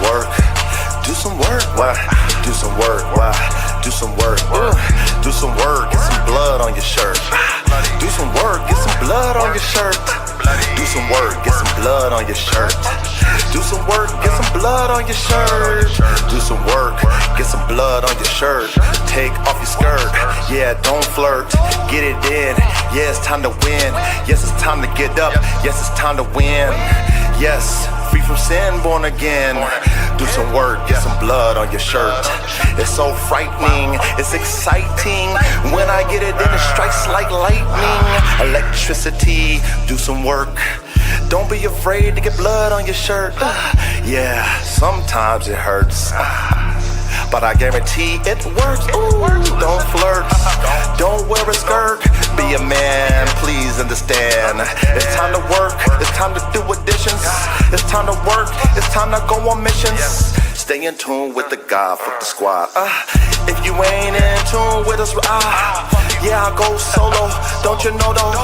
work. Do some work. Why? Do some work. Why? Do some work. Do some work. Get some blood on your shirt. Do some work. Get some blood on your shirt. Do some work. Get some blood on your shirt. Do some work. Get some blood on your shirt. Do some work. Get some blood on your shirt. Take off your skirt. Yeah, don't flirt. Get it in. Yeah, it's time to win. Yes, it's time to get up. Yes, it's time to win. Yes, free from sin, born again. Do some work, get some blood on your shirt. It's so frightening, it's exciting. When I get it, then it strikes like lightning. Electricity, do some work. Don't be afraid to get blood on your shirt. Yeah, sometimes it hurts, but I guarantee it works. Ooh, don't flirt, don't wear a skirt. Be a man, please understand. It's time to work, it's time to do additions. It's time to work, it's time to go on missions. Stay in tune with the God, fuck the squad. If you ain't in tune with us, yeah, I go solo, don't you know though?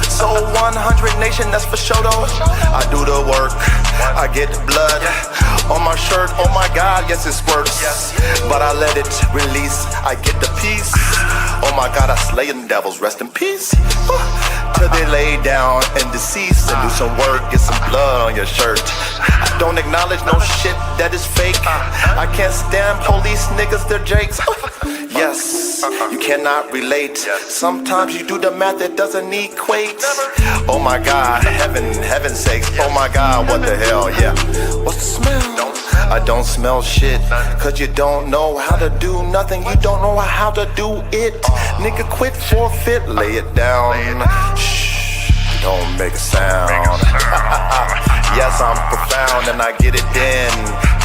So 100 nation, that's for sure though. I do the work, I get blood on my shirt, oh my God, yes it squirts. But I let it release, I get the peace. Oh my God, I slay them devils, rest in peace. Till they lay down and deceased. And do some work, get some blood on your shirt. I don't acknowledge no shit that is fake. I can't stand police niggas, they're jakes. Yes, you cannot relate. Sometimes you do the math, it doesn't equate. Oh my God, heaven's sakes. Oh my God, what the hell, yeah. What's the smell? I don't smell shit, cause you don't know how to do nothing. You don't know how to do it. Nigga, quit, forfeit, lay it down. Shh, don't make a sound. Yes, I'm profound and I get it in.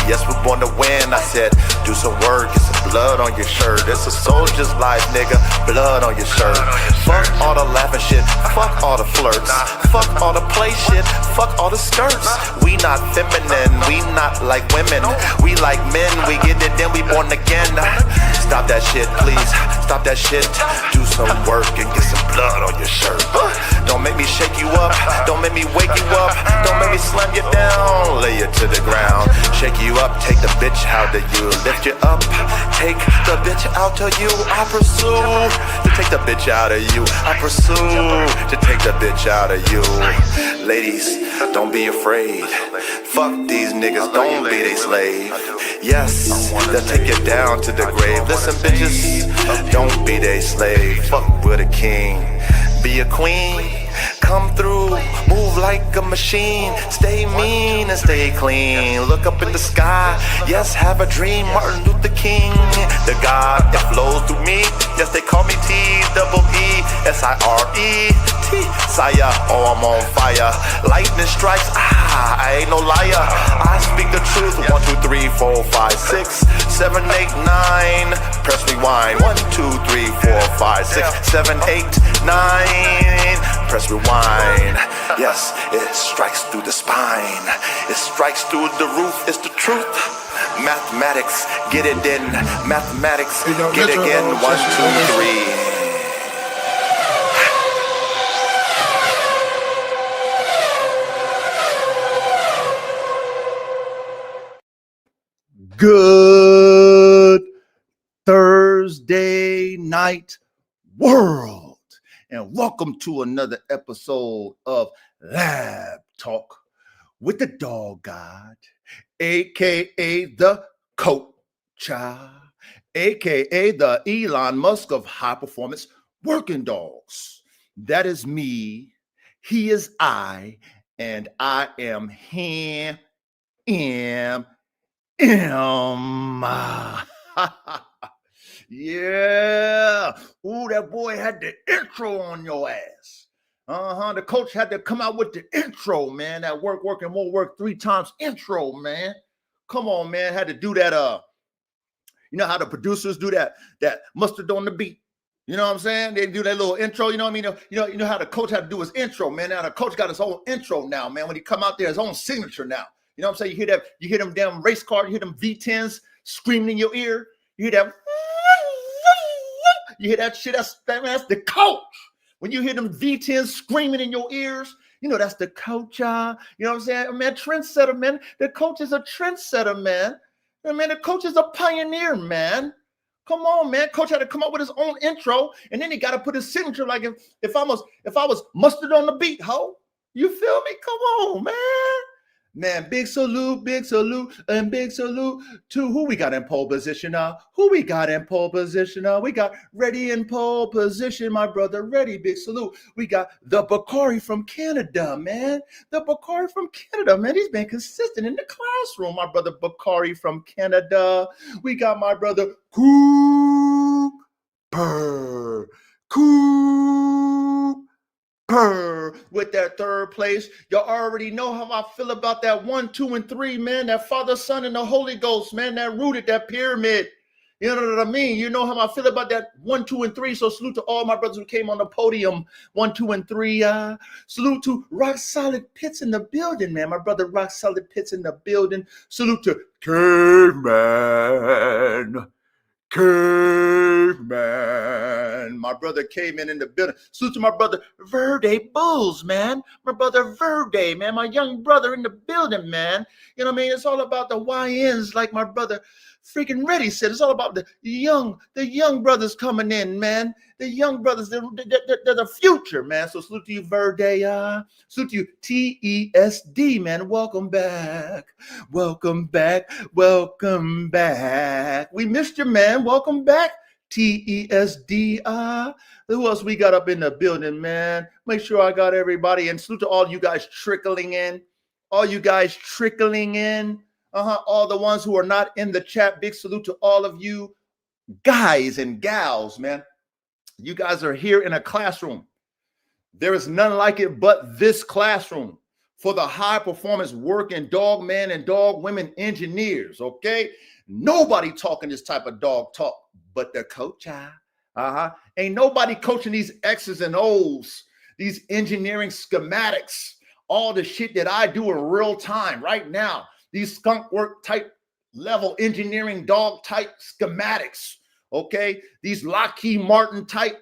Yes, we're born to win. I said, do some work, get some blood on your shirt. It's a soldier's life, nigga, blood on your shirt. Fuck all the laughing shit, fuck all the flirts, fuck all the play shit, fuck all the skirts. We not feminine, we not like women. We like men, we get it, then we born again. Stop that shit, please, stop that shit. Do some work and get some blood on your shirt. Don't make me shake you up, don't make me wake you up, don't make me slam you down, lay you to the ground. Shake you up, take the bitch out of you, lift you up, take the bitch out of you. I pursue to take the bitch out of you. I pursue to take the bitch out of you. Ladies, don't be afraid. Fuck these niggas, don't be they slave. Yes, they'll take you down to the grave. Listen, bitches, don't be they slave. Fuck with a king, be a queen. Come through, move like a machine. Stay mean and stay clean. Look up in the sky, yes, have a dream. Martin Luther King, the God that flows through me. Yes, they call me T-E-E-S-I-R-E. Sire, oh, I'm on fire. Lightning strikes, I ain't no liar. I speak the truth. 1, 2, 3, 4, 5, 6, 7, 8, 9. Press rewind. 1, 2, 3, 4, 5, 6, 7, 8, 9. Press rewind. Yes, it strikes through the spine. It strikes through the roof. It's the truth. Mathematics, get it in. Mathematics, get it again. 1, 2, 3. Good Thursday night, world, and welcome to another episode of Lab Talk with the Dog God, aka the Coach, aka the Elon Musk of high performance working dogs. That is me, he is I, and I am him. Yeah. Ooh, that boy had the intro on your ass. The coach had to come out with the intro, man. That work and more work 3 times intro, man. Come on, man. Had to do that. You know how the producers do that mustard on the beat. You know what I'm saying? They do that little intro. You know what I mean? You know how the coach had to do his intro, man. Now the coach got his own intro now, man. When he come out there, his own signature now. You know what I'm saying? You hear them damn race cars, you hear them V10s screaming in your ear. You hear that shit, that's the coach. When you hear them V10s screaming in your ears, You know, that's the coach. You know what I'm saying? Man, trendsetter, man. The coach is a trendsetter, man. I mean, the coach is a pioneer, man. Come on, man. Coach had to come up with his own intro, and then he got to put his signature. Like if I was mustard on the beat, ho. You feel me? Come on, man. Man, big salute, and big salute to who we got in pole position now. Who we got in pole position now? We got Ready in pole position, my brother. Ready, big salute. We got the Bakari from Canada, man. The Bakari from Canada, man. He's been consistent in the classroom, my brother Bakari from Canada. We got my brother Cooper. With that third place. You already know how I feel about that 1, 2, and 3, man. That Father, Son, and the Holy Ghost, man. That rooted, that pyramid. You know what I mean? You know how I feel about that 1, 2, and 3. So salute to all my brothers who came on the podium. 1, 2, and 3. Salute to Rock Solid Pitts in the building, man. My brother Rock Solid Pitts in the building. Salute to Caveman. My brother Caveman in the building. Salute to my brother Verde Bulls, man. My brother Verde, man. My young brother in the building, man. You know what I mean? It's all about the YNs, like my brother freaking Reddy said. It's all about the young brothers coming in, man. The young brothers, they're the future, man. So salute to you, Verde. Salute to you, TESD, man. Welcome back. Welcome back. Welcome back. We missed you, man. Welcome back, TESD. Who else we got up in the building, man? Make sure I got everybody. And salute to all you guys trickling in. All you guys trickling in. All the ones who are not in the chat. Big salute to all of you guys and gals, man. You guys are here in a classroom. There is none like it but this classroom for the high performance working dog man and dog women engineers, okay? Nobody talking this type of dog talk but the coach. Ain't nobody coaching these X's and O's, these engineering schematics, all the shit that I do in real time right now. These skunk work type level engineering dog type schematics, okay? These Lockheed Martin type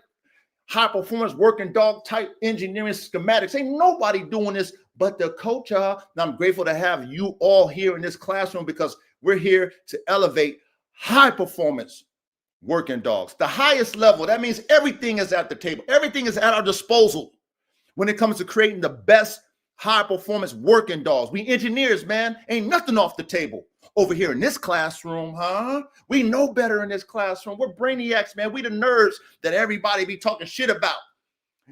high performance working dog type engineering schematics. Ain't nobody doing this but the coach. And I'm grateful to have you all here in this classroom because we're here to elevate high performance working dogs. The highest level, that means everything is at the table. Everything is at our disposal when it comes to creating the best high performance working dogs. We engineers, man, ain't nothing off the table over here in this classroom, We know better in this classroom. We're brainiacs, man. We the nerds that everybody be talking shit about.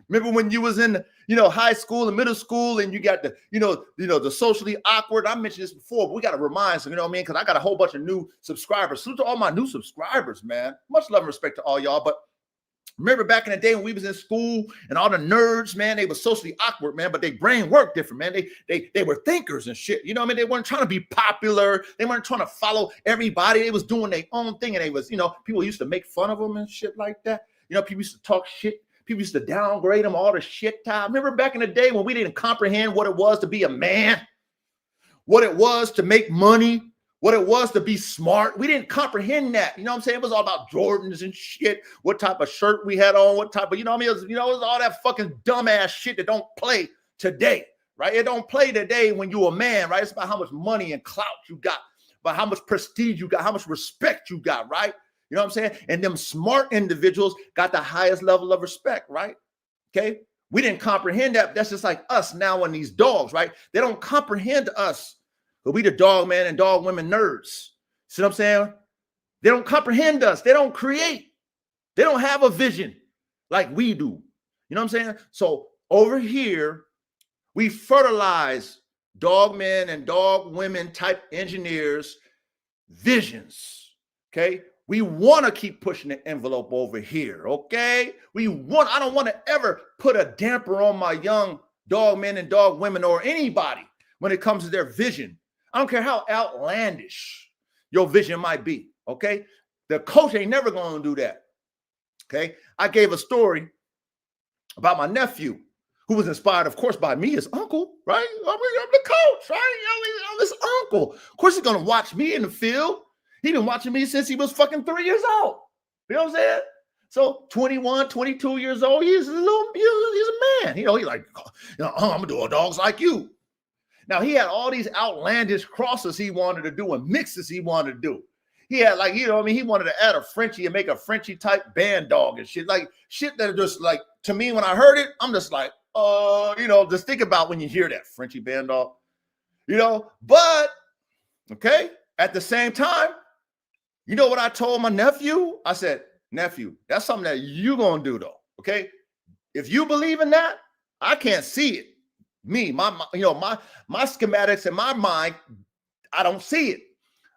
Remember when you was in, high school and middle school and you got the, the socially awkward. I mentioned this before, but we got to remind some, because I got a whole bunch of new subscribers. Salute to all my new subscribers, man. Much love and respect to all y'all. But remember back in the day when we was in school and all the nerds, man, they were socially awkward, man, but their brain worked different, man. They were thinkers and shit. You know what I mean? They weren't trying to be popular. They weren't trying to follow everybody. They was doing their own thing. And they was, people used to make fun of them and shit like that. People used to talk shit. People used to downgrade them all the shit time. Remember back in the day when we didn't comprehend what it was to be a man, what it was to make money, what it was to be smart. We didn't comprehend that. You know what I'm saying? It was all about Jordans and shit, what type of shirt we had on, what type of, it was all that fucking dumbass shit that don't play today, right? It don't play today when you're a man, right? It's about how much money and clout you got, about how much prestige you got, how much respect you got, right? You know what I'm saying? And them smart individuals got the highest level of respect, right? Okay. We didn't comprehend that. That's just like us now and these dogs, right? They don't comprehend us. But we the dog man and dog women nerds. See what I'm saying? They don't comprehend us. They don't create. They don't have a vision like we do. You know what I'm saying? So over here, we fertilize dog men and dog women type engineers visions. Okay. We want to keep pushing the envelope over here, okay? I don't want to ever put a damper on my young dog men and dog women or anybody when it comes to their vision. I don't care how outlandish your vision might be, okay? The coach ain't never going to do that, okay? I gave a story about my nephew who was inspired, of course, by me, his uncle, right? I'm the coach, right? I'm his uncle. Of course, he's going to watch me in the field. He's been watching me since he was fucking 3 years old. You know what I'm saying? So 21, 22 years old, he's a man. He's like, I'm gonna do a dogs like you. Now he had all these outlandish crosses he wanted to do and mixes he wanted to do. He had he wanted to add a Frenchie and make a Frenchie type band dog and shit. Like shit that just like, to me, when I heard it, I'm just like, just think about when you hear that Frenchie band dog, but okay, at the same time, you know what I told my nephew? I said, nephew, that's something that you're gonna do though. Okay. If you believe in that, I can't see it. Me, my schematics in my mind, I don't see it.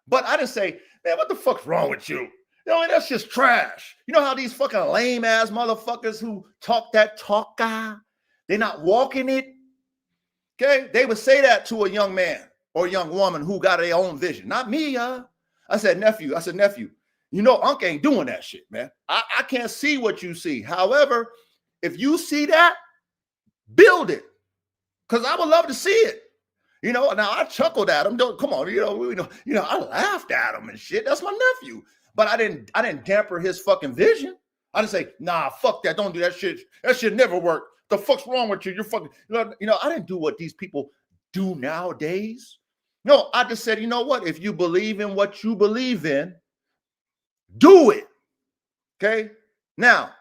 But I didn't say, man, what the fuck's wrong with you? That's just trash. You know how these fucking lame ass motherfuckers who talk that talk, they're not walking it. Okay, they would say that to a young man or a young woman who got their own vision. Not me, I said, nephew, Unc ain't doing that shit, man. I can't see what you see. However, if you see that, build it. Because I would love to see it. Now I chuckled at him. Come on, I laughed at him and shit. That's my nephew. But I didn't damper his fucking vision. I didn't say, nah, fuck that. Don't do that shit. That shit never work. The fuck's wrong with you? You're fucking, I didn't do what these people do nowadays. No, I just said, you know what? If you believe in what you believe in, do it. Okay. Now,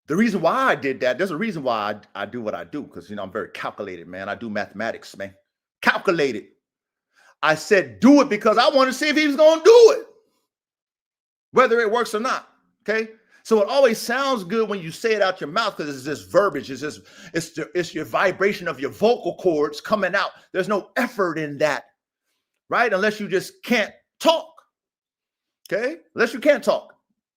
the reason why I did that, there's a reason why I do what I do, because, I'm very calculated, man. I do mathematics, man. Calculated. I said, do it because I want to see if he was going to do it, whether it works or not. Okay. So it always sounds good when you say it out your mouth because it's just verbiage. It's your vibration of your vocal cords coming out. There's no effort in that, right? Unless you just can't talk. Okay. Unless you can't talk.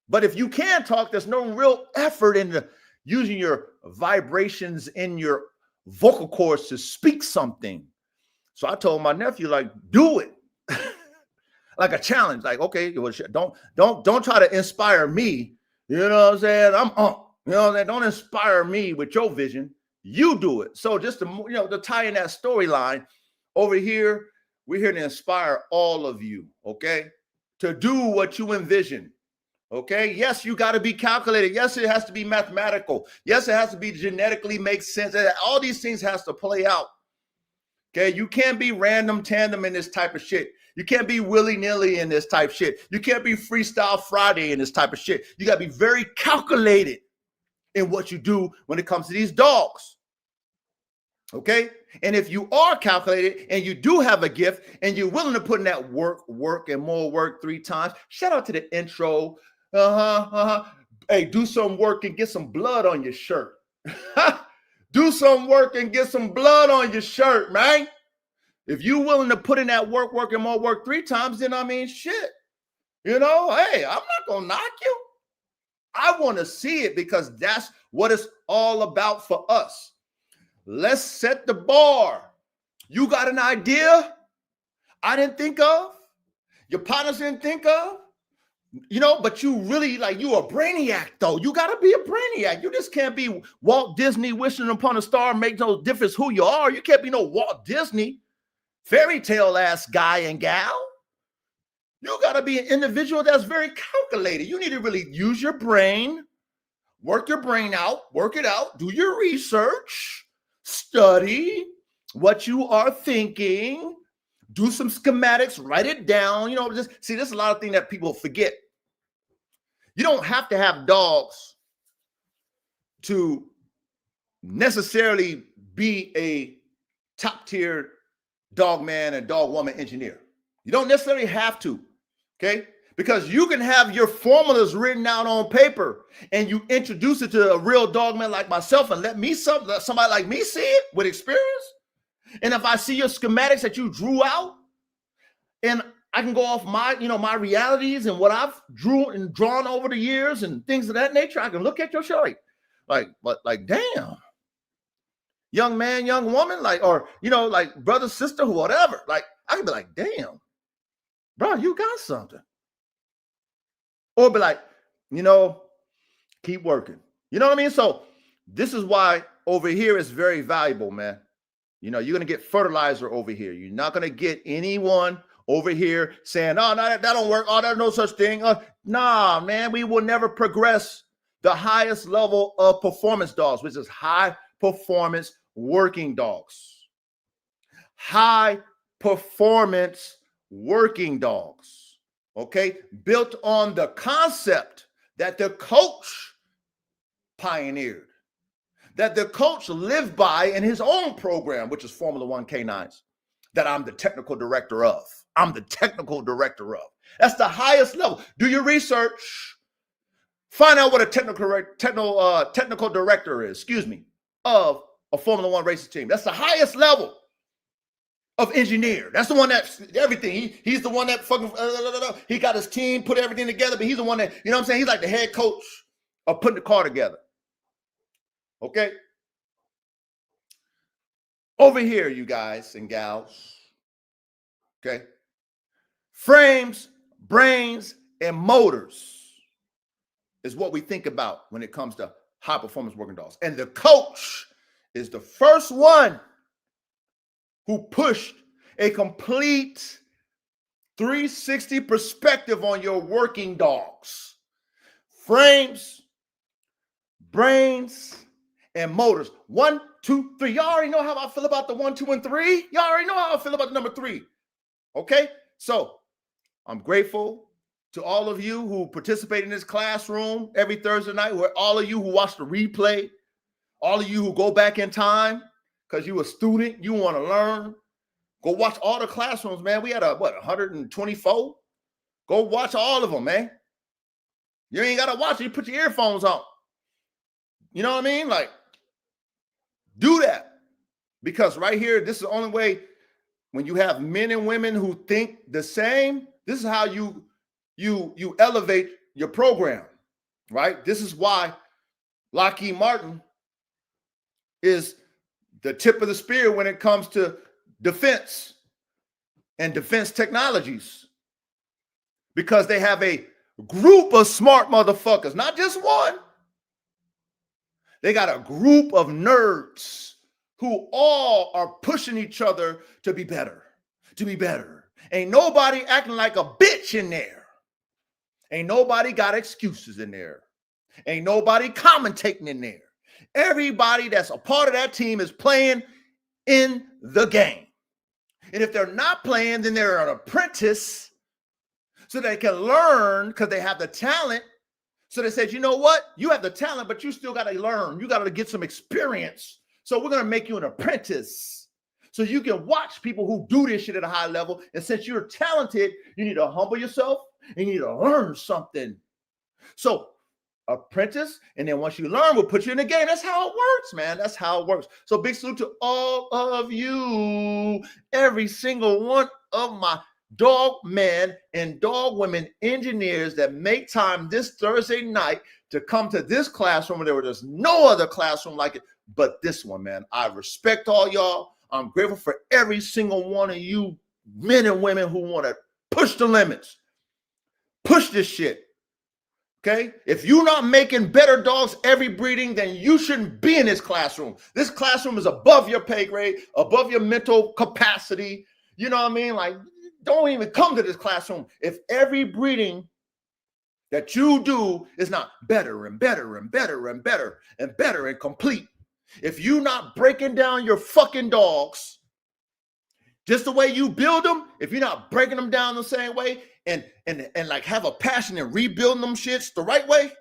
But if you can talk, there's no real effort in using your vibrations in your vocal cords to speak something. So I told my nephew, do it. Like a challenge. Like, okay, don't try to inspire me. You know what I'm saying? Don't inspire me with your vision. You do it. So just to tie in that storyline over here, we're here to inspire all of you, okay, to do what you envision. Okay. Yes, you got to be calculated. Yes, it has to be mathematical. Yes, it has to be genetically make sense. All these things has to play out. Okay. You can't be random tandem in this type of shit. You can't be willy-nilly in this type of shit. You can't be freestyle Friday in this type of shit. You got to be very calculated in what you do when it comes to these dogs. Okay. And if you are calculated and you do have a gift and you're willing to put in that work and more work 3 times, shout out to the intro. Hey, do some work and get some blood on your shirt. Do some work and get some blood on your shirt, man. If you're willing to put in that work and more work 3 times, then shit. Hey, I'm not going to knock you. I want to see it because that's what it's all about for us. Let's set the bar. You got an idea I didn't think of, your partners didn't think of, but you really you a brainiac though. You got to be a brainiac. You just can't be Walt Disney wishing upon a star, make no difference who you are. You can't be no Walt Disney fairy tale ass guy and gal. You got to be an individual that's very calculated. You need to really use your brain, work your brain out, work it out, do your research, study what you are thinking, do some schematics, write it down. Just see, there's a lot of things that people forget. You don't have to have dogs to necessarily be a top tier dog man and dog woman engineer. You don't necessarily have to, okay? Because you can have your formulas written out on paper and you introduce it to a real dog man like myself and let somebody like me see it with experience. And if I see your schematics that you drew out and I can go off my, my realities and what I've drawn over the years and things of that nature, I can look at your show like, damn. Young man, young woman, or brother, sister, whatever. I can be like, damn, bro, you got something. Or be like, keep working. You know what I mean? So this is why over here is very valuable, man. You're going to get fertilizer over here. You're not going to get anyone over here saying, oh, no, that don't work. Oh, there's no such thing. Nah, man, we will never progress the highest level of performance dogs, which is high performance working dogs. High performance working dogs, okay? Built on the concept that the coach pioneered, that the coach lived by in his own program, which is Formula One canines, that I'm the technical director of. I'm the technical director of. That's the highest level. Do your research. Find out what a technical director is, of a Formula One racing team. That's the highest level of engineer. That's the one that's everything. He's the one that fucking, he got his team, put everything together, but he's the one that, you know what I'm saying? He's like the head coach of putting the car together. Okay? Over here, you guys and gals, okay? Frames, brains, and motors is what we think about when it comes to high performance working dogs. And the coach is the first one who pushed a complete 360 perspective on your working dogs. Frames, brains, and motors. 1, 2, 3. Y'all already know how I feel about the 1, 2, and 3. Y'all already know how I feel about the number 3. Okay? So I'm grateful to all of you who participate in this classroom every Thursday night, where all of you who watch the replay, all of you who go back in time because you a student, you want to learn, go watch all the classrooms, man. We had 124? Go watch all of them, man. You ain't got to watch it. You put your earphones on. You know what I mean? Like, do that. Because right here, this is the only way, when you have men and women who think the same, this is how you elevate your program, right? This is why Lockheed Martin is the tip of the spear when it comes to defense and defense technologies, because they have a group of smart motherfuckers, not just one. They got a group of nerds who all are pushing each other to be better, to be better. Ain't nobody acting like a bitch in there. Ain't nobody got excuses in there. Ain't nobody commentating in there. Everybody that's a part of that team is playing in the game. And if they're not playing, then they're an apprentice so they can learn because they have the talent. So they said, you know what? You have the talent, but you still got to learn. You got to get some experience. So we're going to make you an apprentice so you can watch people who do this shit at a high level. And since you're talented, you need to humble yourself and you need to learn something. So apprentice, and then once you learn, we'll put you in the game. That's how it works, man. That's how it works. So big salute to all of you, every single one of my dog men and dog women engineers that make time this Thursday night to come to this classroom. There was no other classroom like it but this one, man. I respect all y'all. I'm grateful for every single one of you men and women who want to push the limits, push this shit. Okay, if you're not making better dogs every breeding, then you shouldn't be in this classroom. This classroom is above your pay grade, above your mental capacity. You know what I mean? Like, don't even come to this classroom if every breeding that you do is not better and better and better and better and better and complete. If you're not breaking down your fucking dogs just the way you build them, if you're not breaking them down the same way, and like have a passion in rebuilding them shits the right way.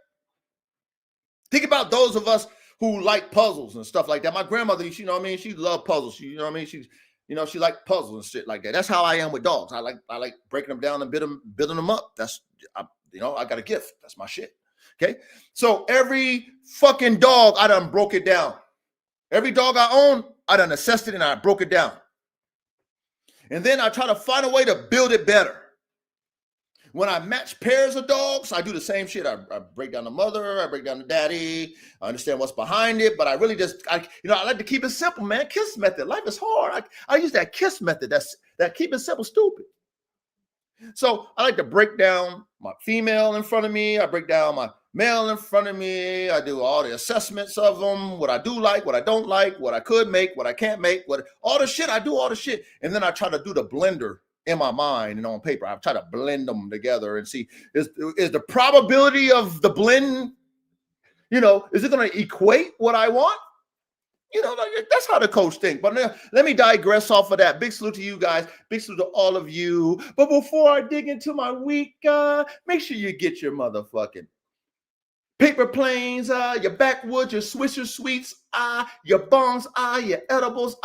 Think about those of us who like puzzles and stuff like that. My grandmother, you know what I mean? She loved puzzles. She, you know what I mean? She liked puzzles and shit like that. That's how I am with dogs. I like breaking them down and building them up. I got a gift. That's my shit. Okay. So every fucking dog, I done broke it down. Every dog I own, I done assessed it and I broke it down. And then I try to find a way to build it better. When I match pairs of dogs, I do the same shit. I break down the mother, I break down the daddy, I understand what's behind it, but I really I like to keep it simple, man. KISS method. Life is hard. I use that KISS method. That keep it simple, stupid. So I like to break down my female in front of me. I break down my male in front of me. I do all the assessments of them, what I do like, what I don't like, what I could make, what I can't make, all the shit. I do all the shit. And then I try to do the blender in my mind and on paper. I've tried to blend them together and see, is the probability of the blend, is it going to equate what I want? That's how the coach thinks. But let me digress off of that. Big salute to you guys. Big salute to all of you. But before I dig into my week, make sure you get your motherfucking paper planes, your backwoods, your Swisher Sweets, your bongs, your edibles,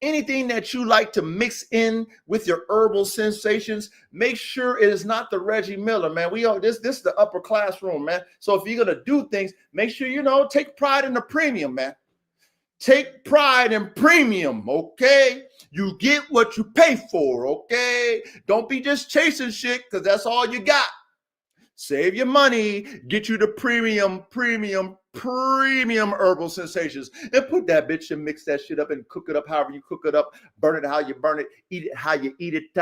anything that you like to mix in with your herbal sensations. Make sure it is not the Reggie Miller, man. This is the upper classroom, man. So if you're gonna do things, make sure take pride in the premium, man. Take pride in premium, okay? You get what you pay for, okay? Don't be just chasing shit because that's all you got. Save your money, get you the premium herbal sensations, and put that bitch and mix that shit up and cook it up however you cook it up. Burn it how you burn it, eat it how you eat it,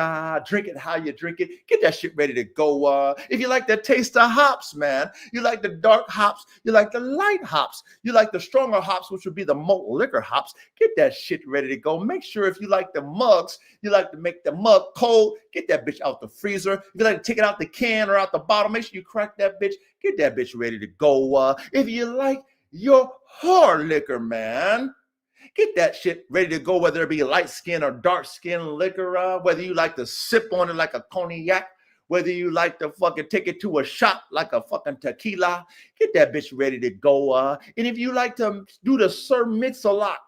drink it how you drink it. Get that shit ready to go. If you like the taste of hops, man, you like the dark hops, you like the light hops, you like the stronger hops, which would be the malt liquor hops. Get that shit ready to go. Make sure if you like the mugs, you like to make the mug cold, get that bitch out the freezer. If you like to take it out the can or out the bottle, make sure you crack that bitch. Get that bitch ready to go. If you like your hard liquor, man, get that shit ready to go, whether it be light skin or dark skin liquor, whether you like to sip on it like a cognac, whether you like to fucking take it to a shot like a fucking tequila, get that bitch ready to go. And if you like to do the Sir Mix-a-Lot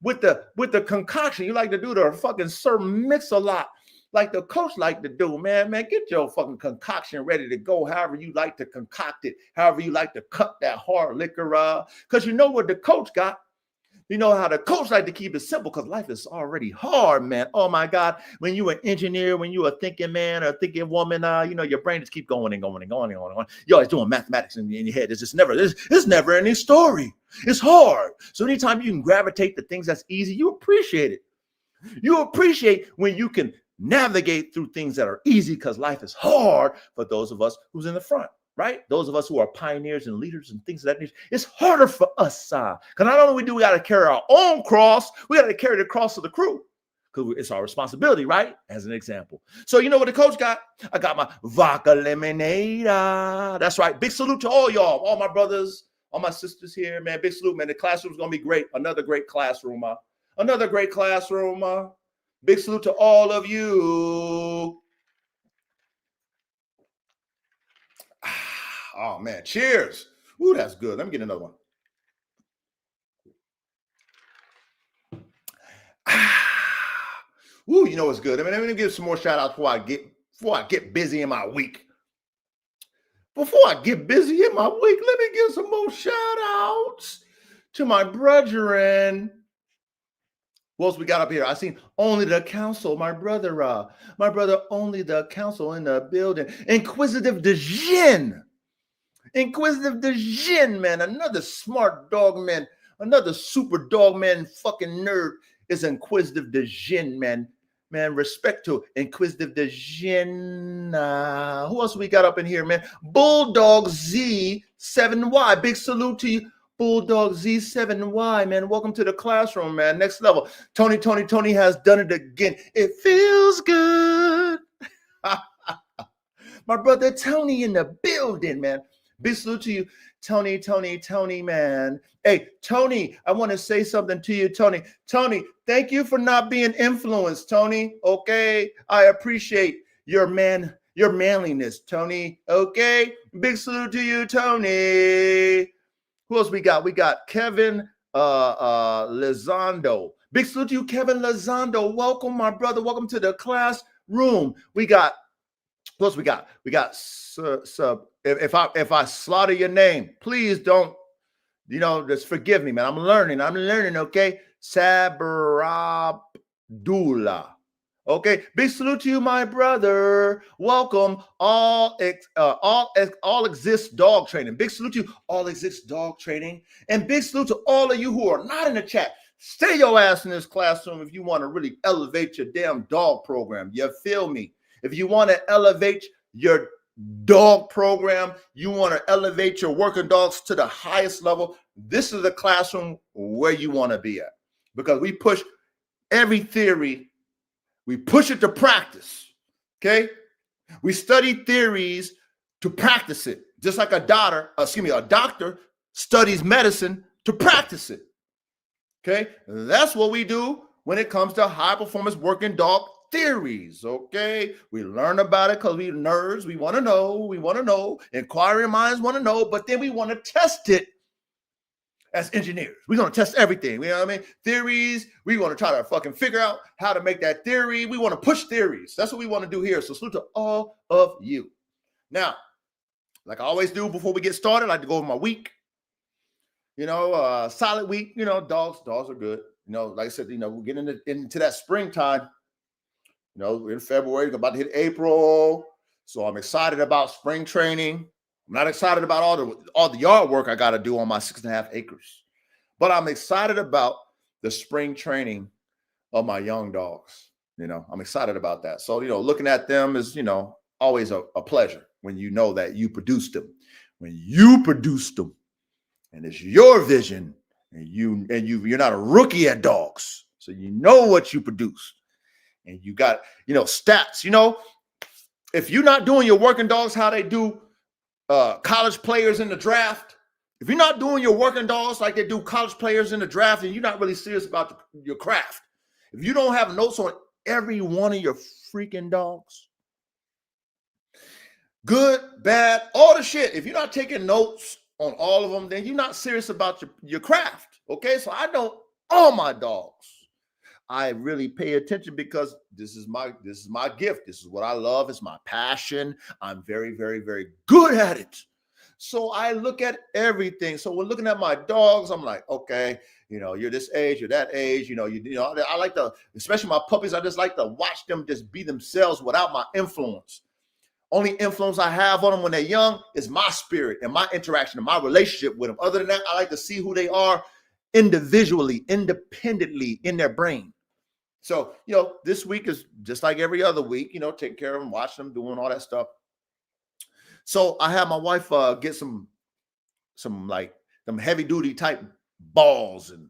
with the concoction, you like to do the fucking Sir Mix-a-Lot like the coach like to do, man, get your fucking concoction ready to go however you like to concoct it, however you like to cut that hard liquor, because you know what the coach got. You know how the coach like to keep it simple because life is already hard, man. Oh, my God. When you an engineer, when you a thinking man or a thinking woman, your brain just keep going and going and going and going and going. You're always doing mathematics in your head. It's never any story. It's hard. So anytime you can gravitate to things that's easy, you appreciate it. You appreciate when you can navigate through things that are easy because life is hard for those of us who's in the front. Right? Those of us who are pioneers and leaders and things of that nature, it's harder for us. Because not only we got to carry our own cross, we got to carry the cross of the crew. Because it's our responsibility, right? As an example. So you know what the coach got? I got my vodka lemonade. That's right. Big salute to all y'all, all my brothers, all my sisters here, man. Big salute, man. The classroom's going to be great. Another great classroom. Another great classroom. Big salute to all of you. Oh, man. Cheers. Ooh, that's good. Let me get another one. Ooh, you know what's good. Let me give some more shout outs before I get busy in my week. Before I get busy in my week, let me give some more shout outs to my brethren. What else we got up here? I seen Only the Council, my brother, Only the Council in the building. Inquisitive Dejin. Inquisitive Dejin, man. Another smart dog, man. Another super dog, man. Fucking nerd is Inquisitive Dejin, man. Man, respect to Inquisitive Dejin. Who else we got up in here, man? Bulldog Z7Y. Big salute to you. Bulldog Z7Y, man. Welcome to the classroom, man. Next level. Tony has done it again. It feels good. My brother Tony in the building, man. Big salute to you, Tony, man. Hey, Tony, I want to say something to you, Tony. Tony, thank you for not being influenced, Tony. Okay, I appreciate your manliness, Tony. Okay, big salute to you, Tony. Who else we got? We got Kevin Lizondo. Big salute to you, Kevin Lizondo. Welcome, my brother. Welcome to the classroom. We got. Who else we got? We got if I slaughter your name, please don't, just forgive me, man. I'm learning, okay? Sabarabdullah. Okay, big salute to you, my brother. Welcome, all exists dog training. Big salute to you, all exists dog training. And big salute to all of you who are not in the chat. Stay your ass in this classroom if you want to really elevate your damn dog program. You feel me? If you want to elevate your dog program, you want to elevate your working dogs to the highest level, this is the classroom where you want to be at. Because we push every theory, we push it to practice. Okay? We study theories to practice it. Just like a doctor studies medicine to practice it. Okay? That's what we do when it comes to high performance working dog theories. Okay? We learn about it because we nerds. We want to know. Inquiring minds want to know, but then we want to test it as engineers. We're going to test everything. You know what I mean? Theories. We want to try to fucking figure out how to make that theory. We want to push theories. That's what we want to do here. So salute to all of you. Now, like I always do before we get started, I like to go over my week. Solid week. Dogs are good. Like I said, we're getting into that springtime. We're in February, we're about to hit April. So I'm excited about spring training. I'm not excited about all the yard work I got to do on my 6.5 acres, but I'm excited about the spring training of my young dogs. I'm excited about that. So, looking at them is, always a pleasure when you know that you produced them. When you produced them and it's your vision and you're not a rookie at dogs. So you know what you produced and you got, stats. If you're not doing your working dogs how they do college players in the draft, if you're not doing your working dogs like they do college players in the draft, and you're not really serious about your craft, if you don't have notes on every one of your freaking dogs, good, bad, all the shit, if you're not taking notes on all of them, then you're not serious about your craft. Okay, so I know all my dogs. I really pay attention because this is my gift. This is what I love. It's my passion. I'm very, very, very good at it. So I look at everything. So when looking at my dogs, I'm like, okay, you're this age, you're that age. I like especially my puppies. I just like to watch them just be themselves without my influence. Only influence I have on them when they're young is my spirit and my interaction and my relationship with them. Other than that, I like to see who they are individually, independently in their brain. So, this week is just like every other week, taking care of them, watching them, doing all that stuff. So I had my wife get some like them heavy duty type balls and,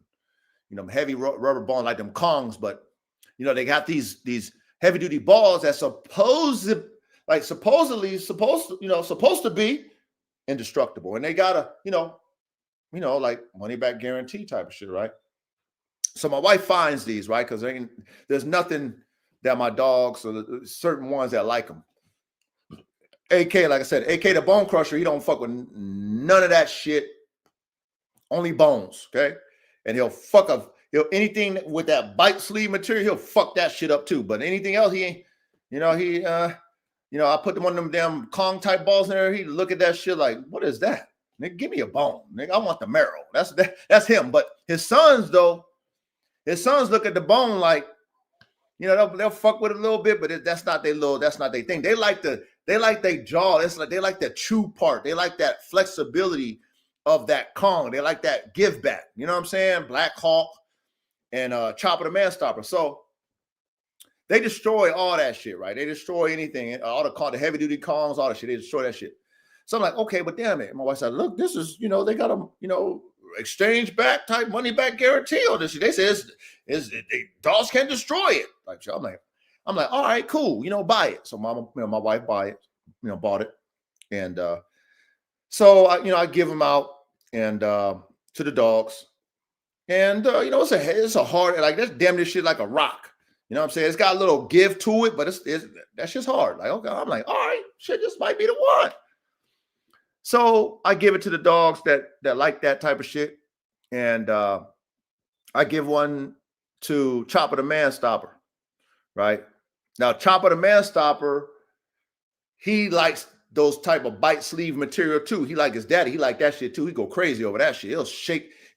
heavy rubber balls like them Kongs. But, they got these heavy duty balls that supposedly supposed to be indestructible. And they got a, like money back guarantee type of shit, right? So my wife finds these, right? Because there's nothing that my dogs or certain ones that like them. AK, like I said, AK the bone crusher, he don't fuck with none of that shit. Only bones, okay? And he'll anything with that bite sleeve material, he'll fuck that shit up too. But anything else, he ain't, I put one of them damn Kong type balls in there. He look at that shit like, what is that? Nigga, give me a bone. Nigga, I want the marrow. That's him. But his sons look at the bone like, they'll fuck with it a little bit, but that's not their thing. They like their jaw. It's like they like the chew part. They like that flexibility of that Kong. They like that give back. You know what I'm saying? Black Hawk and Chopper the Man Stopper. So they destroy all that shit, right? They destroy anything, all the heavy duty Kongs, all that shit. They destroy that shit. So I'm like, okay, but damn it. My wife said, look, this is, they got a, exchange back type money back guarantee on this shit. They say dogs can't destroy it. Like, I'm like, all right, cool. Buy it. So my wife bought it. And so I give them out and to the dogs. And it's a hard, like that's damn this shit like a rock. You know what I'm saying? It's got a little give to it, but that's just hard. Like, okay, I'm like, all right, shit, this might be the one. So I give it to the dogs that like that type of shit. And I give one to Chopper the Man Stopper, right? Now, Chopper the Man Stopper, he likes those type of bite sleeve material too. He like his daddy. He like that shit too. He go crazy over that shit.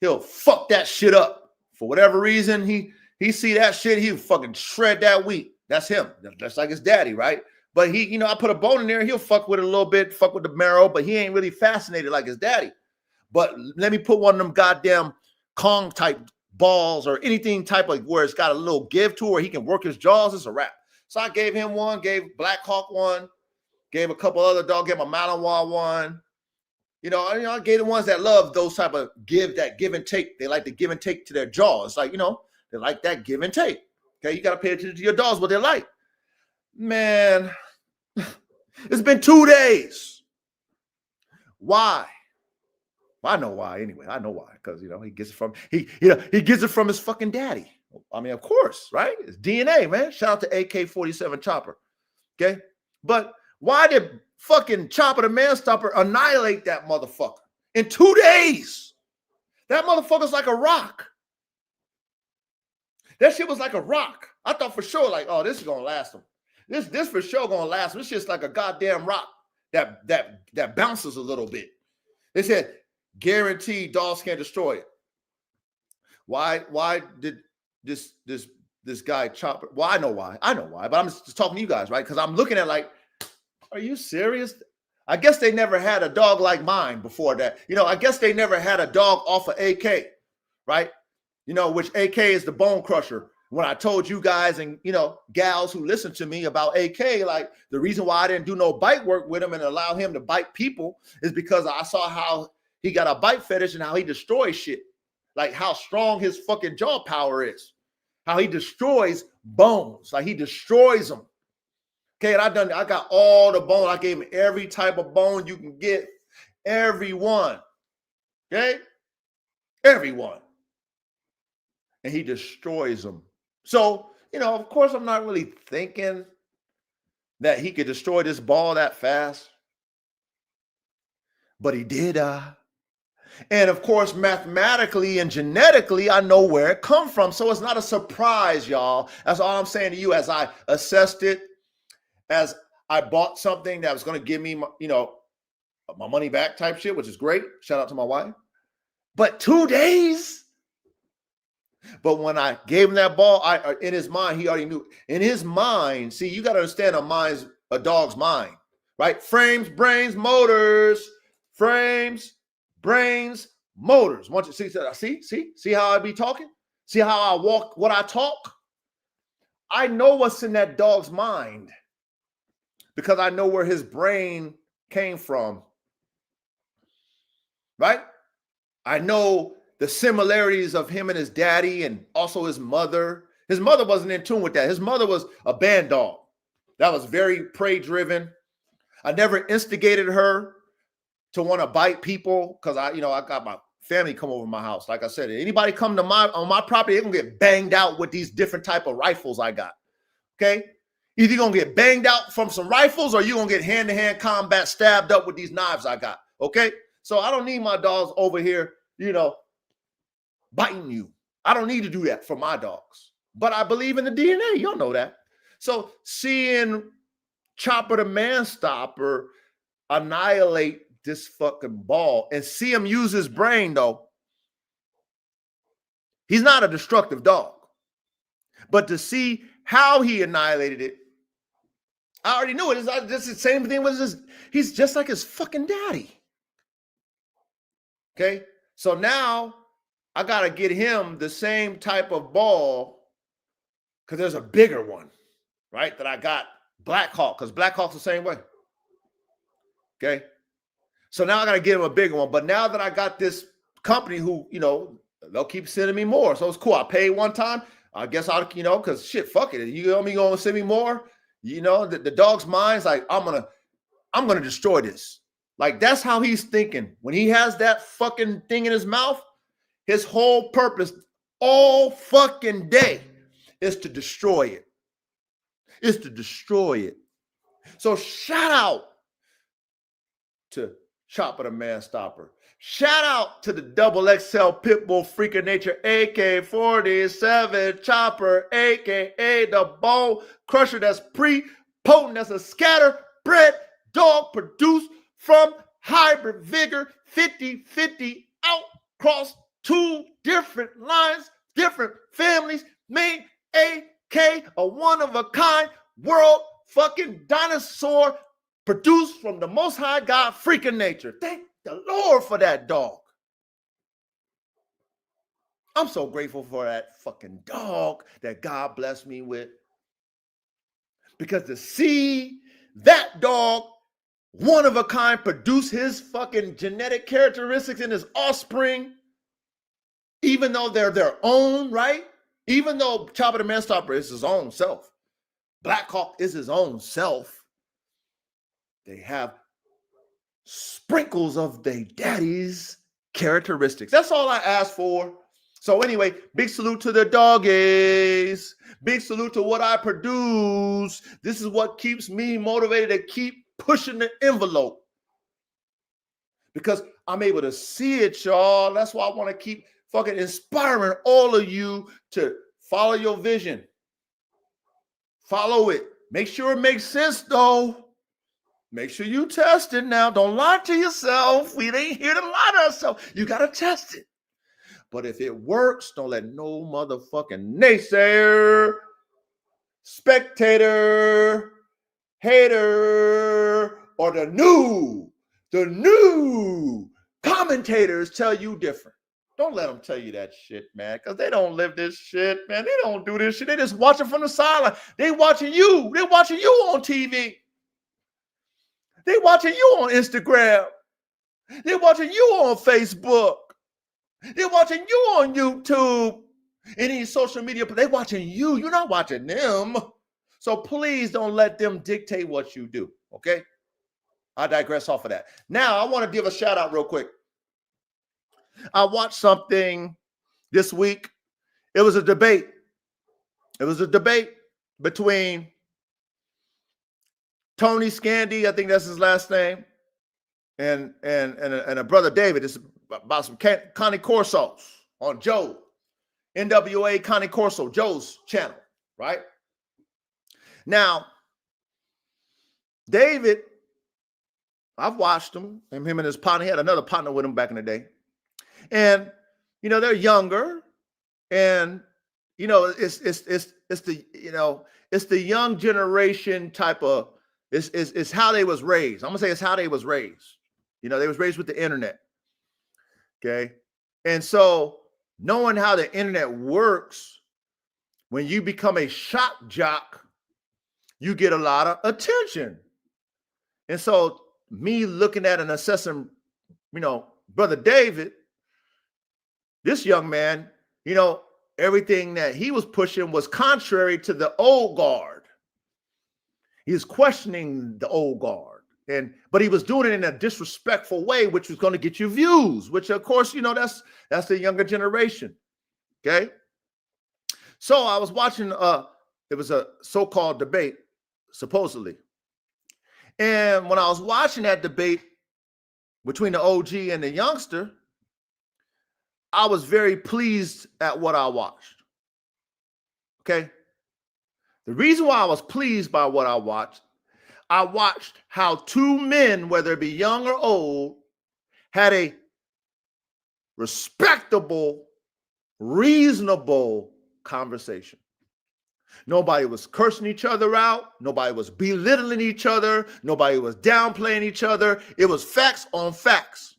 He'll fuck that shit up. For whatever reason, he see that shit, he'll fucking shred that wheat. That's him. That's like his daddy, right? But he, I put a bone in there, he'll fuck with it a little bit, fuck with the marrow, but he ain't really fascinated like his daddy. But let me put one of them goddamn Kong type balls or anything type of where it's got a little give to where he can work his jaws, it's a wrap. So I gave him one, gave Black Hawk one, gave a couple other dogs, gave my Malinois one. I gave the ones that love those type of give and take. They like to give and take to their jaws. It's like, they like that give and take. Okay, you got to pay attention to your dogs, what they like. Man, It's been 2 days. Why? I know why anyway. I know why, because he gets it from he gets it from his fucking daddy. I mean, of course, right? It's DNA, man. Shout out to AK-47 Chopper. Okay, but why did fucking Chopper the Man Stopper annihilate that motherfucker in 2 days? That motherfucker's like a rock. That shit was like a rock. I thought for sure, like, oh, this is gonna last him. This for sure gonna last him. It's just like a goddamn rock that bounces a little bit. They said, guaranteed dogs can't destroy it. Why did this guy Chopper? Well, I know why, but I'm just talking to you guys, right? Because I'm looking at like, are you serious? I guess they never had a dog like mine before that. I guess they never had a dog off of AK, right? Which AK is the bone crusher. When I told you guys and, gals who listen to me about AK, like the reason why I didn't do no bite work with him and allow him to bite people is because I saw how he got a bite fetish and how he destroys shit. Like how strong his fucking jaw power is. How he destroys bones. Like he destroys them. Okay, and I got all the bone. I gave him every type of bone you can get. Everyone. Okay? Everyone. And he destroys them. So, of course, I'm not really thinking that he could destroy this ball that fast. But he did. And of course, mathematically and genetically, I know where it come from. So it's not a surprise, y'all. That's all I'm saying to you as I assessed it, as I bought something that was going to give me, my money back type shit, which is great. Shout out to my wife. But 2 days. But when I gave him that ball, in his mind, he already knew. In his mind, see, you got to understand a dog's mind, right? Frames, brains, motors. Frames, brains, motors. Want you see how I be talking? See how I walk, what I talk? I know what's in that dog's mind because I know where his brain came from, right? I know the similarities of him and his daddy and also his mother. His mother wasn't in tune with that. His mother was a band dog. That was very prey driven. I never instigated her to want to bite people because I got my family come over my house. Like I said, anybody come on my property, they're gonna get banged out with these different type of rifles I got. Okay. Either you're gonna get banged out from some rifles or you're gonna get hand-to-hand combat stabbed up with these knives I got. Okay. So I don't need my dogs over here, biting you. I don't need to do that for my dogs. But I believe in the DNA. Y'all know that. So seeing Chopper the Man Stopper annihilate this fucking ball and see him use his brain, though, he's not a destructive dog. But to see how he annihilated it, I already knew it. It's just the same thing with he's just like his fucking daddy. Okay? So now I got to get him the same type of ball because there's a bigger one, right? That I got Black Hawk, because Black Hawk's the same way. Okay? So now I got to get him a bigger one. But now that I got this company who, they'll keep sending me more. So it's cool. I paid one time. I guess I'll, because shit, fuck it. You going to send me more? The dog's mind's like, I'm going to destroy this. Like, that's how he's thinking. When he has that fucking thing in his mouth, his whole purpose all fucking day is to destroy it. Is to destroy it. So shout out to Chopper the Man Stopper. Shout out to the XXL Pitbull Freak of Nature, AK-47 Chopper, aka the Bone Crusher that's pre-potent as a scatterbred dog produced from hybrid vigor 50-50 out across 2 different lines, different families, made AK, a one-of-a-kind world fucking dinosaur produced from the Most High God Freak of Nature. Thank the Lord for that dog. I'm so grateful for that fucking dog that God blessed me with. Because to see that dog, one of a kind, produce his fucking genetic characteristics in his offspring, even though they're their own, right? Even though Chopper the Man Stopper is his own self. Black Hawk is his own self. they have sprinkles of their daddy's characteristics. That's all I ask for. So anyway, big salute to the doggies. Big salute to what I produce. This is what keeps me motivated to keep pushing the envelope. Because I'm able to see it, y'all. That's why I want to keep fucking inspiring all of you to follow your vision. Follow it. Make sure it makes sense, though. Make sure you test it now. Don't lie to yourself. We ain't here to lie to ourselves. You got to test it. But if it works, don't let no motherfucking naysayer, spectator, hater, or the new commentators tell you different. Don't let them tell you that shit, man, because they don't live this shit, man. They don't do this shit. They just watching from the sideline. They watching you. They watching you on TV. They watching you on Instagram. They watching you on Facebook. They're watching you on YouTube, any social media, but they're watching you. You're not watching them. So please don't let them dictate what you do, okay? I digress off of that. Now, I want to give a shout out real quick. I watched something this week. It was a debate. It was a debate between Tony Scandy, I think that's his last name, and a brother David. It's about some Connie Corsos on Joe, NWA Connie Corso, Joe's channel, right? Now, David, I've watched him and his partner. He had another partner with him back in the day. And, you know, they're younger. And, you know, it's the, you know, it's the young generation type of, it's how they was raised. I'm going to say it's how they was raised. You know, they was raised with the internet. Okay. And so knowing how the internet works, when you become a shock jock, you get a lot of attention. And so me looking at and assessing, you know, Brother David, this young man, you know, everything that he was pushing was contrary to the old guard. He was questioning the old guard. But he was doing it in a disrespectful way, which was going to get you views, which of course, you know, that's the younger generation. Okay. So I was watching, it was a so-called debate, supposedly. And when I was watching that debate between the OG and the youngster, I was very pleased at what I watched. Okay. The reason why I was pleased by what I watched how two men, whether it be young or old, had a respectable, reasonable conversation. Nobody was cursing each other out. Nobody was belittling each other. Nobody was downplaying each other. It was facts on facts.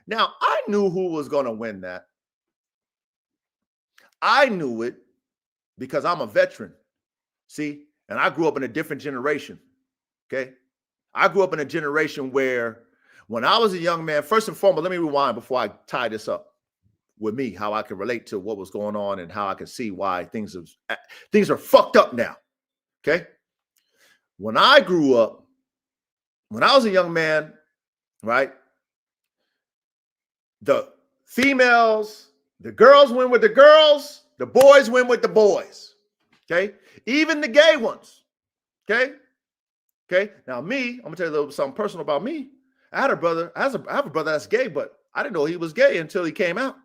Now, I knew who was going to win that. I knew it because I'm a veteran. See, and I grew up in a different generation. Okay. I grew up in a generation where when I was a young man, first and foremost, let me rewind before I tie this up with me, how I can relate to what was going on and how I can see why things are fucked up now. Okay. When I grew up, when I was a young man, right, the females, the girls went with the girls, the boys went with the boys. Okay. Even the gay ones. Okay. Okay. Now me, I'm gonna tell you a little something personal about me. I have a brother that's gay, but I didn't know he was gay until he came out.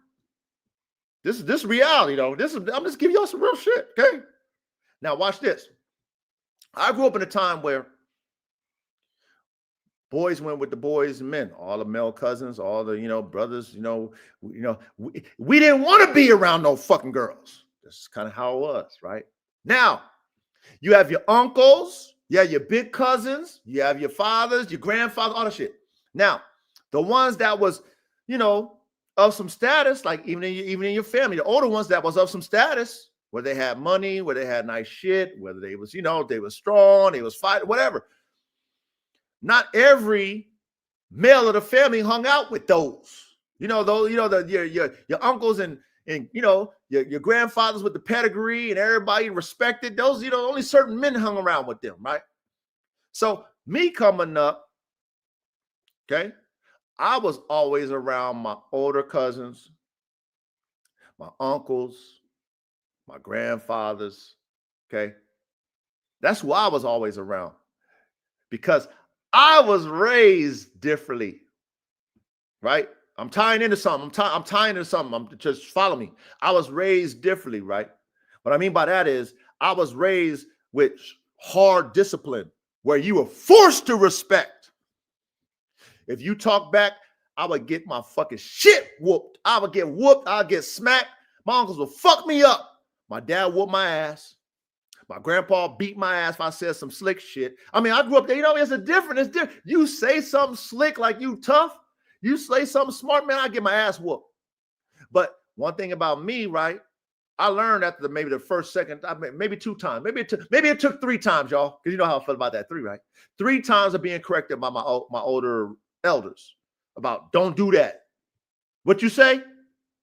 This is reality, though. I'm just giving y'all some real shit. Okay. Now watch this. I grew up in a time where boys went with the boys and men, all the male cousins, all the, you know, brothers, we didn't want to be around no fucking girls. That's kind of how it was, right? Now, you have your uncles, you have your big cousins, you have your fathers, your grandfathers, all that shit. Now, the ones that was, you know, of some status, like even in your family, the older ones that was of some status, where they had money, where they had nice shit, whether they was, you know, they was strong, they was fighting, whatever. Not every male of the family hung out with those. You know, those, you know, your uncles and you know, your grandfathers with the pedigree and everybody respected those, you know, only certain men hung around with them, right? So Me coming up, okay, I was always around my older cousins, my uncles, my grandfathers, okay? That's who I was always around because I was raised differently, right? I'm tying into something. I'm tying into something. Just follow me. I was raised differently, right? What I mean by that is I was raised with hard discipline where you were forced to respect. If you talk back, I would get my fucking shit whooped. I would get whooped. I'd get smacked. My uncles would fuck me up. My dad whooped my ass. My grandpa beat my ass if I said some slick shit. I mean, I grew up there. You know, it's different. You say something slick like you tough. You say something smart, man, I get my ass whooped. But one thing about me, right? I learned after maybe the first, second, maybe 2 times. Maybe it took 3 times, y'all. Because you know how I felt about that 3, right? 3 times of being corrected by my older elders about don't do that. What you say?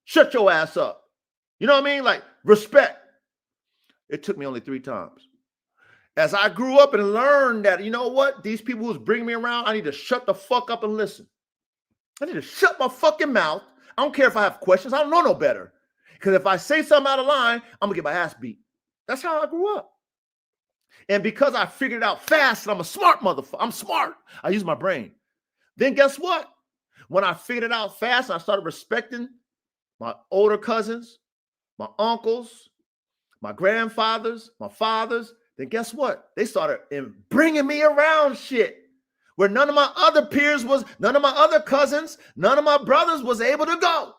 Shut your ass up. You know what I mean? Like respect. It took me only 3 times. As I grew up and learned that, you know what? These people who's bringing me around, I need to shut the fuck up and listen. I need to shut my fucking mouth. I don't care if I have questions. I don't know no better. Because if I say something out of line, I'm going to get my ass beat. That's how I grew up. And because I figured it out fast and I'm a smart motherfucker, I'm smart. I use my brain. Then guess what? When I figured it out fast, I started respecting my older cousins, my uncles, my grandfathers, my fathers. Then guess what? They started bringing me around shit where none of my other peers none of my other cousins, none of my brothers was able to go.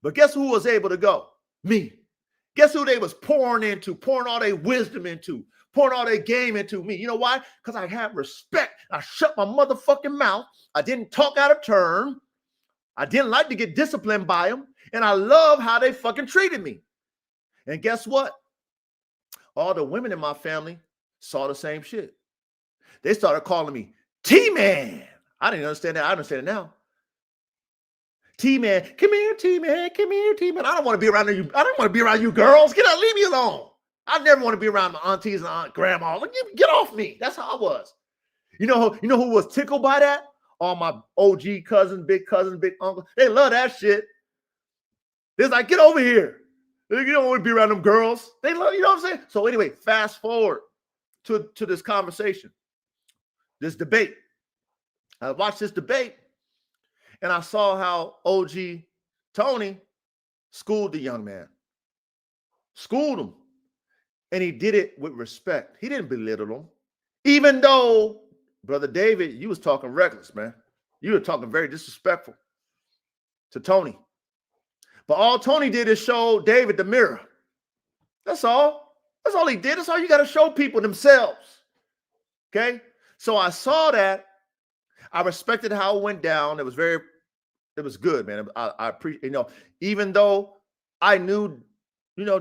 But guess who was able to go? Me. Guess who they was pouring all their wisdom into, pouring all their game into? Me. You know why? Because I had respect. I shut my motherfucking mouth. I didn't talk out of turn. I didn't like to get disciplined by them. And I love how they fucking treated me. And guess what? All the women in my family saw the same shit. They started calling me T-Man. I didn't understand that. I understand it now. T-Man, come here, T-Man, come here, T-Man. I don't want to be around you. I don't want to be around you girls. Get out, leave me alone. I never want to be around my aunties and aunt grandma. Get off me. That's how I was. You know who was tickled by that? All my OG cousins, big uncle. They love that shit. They're like, get over here. You don't want to be around them girls. They love, you know what I'm saying? So anyway, fast forward to this conversation, this debate. I watched this debate and I saw how OG Tony schooled the young man. Schooled him. And he did it with respect. He didn't belittle him. Even though, Brother David, you was talking reckless, man. You were talking very disrespectful to Tony. But all Tony did is show David the mirror. That's all. That's all he did. That's all you got to show people themselves. Okay? So I saw that. I respected how it went down. It was good, man. I appreciate, even though I knew,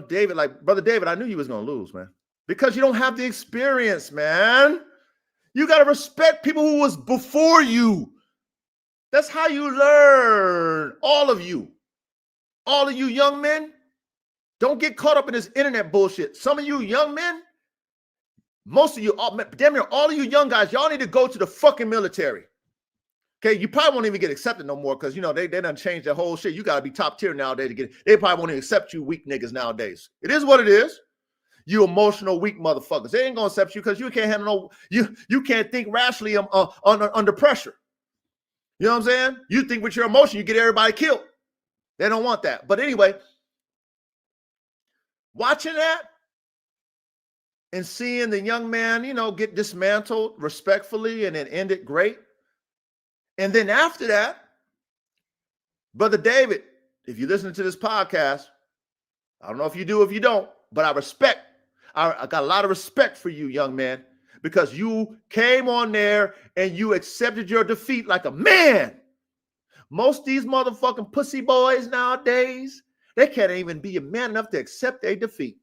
David, like Brother David, I knew you was going to lose, man. Because you don't have the experience, man. You got to respect people who was before you. That's how you learn. All of you young men, don't get caught up in this internet bullshit. Some of you young men, most of you, damn near all of you young guys, y'all need to go to the fucking military. Okay, you probably won't even get accepted no more because, they done changed the whole shit. You got to be top tier nowadays to get it. They probably won't even accept you weak niggas nowadays. It is what it is. You emotional, weak motherfuckers. They ain't going to accept you because you can't handle you can't think rationally under pressure. You know what I'm saying? You think with your emotion, you get everybody killed. They don't want that. But anyway, watching that and seeing the young man, get dismantled respectfully and then end it great. And then after that, Brother David, if you listen to this podcast, I don't know if you do, if you don't, but I got a lot of respect for you, young man, because you came on there and you accepted your defeat like a man. Most of these motherfucking pussy boys nowadays, they can't even be a man enough to accept their defeat.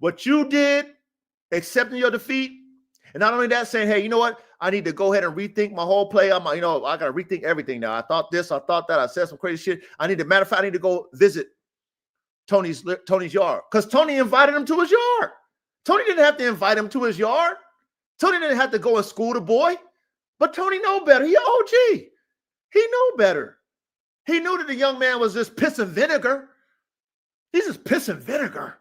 What you did, accepting your defeat, and not only that, saying, hey, you know what? I need to go ahead and rethink my whole play. I got to rethink everything now. I thought this, I thought that. I said some crazy shit. Matter of fact, I need to go visit Tony's yard because Tony invited him to his yard. Tony didn't have to invite him to his yard. Tony didn't have to go and school the boy, but Tony know better. He OG. He knew better. He knew that the young man was just piss and vinegar. He's just piss and vinegar.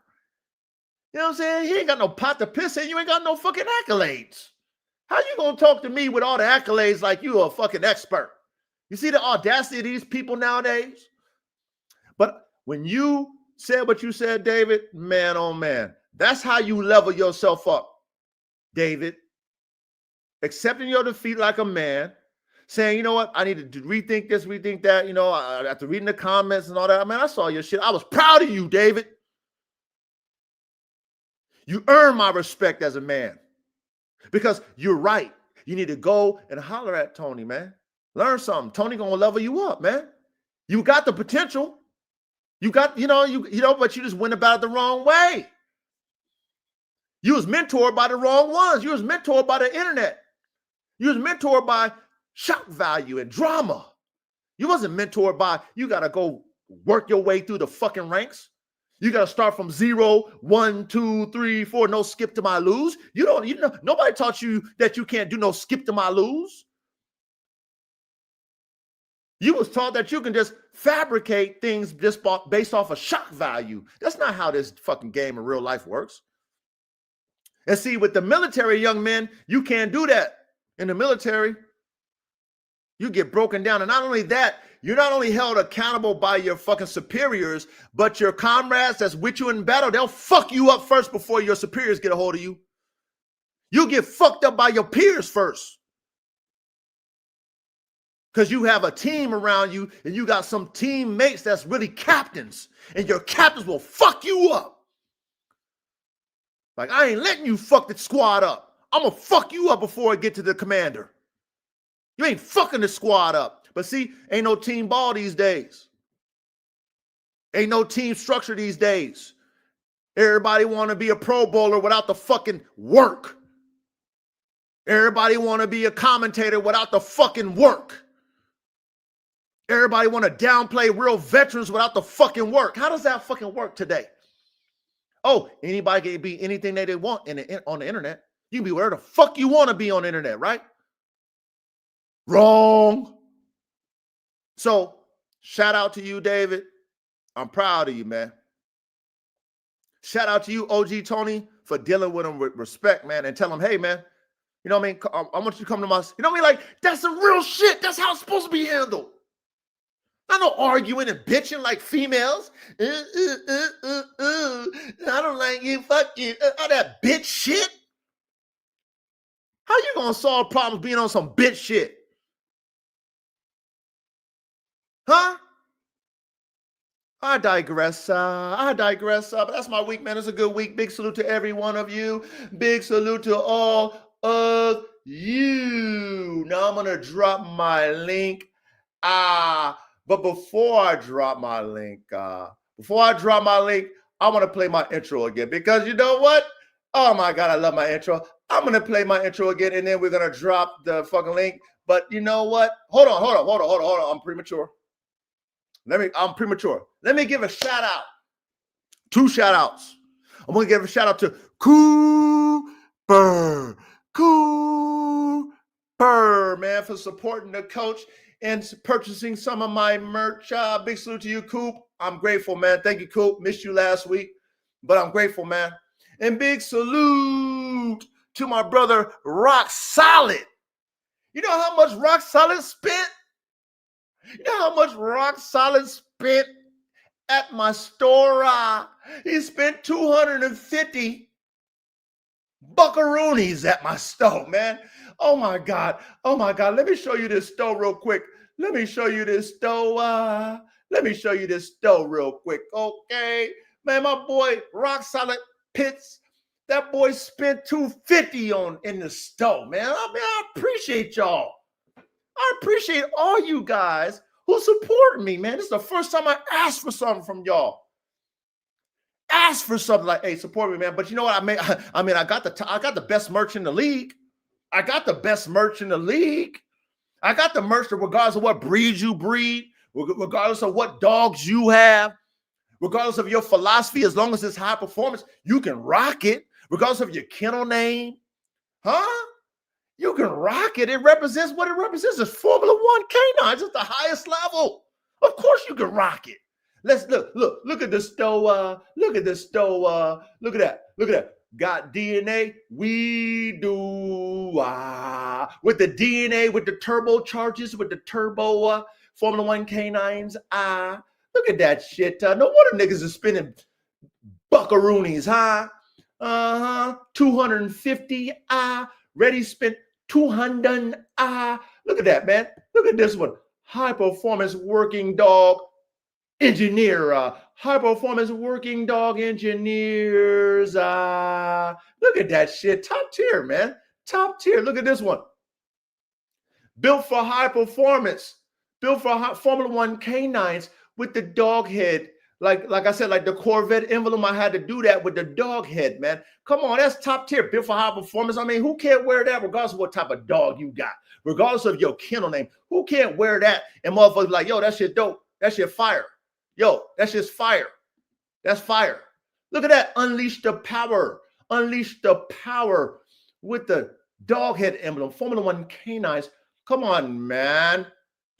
You know what I'm saying? He ain't got no pot to piss in. You ain't got no fucking accolades. How you gonna talk to me with all the accolades like you a fucking expert? You see the audacity of these people nowadays? But when you said what you said, David, man, oh man, that's how you level yourself up, David. Accepting your defeat like a man, saying, you know what, I need to rethink this, rethink that, you know, after reading the comments and all that. Man, I saw your shit. I was proud of you, David. You earn my respect as a man because you're right. You need to go and holler at Tony, man. Learn something. Tony gonna level you up, man. You got the potential. You got, but you just went about it the wrong way. You was mentored by the wrong ones. You was mentored by the internet. You was mentored by shock value and drama. You wasn't mentored by, you got to go work your way through the fucking ranks. You got to start from 0, 1, 2, 3, 4, no skip to my lose. Nobody taught you that you can't do no skip to my lose. You was taught that you can just fabricate things just based off of shock value. That's not how this fucking game in real life works. And see, with the military young men, you can't do that. In the military, you get broken down. And not only that, you're not only held accountable by your fucking superiors, but your comrades that's with you in battle, they'll fuck you up first before your superiors get a hold of you. You get fucked up by your peers first. Because you have a team around you and you got some teammates that's really captains. And your captains will fuck you up. Like, I ain't letting you fuck the squad up. I'm going to fuck you up before I get to the commander. You ain't fucking the squad up. But see, ain't no team ball these days. Ain't no team structure these days. Everybody want to be a pro bowler without the fucking work. Everybody want to be a commentator without the fucking work. Everybody want to downplay real veterans without the fucking work. How does that fucking work today? Oh, anybody can be anything they want on the internet. You can be wherever the fuck you want to be on the internet, right? Wrong. So, shout out to you, David. I'm proud of you, man. Shout out to you, OG Tony, for dealing with him with respect, man, and tell him, hey, man, you know what I mean? I want you to come to my, you know what I mean? Like, that's some real shit. That's how it's supposed to be handled. Not no arguing and bitching like females. I don't like you, fuck you. All that bitch shit. How you gonna solve problems being on some bitch shit? Huh? I digress. But that's my week, man. It's a good week. Big salute to every one of you. Big salute to all of you. Now I'm gonna drop my link. But before I drop my link, I want to play my intro again because you know what? Oh my God, I love my intro. I'm going to play my intro again and then we're going to drop the fucking link. But you know what? Hold on. I'm premature. I'm premature. Let me give a shout out. 2 shout outs. I'm going to give a shout out to Cooper, man, for supporting the coach and purchasing some of my merch. Big salute to you, Coop. I'm grateful, man. Thank you, Coop. Missed you last week, but I'm grateful, man. And big salute to my brother, Rock Solid. You know how much Rock Solid spent? You know how much Rock Solid spent at my store? He spent 250 buckaroonies at my stove, man. Oh my God. Let me show you this stove real quick. Okay. Man, my boy Rock Solid Pits, that boy spent 250 in the stove, man. I appreciate y'all. I appreciate all you guys who support me, man. This is the first time I asked for something from y'all. Ask for something like, hey, support me, man. But you know what? I got the best merch in the league. I got the merch that regardless of what breed you breed, regardless of what dogs you have, regardless of your philosophy, as long as it's high performance, you can rock it, regardless of your kennel name. Huh? You can rock it. It represents what it represents. It's Formula One canines. It's the highest level. Of course you can rock it. Let's look at the stoa. Look at the stoa. Look at that. Look at that. Got DNA? We do. With the DNA, with the turbocharges, with the turbo Formula One canines. Look at that shit. No wonder niggas are spending buckaroonies, huh? 250. Ready spent 200. Look at that, man. Look at this one. High performance working dog engineer. High performance working dog engineers. Look at that shit. Top tier, man. Top tier. Look at this one. Built for high performance. Built for Formula One canines with the dog head. Like I said, like the Corvette emblem, I had to do that with the dog head, man. Come on, that's top tier, built for high performance. I mean, who can't wear that regardless of what type of dog you got, regardless of your kennel name? Who can't wear that? And motherfuckers like, yo, that shit dope. That shit fire. Yo, that's just fire. That's fire. Look at that. Unleash the power. Unleash the power with the dog head emblem. Formula One canines. Come on, man.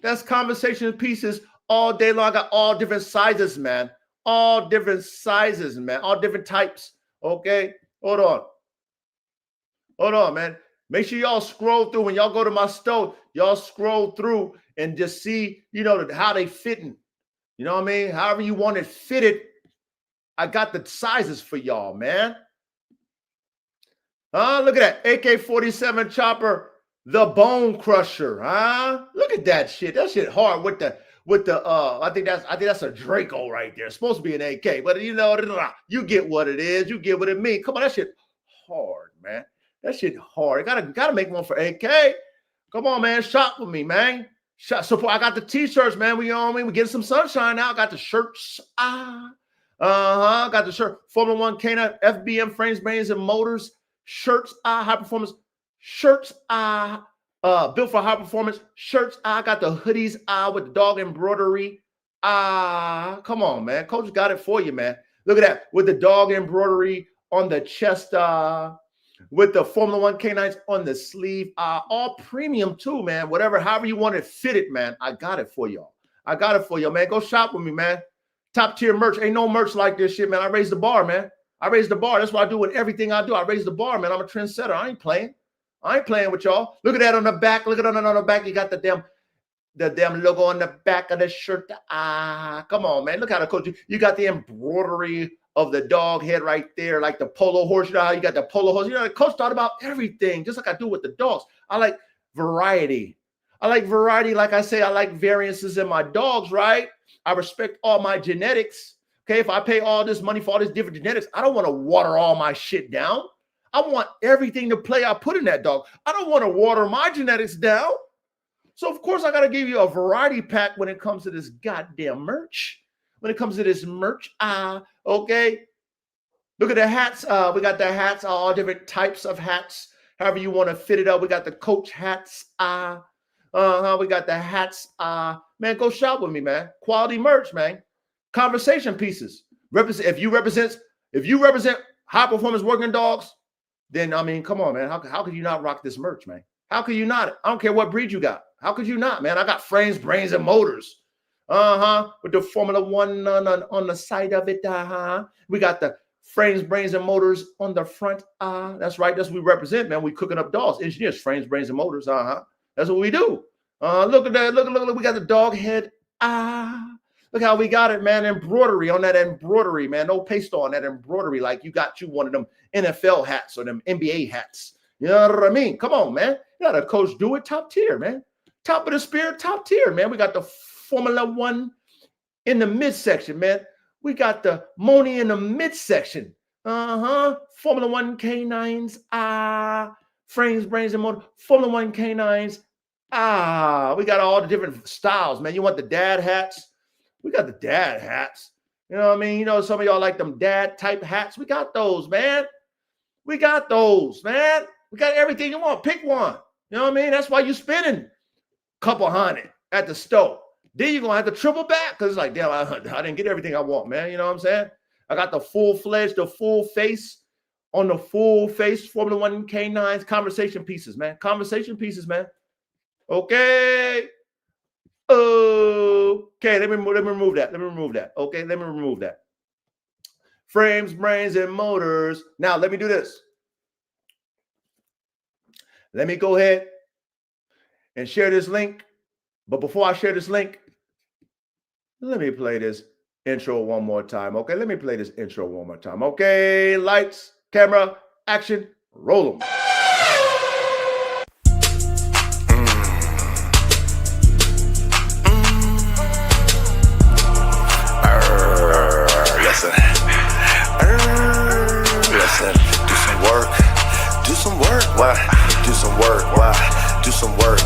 That's conversation pieces all day long. I got all different sizes, man. All different sizes, man. All different types. Okay. Hold on. Hold on, man. Make sure y'all scroll through. When y'all go to my store, y'all scroll through and just see, you know, how they fitting. You know what I mean? However you want it fitted, I got the sizes for y'all, man. Look at that. AK-47 chopper, the bone crusher. Look at that shit. That shit hard with the I think that's a Draco right there. It's supposed to be an AK, but you know, you get what it is. You get what it means. Come on, that shit hard, man. That shit hard. Gotta make one for AK. Come on, man. Shop with me, man. Support. I got the t-shirts, man. We on me. We getting some sunshine now. I got the shirts. Got the shirt. Formula One canine, FBM frames, brains, and motors. Shirts. High performance. Shirts. Built for high performance. Shirts. I got the hoodies. With the dog embroidery. Come on, man. Coach got it for you, man. Look at that. With the dog embroidery on the chest. With the Formula One canines on the sleeve. All premium too, man. Whatever, however you want it fitted, man. I got it for y'all. I got it for y'all, man. Go shop with me, man. Top tier merch. Ain't no merch like this shit, man. I raised the bar, man. I raised the bar. That's what I do with everything I do. I raise the bar, man. I'm a trendsetter. I ain't playing. I ain't playing with y'all. Look at that on the back. Look at it on the back. You got the damn logo on the back of the shirt. Come on, man. Look how the coach. You got the embroidery of the dog head right there, like the polo horse. You know how you got the polo horse. You know, the coach thought about everything, just like I do with the dogs. I like variety. Like I say, I like variances in my dogs, right? I respect all my genetics. Okay, if I pay all this money for all these different genetics, I don't want to water all my shit down. I want everything to play I put in that dog. I don't want to water my genetics down. So, of course, I got to give you a variety pack when it comes to this goddamn merch. When it comes to this merch, okay. Look at the hats. We got the hats, all different types of hats. However you want to fit it up. We got the coach hats. We got the hats. Man, go shop with me, man. Quality merch, man. Conversation pieces. If you represent high performance working dogs, then I mean, come on, man. How could you not rock this merch, man? How could you not? I don't care what breed you got. How could you not, man? I got frames, brains, and motors. With the Formula One on the side of it. We got the frames, brains, and motors on the front. That's right. That's what we represent, man. We cooking up dogs, engineers, frames, brains, and motors. That's what we do. Look at that. Look. We got the dog head. Look how we got it, man. Embroidery on that embroidery, man. No paste on that embroidery, like you got you one of them NFL hats or them NBA hats. You know what I mean? Come on, man. You got a coach do it. Top tier, man. Top of the spear, top tier, man. We got the Formula One in the midsection, man. We got the Moni in the midsection. Formula One canines. Frames, brains, and motor. Formula One canines. We got all the different styles, man. You want the dad hats? We got the dad hats. You know what I mean? You know, some of y'all like them dad type hats. We got those, man. We got those, man. We got everything you want. Pick one. You know what I mean? That's why you spending a couple hundred at the store. Then you're going to have to triple back because it's like, damn, I didn't get everything I want, man. You know what I'm saying? I got the full-fledged, the full face on the full face Formula One canines, conversation pieces, man. Conversation pieces, man. Okay. Okay, let me remove that. Let me remove that. Okay, let me remove that. Frames, brains, and motors. Now, let me do this. Let me go ahead and share this link. But before I share this link, let me play this intro one more time. Okay, let me play this intro one more time. Okay, lights, camera, action, roll them. Listen, do some work. Do some work. Why? Do some work. Why? Do some work.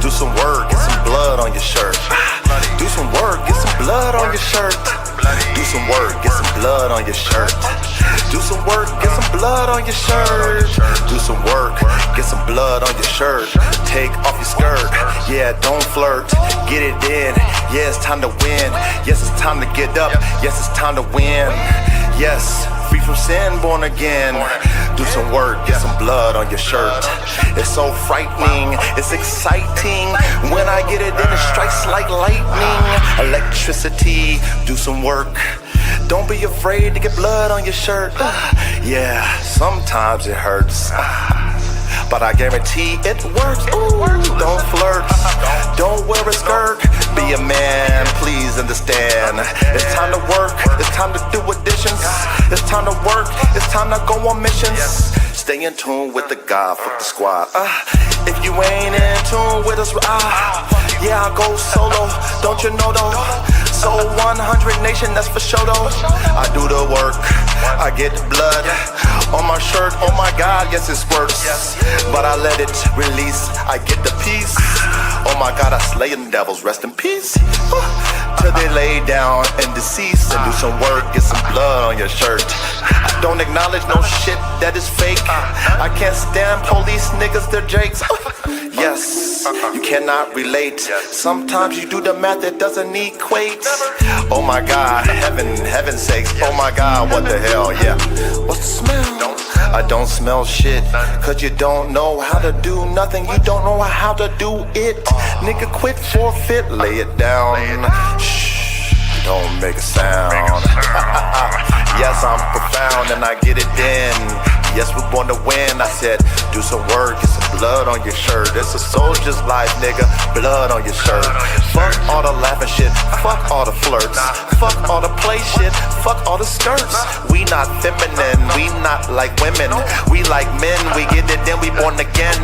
Do some work. Get some blood on your shirt. Do some work. Get some blood on your shirt. Do some work. Get some blood on your shirt. Do some work. Get some blood on your shirt. Do some work. Get some blood on your shirt. Take off your skirt. Yeah, don't flirt. Get it in. Yeah, it's time to win. Yes, it's time to get up. Yes, it's time to win. Yes, free from sin, born again. Do some work, get some blood on your shirt. It's so frightening, it's exciting. When I get it in, it strikes like lightning. Electricity, do some work. Don't be afraid to get blood on your shirt. Yeah, sometimes it hurts, but I guarantee it works. Ooh, don't flirt, don't wear a skirt. Be a man, please understand. It's time to work, it's time to do additions. It's time to work, it's time to go on missions. Stay in tune with the God, fuck the squad. If you ain't in tune with us, yeah, I go solo. Don't you know though? So 100 nation, that's for sure though. I do the work, I get blood on my shirt. Oh my God, yes it squirts, but I let it release. I get the peace. Oh my God, I slay them devils, rest in peace. Till they lay down and deceased. And do some work, get some blood on your shirt. Don't acknowledge no shit that is fake. I can't stand police niggas, they're jakes. Yes, you cannot relate. Sometimes you do the math, it doesn't equate. Oh my God, heaven's sakes. Oh my God, what the hell, yeah. What's the smell? I don't smell shit, cause you don't know how to do nothing. You don't know how to do it. Nigga, quit, forfeit, lay it down. Shh, don't make a sound. Yes, I'm profound and I get it in. Yes, we're born to win. I said, do some work, get some blood on your shirt. It's a soldier's life, nigga, blood on your shirt. Fuck all the laughing shit, fuck all the flirts, fuck all the play shit, fuck all the skirts. We not feminine, we not like women. We like men, we get it, then we born again.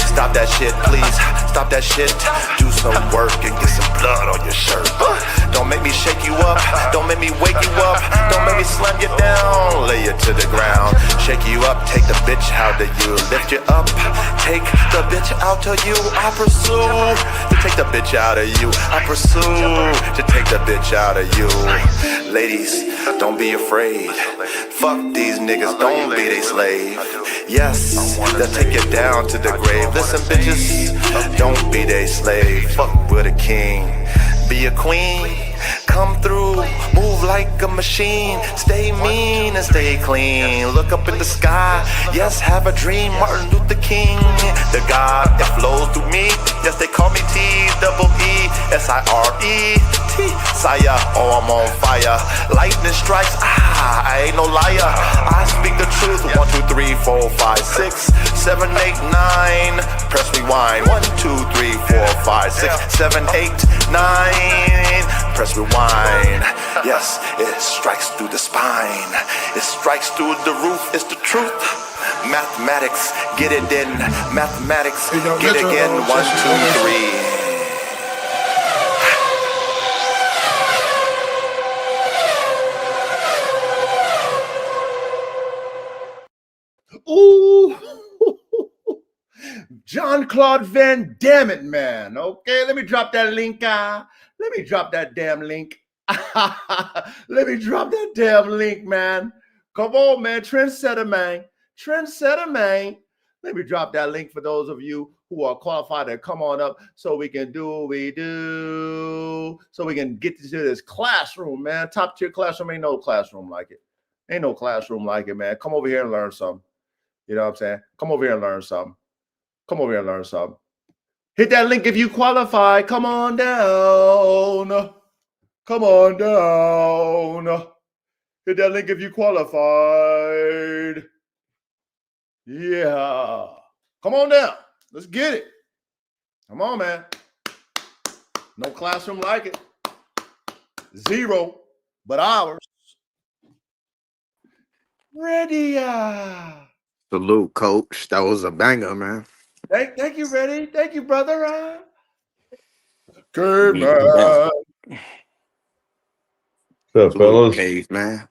Stop that shit, please, stop that shit. Do some work and get some blood on your shirt. Don't make me shake you up, don't make me wake you up, don't make me slam you down, lay you to the ground. Shake you up, take the bitch out of you, lift you up, take the bitch out of you. I pursue to take the bitch out of you. I pursue to take the bitch out of you. Ladies, don't be afraid. Fuck these niggas, don't be they slave. Yes, they'll take you down to the grave. Listen, bitches, don't be they slave. Fuck with a king, be a queen. Come through, move like a machine. Stay mean and stay clean. Look up in the sky, yes, have a dream. Martin Luther King, the God, it flows through me. Yes, they call me T-E-E-S-I-R-E-T. Sire, oh, I'm on fire. Lightning strikes, I ain't no liar. I speak the truth. 1, 2, 3, 4, 5, 6, 7, 8, 9. Press rewind. 1, 2, 3, 4, 5, 6, 7, 8, 9. Press rewind. Yes, it strikes through the spine. It strikes through the roof. It's the truth. Mathematics, get it in. Mathematics, get it again. 1, 2, 3. Ooh, Jean-Claude Van Damme it, man. Okay, let me drop that link. Let me drop that damn link. Let me drop that damn link, man. Come on, man. Trendsetter, man. Trendsetter, man. Let me drop that link for those of you who are qualified to come on up so we can do what we do. So we can get to this classroom, man. Top tier classroom. Ain't no classroom like it. Ain't no classroom like it, man. Come over here and learn something. You know what I'm saying? Come over here and learn something. Come over here and learn something. Hit that link if you qualify. Come on down. Come on down. Hit that link if you qualified. Yeah. Come on down. Let's get it. Come on, man. No classroom like it. Zero, but ours. Ready. Salute, coach. That was a banger, man. Thank you, Ready. Thank you, brother. Good Yeah. man. What's up, fellas? Cave, man.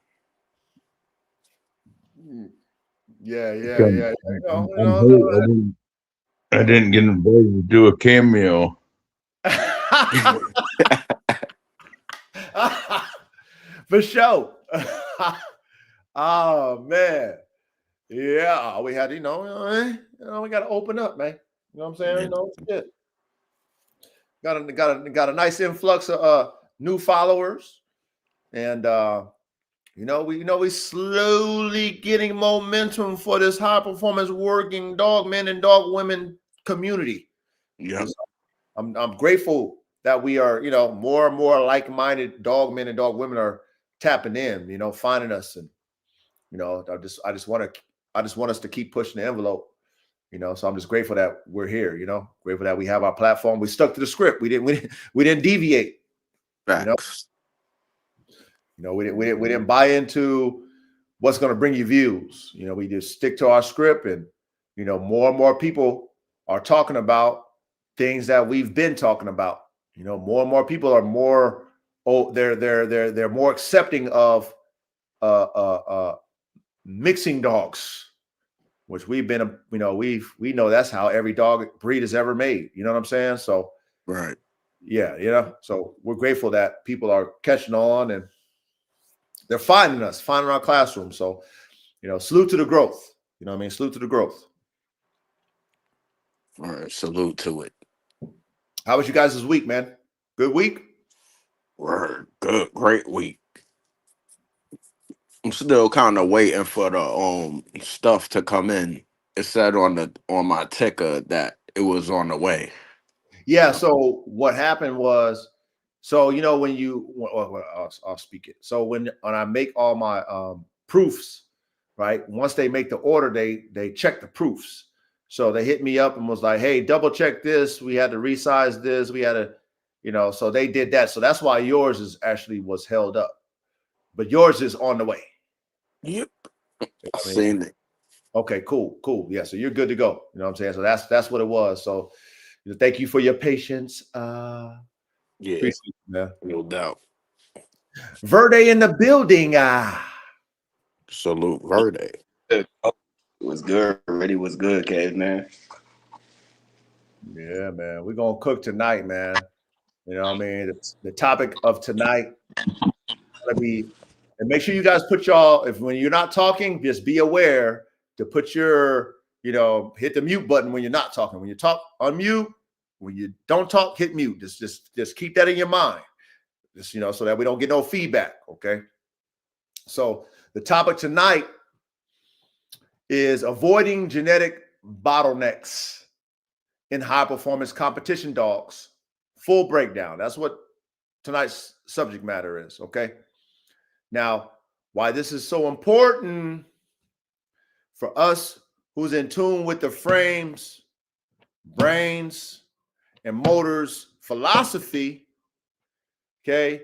Yeah. I'm hurt. I didn't get invited to do a cameo. For sure. Oh man. Yeah, we had, we got to open up, man. You know what I'm saying? Shit. Got a nice influx of new followers, and we slowly getting momentum for this high performance working dog men and dog women community. Yeah, I'm grateful that we are, more and more like-minded dog men and dog women are tapping in, finding us, and I just want us to keep pushing the envelope. So I'm just grateful that we're here, grateful that we have our platform. We stuck to the script. We didn't deviate. facts. We didn't buy into what's going to bring you views. We just stick to our script, and more and more people are talking about things that we've been talking about. More and more people are more they're more accepting of mixing dogs, which we've been, we know that's how every dog breed is ever made. You know what I'm saying? So, Right. Yeah. So we're grateful that people are catching on and they're finding our classroom. So, salute to the growth. You know what I mean? Salute to the growth. All right. Salute to it. How was you guys this week, man? Good week? Word. Good. Great week. I'm still kind of waiting for the stuff to come in. It said on my ticker that it was on the way. Yeah. So what happened was, when I'll speak it. So when I make all my proofs, right? Once they make the order, they check the proofs. So they hit me up and was like, "Hey, double check this. We had to resize this. We had to, So they did that. So that's why yours was held up, but yours is on the way. Yep. I seen it. Okay, cool. Yeah, so you're good to go. You know what I'm saying? So that's what it was. So thank you for your patience. Yeah, no doubt. Verde in the building. Salute, Verde. Was good. Ready was good, Cave, man. Yeah, man. We're gonna cook tonight, man. You know what I mean? The topic of tonight gonna be, and make sure you guys put when you're not talking, just be aware to put your, hit the mute button when you're not talking. When you talk, unmute. When you don't talk, hit mute. Just keep that in your mind. Just, so that we don't get no feedback. Okay. So the topic tonight is avoiding genetic bottlenecks in high performance competition dogs. Full breakdown. That's what tonight's subject matter is. Okay. Now, why this is so important for us who's in tune with the frames, brains, and motors philosophy, okay,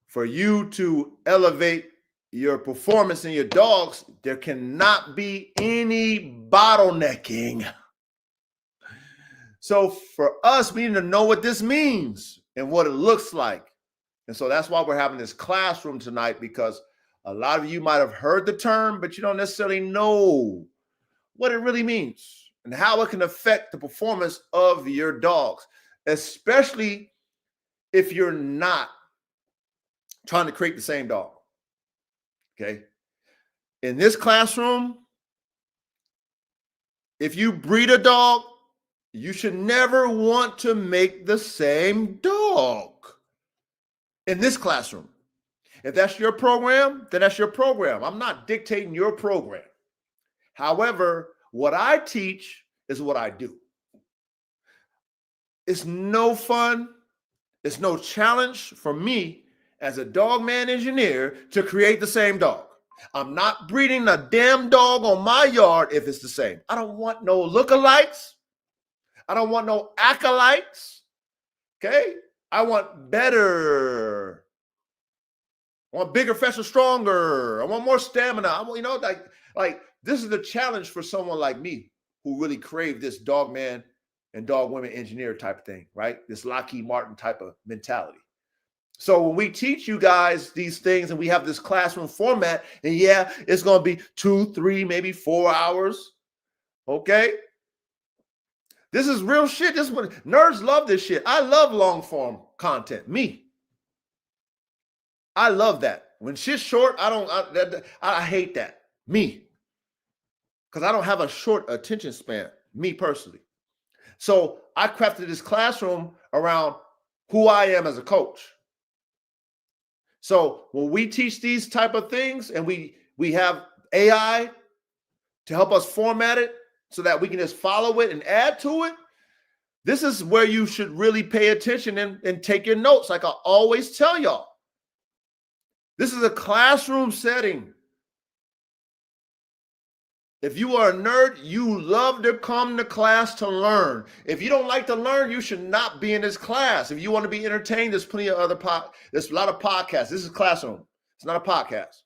for you to elevate your performance in your dogs, there cannot be any bottlenecking. So for us, we need to know what this means and what it looks like. And so that's why we're having this classroom tonight, because a lot of you might have heard the term, but you don't necessarily know what it really means and how it can affect the performance of your dogs, especially if you're not trying to create the same dog. Okay. In this classroom, if you breed a dog, you should never want to make the same dog in this classroom. If that's your program, then that's your program. I'm not dictating your program. However, what I teach is what I do. It's no fun. It's no challenge for me as a dog man engineer to create the same dog. I'm not breeding a damn dog on my yard if it's the same. I don't want no lookalikes. I don't want no acolytes. Okay? I want better. I want bigger, faster, stronger. I want more stamina. I want, like this is the challenge for someone like me who really crave this dog man and dog women engineer type of thing, right? This Lockheed Martin type of mentality. So when we teach you guys these things and we have this classroom format, and yeah, it's going to be 2, 3, maybe 4 hours. Okay. This is real shit. This is what nerds love this shit. I love long form content. Me. I love that. When shit's short, I hate that. Me. Because I don't have a short attention span. Me personally. So I crafted this classroom around who I am as a coach. So when we teach these type of things and we have AI to help us format it so that we can just follow it and add to it, this is where you should really pay attention and take your notes. Like I always tell y'all, this is a classroom setting. If you are a nerd, you love to come to class to learn. If you don't like to learn, you should not be in this class. If you want to be entertained, there's plenty of other there's a lot of podcasts. This is a classroom. It's not a podcast.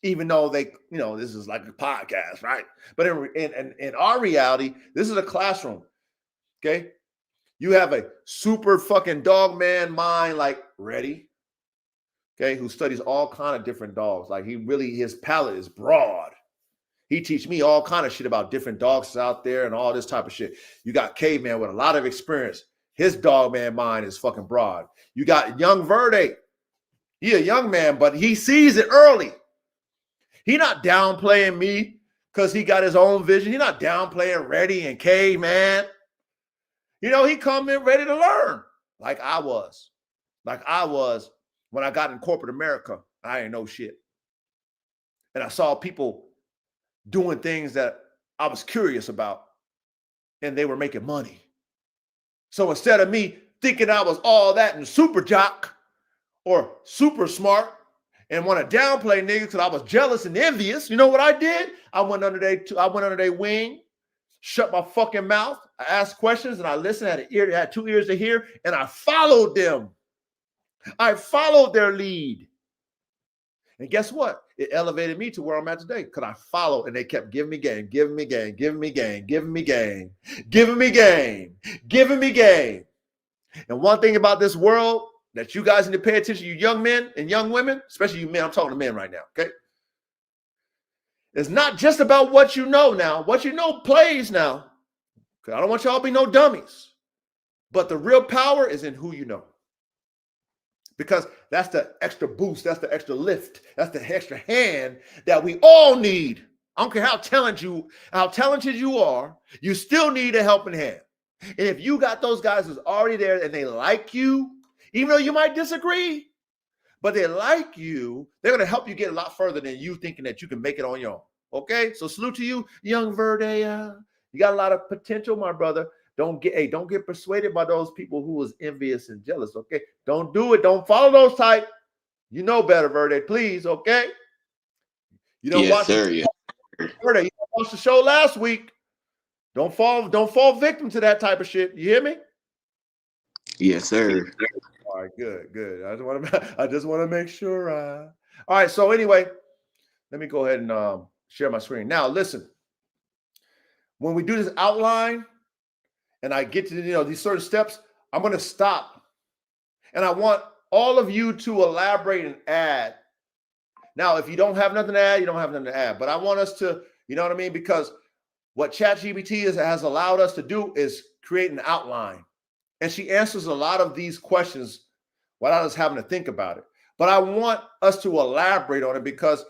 Even though this is like a podcast, right? But in our reality, this is a classroom. Okay? You have a super fucking dog man mind, like ready. Okay, who studies all kind of different dogs. Like his palette is broad. He teach me all kind of shit about different dogs out there and all this type of shit. You got Caveman with a lot of experience. His dog man mind is fucking broad. You got young Verde. He a young man, but he sees it early. He not downplaying me because he got his own vision. He not downplaying Reddy and Caveman. He come in ready to learn like I was. Like I was when I got in corporate America. I ain't know shit. And I saw people doing things that I was curious about, and they were making money. So instead of me thinking I was all that and super jock or super smart and want to downplay niggas because I was jealous and envious, you know what I did? I went under their wing, shut my fucking mouth. I asked questions and I listened. I had 2 ears to hear, and I followed them. I followed their lead. And guess what? It elevated me to where I'm at today because I followed, and they kept giving me game, giving me game, giving me game, giving me game, giving me game, giving me game. And one thing about this world that you guys need to pay attention, you young men and young women, especially you men, I'm talking to men right now, okay? It's not just about what you know now. What you know plays now. Because I don't want y'all to be no dummies. But the real power is in who you know. Because that's the extra boost, that's the extra lift, that's the extra hand that we all need. I don't care how talented you are, you still need a helping hand. And if you got those guys who's already there and they like you, even though you might disagree, but they like you, they're going to help you get a lot further than you thinking that you can make it on your own. Okay? So salute to you, young Verde. You got a lot of potential, my brother. Don't get persuaded by those people who is envious and jealous, okay? Don't do it. Don't follow those type. You know better, Verde, please, okay? You don't watch Verde, you watched the show last week. Don't fall victim to that type of shit. You hear me? Yes, sir. All right, good. I just want to make sure. All right, so anyway, let me go ahead and share my screen. Now, listen. When we do this outline, and I get to these certain steps, I'm going to stop. And I want all of you to elaborate and add. Now, if you don't have nothing to add, you don't have nothing to add. But I want us to, you know what I mean? Because what ChatGPT has allowed us to do is create an outline. And she answers a lot of these questions without us having to think about it. But I want us to elaborate on it because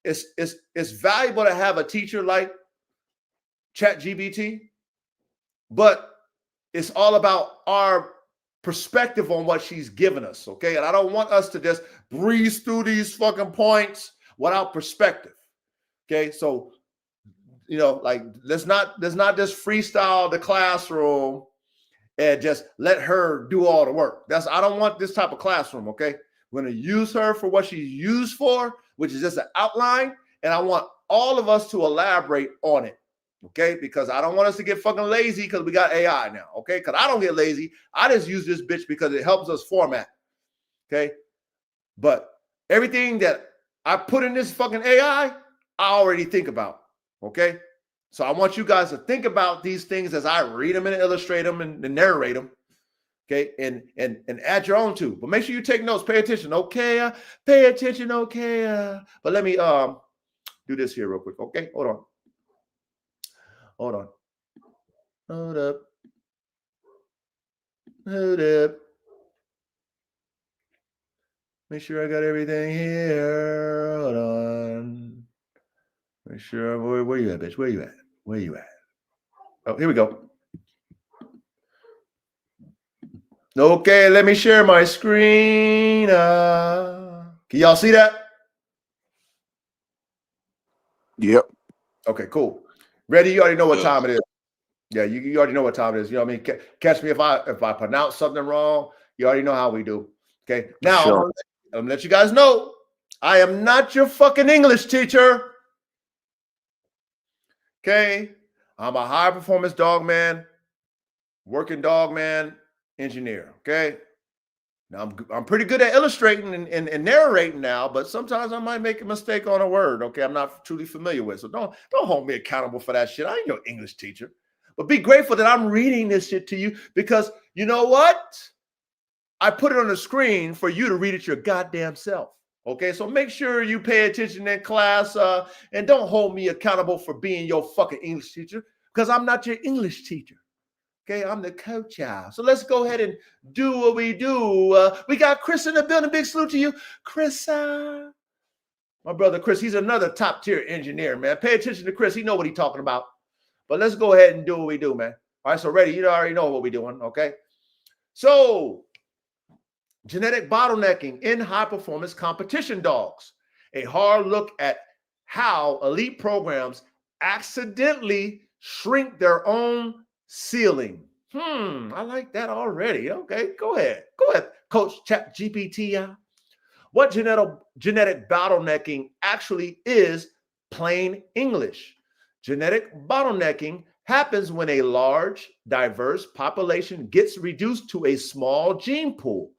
it's valuable to have a teacher like ChatGPT. But it's all about our perspective on what she's given us, okay? And I don't want us to just breeze through these fucking points without perspective, okay? So, you know, like let's not just freestyle the classroom and just let her do all the work. I don't want this type of classroom, okay? We're going to use her for what she's used for, which is just an outline, and I want all of us to elaborate on it, okay? Because I don't want us to get fucking lazy because we got AI now, okay? Because I don't get lazy. I just use this bitch because it helps us format, okay? But everything that I put in this fucking AI, I already think about, okay? So I want you guys to think about these things as I read them and illustrate them and narrate them, okay? And add your own too. But make sure you take notes. Pay attention, okay? Pay attention, okay? But let me do this here real quick, okay? Hold on. Hold up. Make sure I got everything here. Hold on. Make sure. Where you at, bitch? Where you at? Where you at? Oh, here we go. Okay, let me share my screen. Can y'all see that? Yep. Okay, cool. Ready? You already know what time it is. Yeah, you already know what time it is. You know what I mean? Catch me if I pronounce something wrong. You already know how we do. Okay. Now Sure. I'm gonna let you guys know I am not your fucking English teacher. Okay. I'm a high performance dog man, working dog man, engineer. Okay. Now I'm pretty good at illustrating and narrating now, but sometimes I might make a mistake on a word. Okay. I'm not truly familiar with. So don't hold me accountable for that shit. I ain't your English teacher. But be grateful that I'm reading this shit to you because you know what? I put it on the screen for you to read it your goddamn self. Okay, so make sure you pay attention in class and don't hold me accountable for being your fucking English teacher because I'm not your English teacher. Okay, I'm the coach. So let's go ahead and do what we do. We got Chris in the building. Big salute to you, Chris. My brother Chris, he's another top tier engineer, man. Pay attention to Chris. He know what he's talking about. But let's go ahead and do what we do, man. All right, so ready? You already know what we're doing, okay? So, genetic bottlenecking in high-performance competition dogs. A hard look at how elite programs accidentally shrink their own ceiling. I like that already. Okay, go ahead. Go ahead, Coach ChatGPT. What genetic bottlenecking actually is plain English. Genetic bottlenecking happens when a large, diverse population gets reduced to a small gene pool,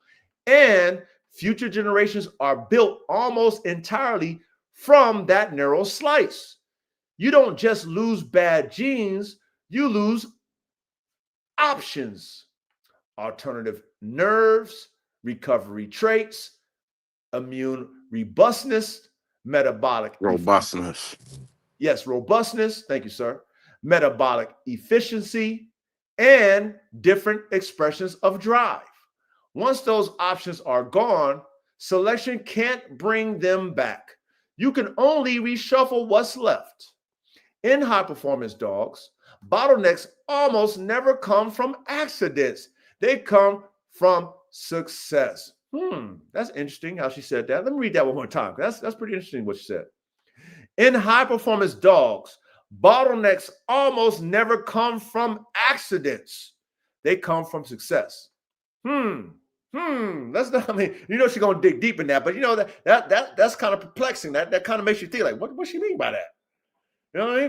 and future generations are built almost entirely from that narrow slice. You don't just lose bad genes, you lose options, alternative nerves, recovery traits, immune robustness, metabolic Robustness. Yes, robustness. Thank you, sir. Metabolic efficiency and different expressions of drive. Once those options are gone, selection can't bring them back. You can only reshuffle what's left. In high performance dogs, bottlenecks almost never come from accidents. They come from success. That's interesting how she said that. Let me read that one more time. That's pretty interesting what she said. In high-performance dogs, bottlenecks almost never come from accidents. They come from success. That's not, I mean, you know she's gonna dig deep in that, but you know that's kind of perplexing. That kind of makes you think like, what she mean by that? You know what I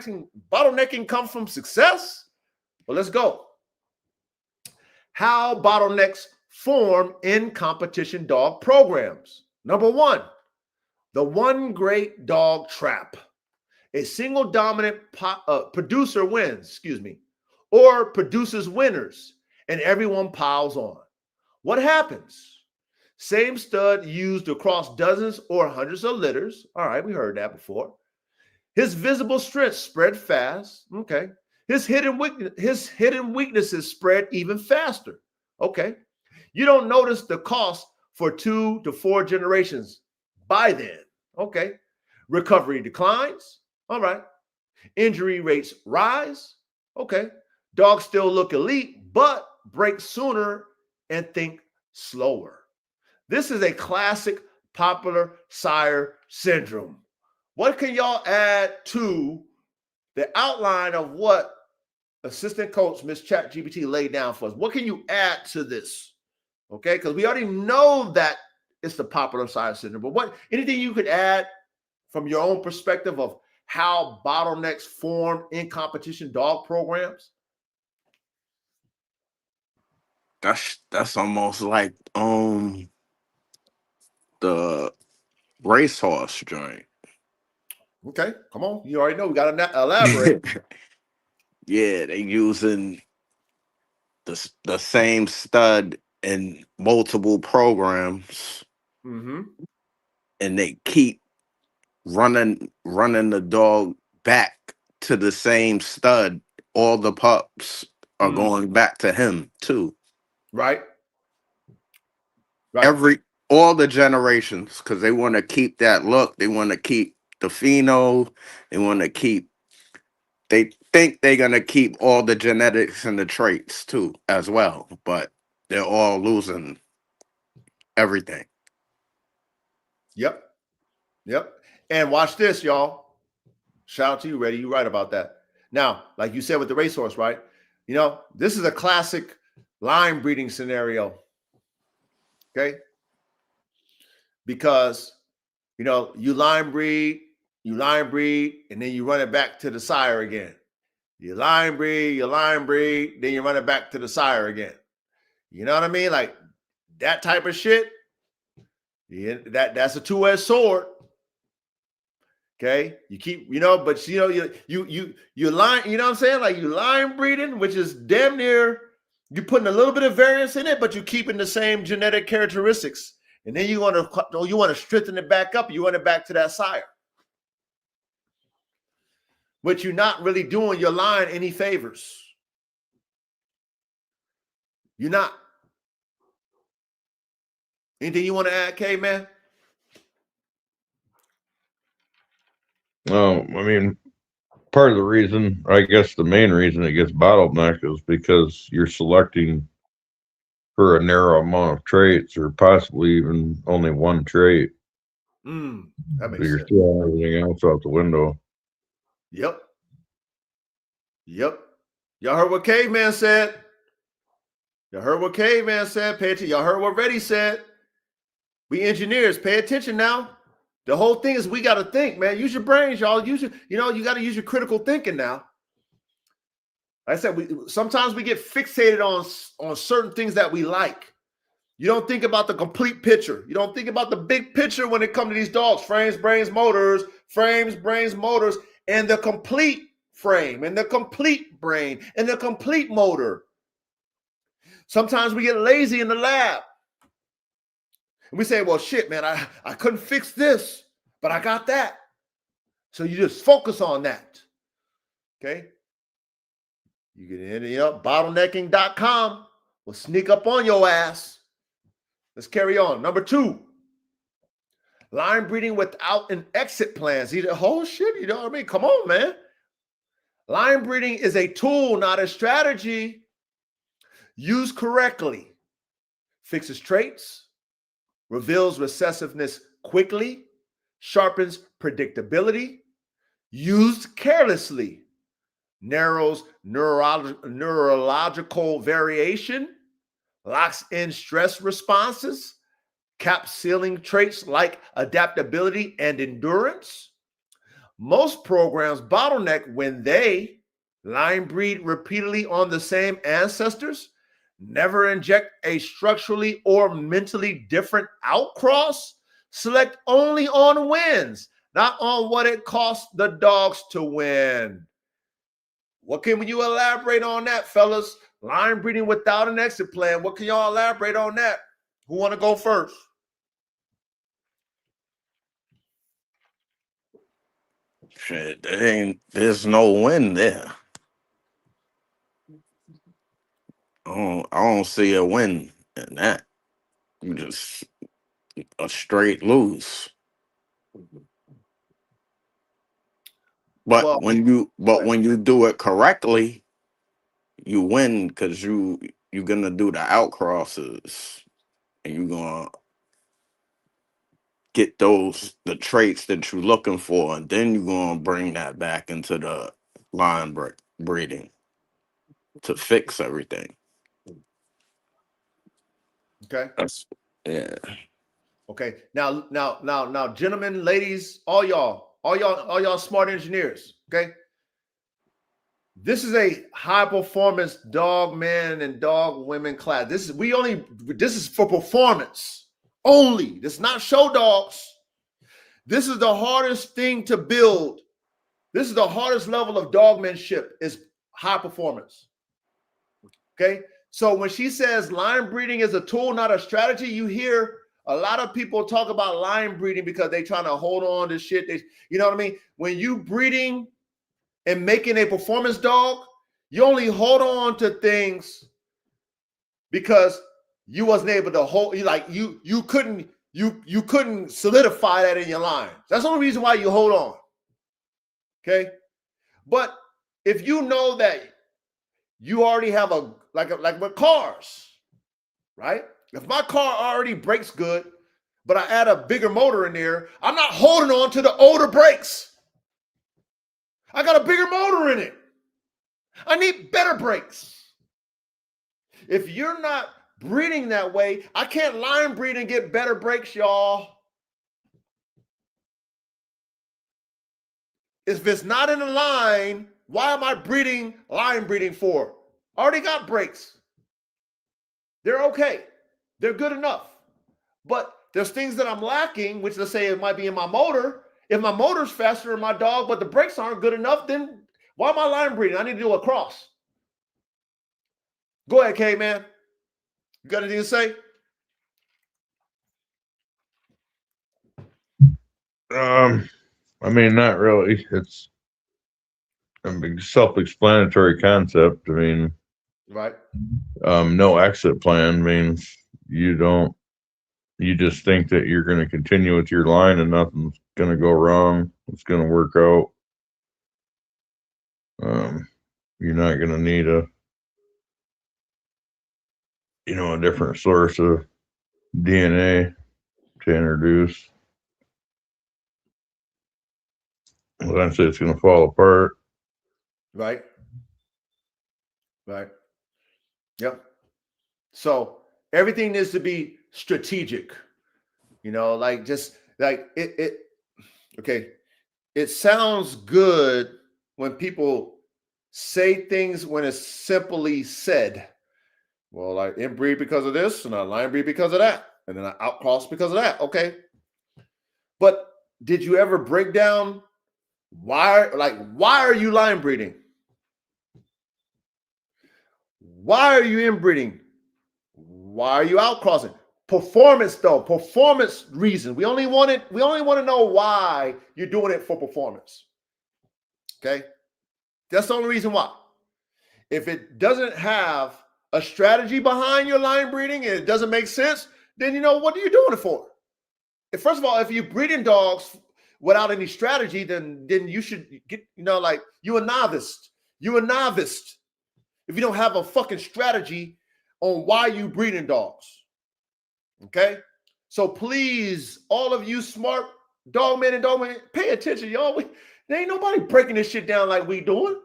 mean? Bottlenecking comes from success. Well, let's go. How bottlenecks form in competition dog programs. Number one, the one great dog trap. A single dominant producer wins, or produces winners, and everyone piles on. What happens? Same stud used across dozens or hundreds of litters. All right, we heard that before. His visible strengths spread fast. Okay. His hidden weaknesses spread even faster. Okay. You don't notice the cost for 2 to 4 generations by then. Okay. Recovery declines. All right. Injury rates rise. Okay. Dogs still look elite, but break sooner and think slower. This is a classic popular sire syndrome. What can y'all add to the outline of what assistant coach Miss ChatGPT laid down for us? What can you add to this? Okay, because we already know that it's the popular sire syndrome, but what anything you could add from your own perspective of how bottlenecks form in competition dog programs? That's almost like the racehorse joint. Okay, come on. You already know. We got to elaborate. Yeah, they using the same stud in multiple programs, Mm-hmm. and they keep running the dog back to the same stud. All the pups are going back to him too. Right. Right. All the generations, because they want to keep that look. They want to keep the pheno. They want to keep. They think they're gonna keep all the genetics and the traits too, as well. But they're all losing everything. Yep. Yep. And watch this, y'all. Shout out to you, Reddy. You're right about that. Now, like you said with the racehorse, right? You know, this is a classic line breeding scenario. Okay. Because, you know, you line breed, and then you run it back to the sire again. You line breed, then you run it back to the sire again. You know what I mean? Like that type of shit. Yeah, that's a two-edged sword. Okay, you keep, you know, but you know, you line, you know what I'm saying? Like you line breeding, which is damn near you're putting a little bit of variance in it, but you're keeping the same genetic characteristics. And then you want to strengthen it back up. You want it back to that sire. But you're not really doing your line any favors. You're not. Anything you want to add, K, man? No, I mean, part of the reason, I guess the main reason it gets bottlenecked is because you're selecting for a narrow amount of traits, or possibly even only one trait. That makes So you're sense. throwing everything else out the window. Yep. Y'all heard what Caveman said. Pay attention. Y'all heard what Reddy said. We engineers, pay attention now. The whole thing is we got to think, man. Use your brains, y'all. You got to use your critical thinking now. Like I said, sometimes we get fixated on certain things that we like. You don't think about the complete picture. You don't think about the big picture when it comes to these dogs. Frames, brains, motors, and the complete frame, and the complete brain, and the complete motor. Sometimes we get lazy in the lab. And we say, well, shit, man, I couldn't fix this, but I got that. So you just focus on that. Okay? You get in, bottlenecking.com will sneak up on your ass. Let's carry on. Number 2, line breeding without an exit plan. See the whole shit, you know what I mean? Come on, man. Line breeding is a tool, not a strategy. Used correctly, fixes traits, reveals recessiveness quickly, sharpens predictability. Used carelessly, narrows neurological variation, locks in stress responses, caps ceiling traits like adaptability and endurance. Most programs bottleneck when they line breed repeatedly on the same ancestors, never inject a structurally or mentally different outcross, select only on wins, not on what it costs the dogs to win. What can you elaborate on that, fellas? Line breeding without an exit plan. What can y'all elaborate on that? Who want to go first? Shit, there's no win there. I don't see a win in that. You just a straight lose. But Well, when you do it correctly, you win because you you're gonna do the outcrosses, and you're gonna get the traits that you're looking for, and then you're gonna bring that back into the line breeding to fix everything. Okay. That's yeah. Okay. Now, gentlemen, ladies, all y'all smart engineers. Okay. This is a high performance dog men and dog women class. This is for performance only. This is not show dogs. This is the hardest thing to build. This is the hardest level of dogmanship is high performance. Okay. So when she says line breeding is a tool, not a strategy, you hear a lot of people talk about line breeding because they're trying to hold on to shit. You know what I mean? When you breeding and making a performance dog, you only hold on to things because you wasn't able to hold. You couldn't solidify that in your line. That's the only reason why you hold on. Okay, but if you know that you already have like with cars, right? If my car already brakes good, but I add a bigger motor in there, I'm not holding on to the older brakes. I got a bigger motor in it. I need better brakes. If you're not breeding that way, I can't line breed and get better brakes, y'all. If it's not in a line, why am I line breeding for? I already got brakes. They're okay. They're good enough. But there's things that I'm lacking, which let's say it might be in my motor. If my motor's faster than my dog, but the brakes aren't good enough, then why am I line breeding? I need to do a cross. Go ahead, K-Man. You got anything to say? I mean, not really. It's a self-explanatory concept. I mean, Right. No exit plan means you just think that you're going to continue with your line and nothing's going to go wrong. It's going to work out. You're not going to need a different source of DNA to introduce. Eventually it's going to fall apart. Right. Right. Yep. So everything needs to be strategic, okay. It sounds good when people say things when it's simply said. Well, I inbreed because of this and I line breed because of that. And then I outcross because of that. Okay. But did you ever break down why are you line breeding? Why are you inbreeding? Why are you outcrossing? Performance reason. We only want to know why you're doing it for performance. Okay? That's the only reason why. If it doesn't have a strategy behind your line breeding and it doesn't make sense, then what are you doing it for? First of all, if you're breeding dogs without any strategy, then you should get, you a novice. You're a novice if you don't have a fucking strategy on why you breeding dogs. Okay? So please, all of you smart dog men and dog women, pay attention, y'all. There ain't nobody breaking this shit down like we doing. You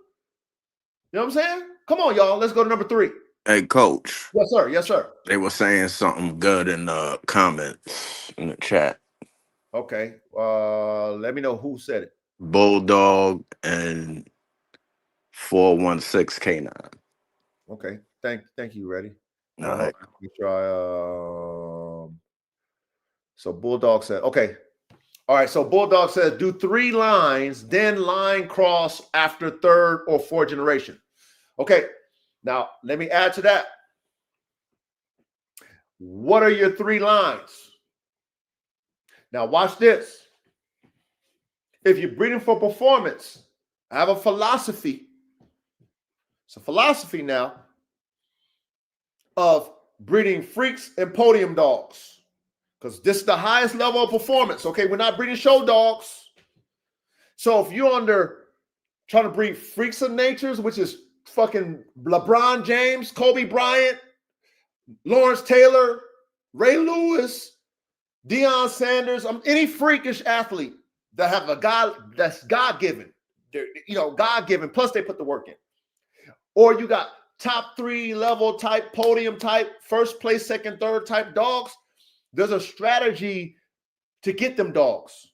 know what I'm saying? Come on, y'all. Let's go to number 3. Hey, Coach. Yes, sir. Yes, sir. They were saying something good in the comments in the chat. Okay. Let me know who said it. Bulldog and 416 canine. Okay. Thank you. Ready? All right. Let me try. So Bulldog said, okay. All right. So Bulldog says, do 3 lines, then line cross after 3rd or 4th generation. Okay. Now let me add to that. What are your 3 lines? Now watch this. If you're breeding for performance, I have a philosophy. It's a philosophy now of breeding freaks and podium dogs, because this is the highest level of performance. Okay, we're not breeding show dogs. So if you're trying to breed freaks of natures, which is fucking LeBron James, Kobe Bryant, Lawrence Taylor, Ray Lewis, Deion Sanders, any freakish athlete that have a God that's God-given, God-given, plus they put the work in. Or you got top 3 level type, podium type, first place, second, third type dogs. There's a strategy to get them dogs.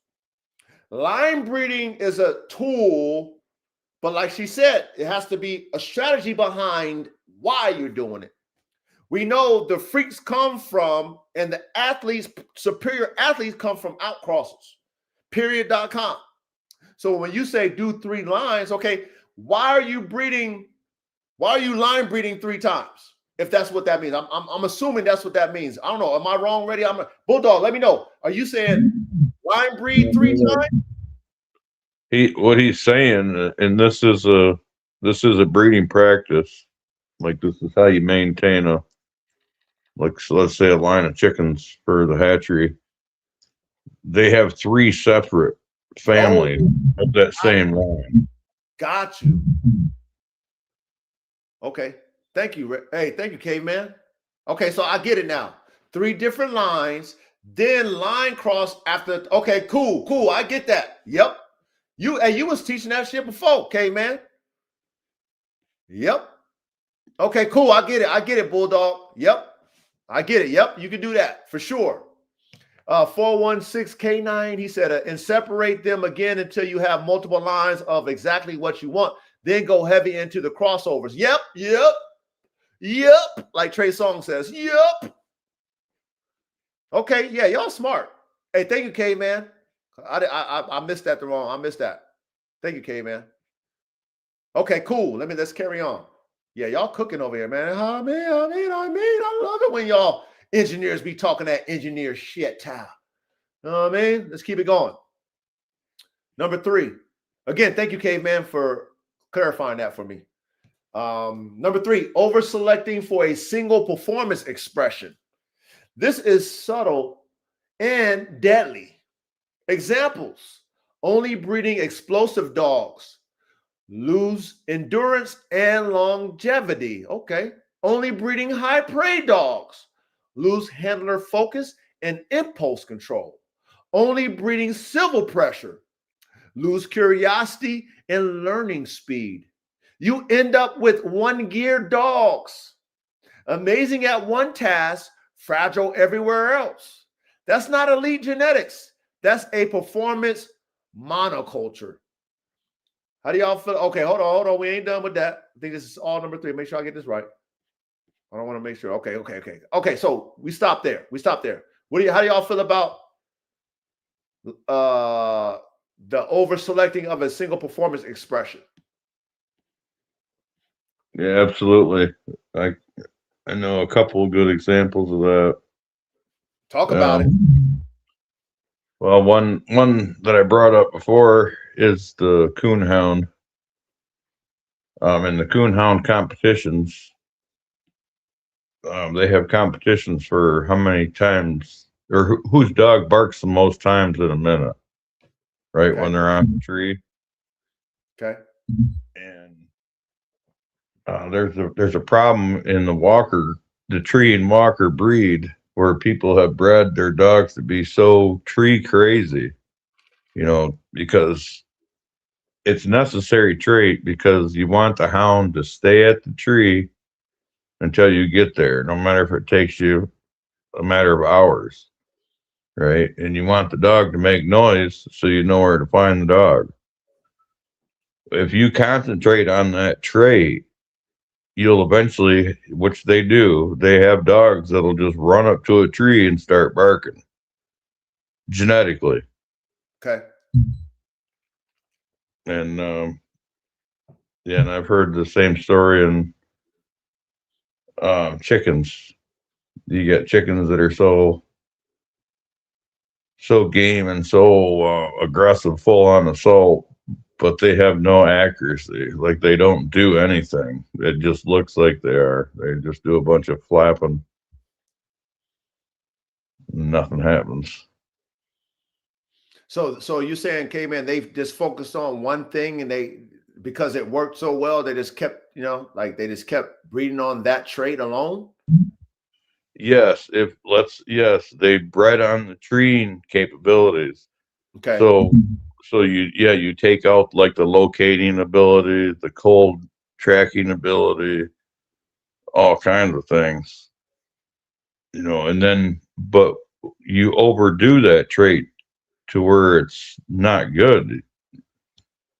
Line breeding is a tool, but like she said, it has to be a strategy behind why you're doing it. We know the freaks come from, and the athletes, superior athletes come from outcrossers, period.com. So when you say do 3 lines, okay, why are you line breeding 3 times? If that's what that means. I'm assuming that's what that means. I don't know. Am I wrong, Reddy? Bulldog, let me know. Are you saying line breed 3 times? What he's saying, and this is a breeding practice. Like, this is how you maintain so let's say a line of chickens for the hatchery. They have 3 separate families of that same line. Got you. Okay. Thank you. Hey, thank you, Caveman. Okay, so I get it now. 3 different lines, then line cross after. Okay, cool. I get that. Yep. You was teaching that shit before, Caveman. Yep. Okay, cool. I get it, Bulldog. Yep. I get it. Yep, you can do that for sure. 416 Canine, he said, and separate them again until you have multiple lines of exactly what you want. Then go heavy into the crossovers. Yep. Like Trey Songz says, yep. Okay, yeah, y'all smart. Hey, thank you, K-Man. I missed that I missed that. Thank you, K-Man. Okay, cool. Let's carry on. Yeah, y'all cooking over here, man. I mean, I love it when y'all engineers be talking that engineer shit time. You know what I mean? Let's keep it going. Number 3. Again, thank you, Caveman, for clarifying that for me. Number 3, over-selecting for a single performance expression. This is subtle and deadly. Examples: only breeding explosive dogs, lose endurance and longevity. Okay. Only breeding high prey dogs, lose handler focus and impulse control. Only breeding civil pressure, lose curiosity and learning speed. You end up with 1-gear dogs, amazing at one task, fragile everywhere else. That's not elite genetics. That's a performance monoculture. How do y'all feel? Okay, hold on. We ain't done with that. I think this is all number 3. Make sure I get this right. I don't want to make sure. Okay, so we stop there. How do y'all feel about the over-selecting of a single performance expression? Yeah, absolutely. I know a couple of good examples of that. Talk about it. Well, one that I brought up before is the coonhound. In the coonhound competitions, they have competitions for how many times or whose dog barks the most times in a minute, right? Okay. When they're on the tree. Okay. And there's a problem in the tree and walker breed, where people have bred their dogs to be so tree crazy, because it's a necessary trait, because you want the hound to stay at the tree until you get there, no matter if it takes you a matter of hours, right? And you want the dog to make noise so you know where to find the dog. If you concentrate on that trait, you'll eventually, which they do, they have dogs that'll just run up to a tree and start barking genetically. Okay. And and I've heard the same story in chickens. You get chickens that are so game and so aggressive, full on assault, but they have no accuracy. Like, they don't do anything. It just looks like they are. They just do a bunch of flapping. Nothing happens. So you're saying, K-Man, they've just focused on one thing, and because it worked so well, they just kept, they just kept breeding on that trait alone? Yes, they bred on the treeing capabilities. Okay. So you take out like the locating ability, the cold tracking ability, all kinds of things. And then but you overdo that trait to where it's not good.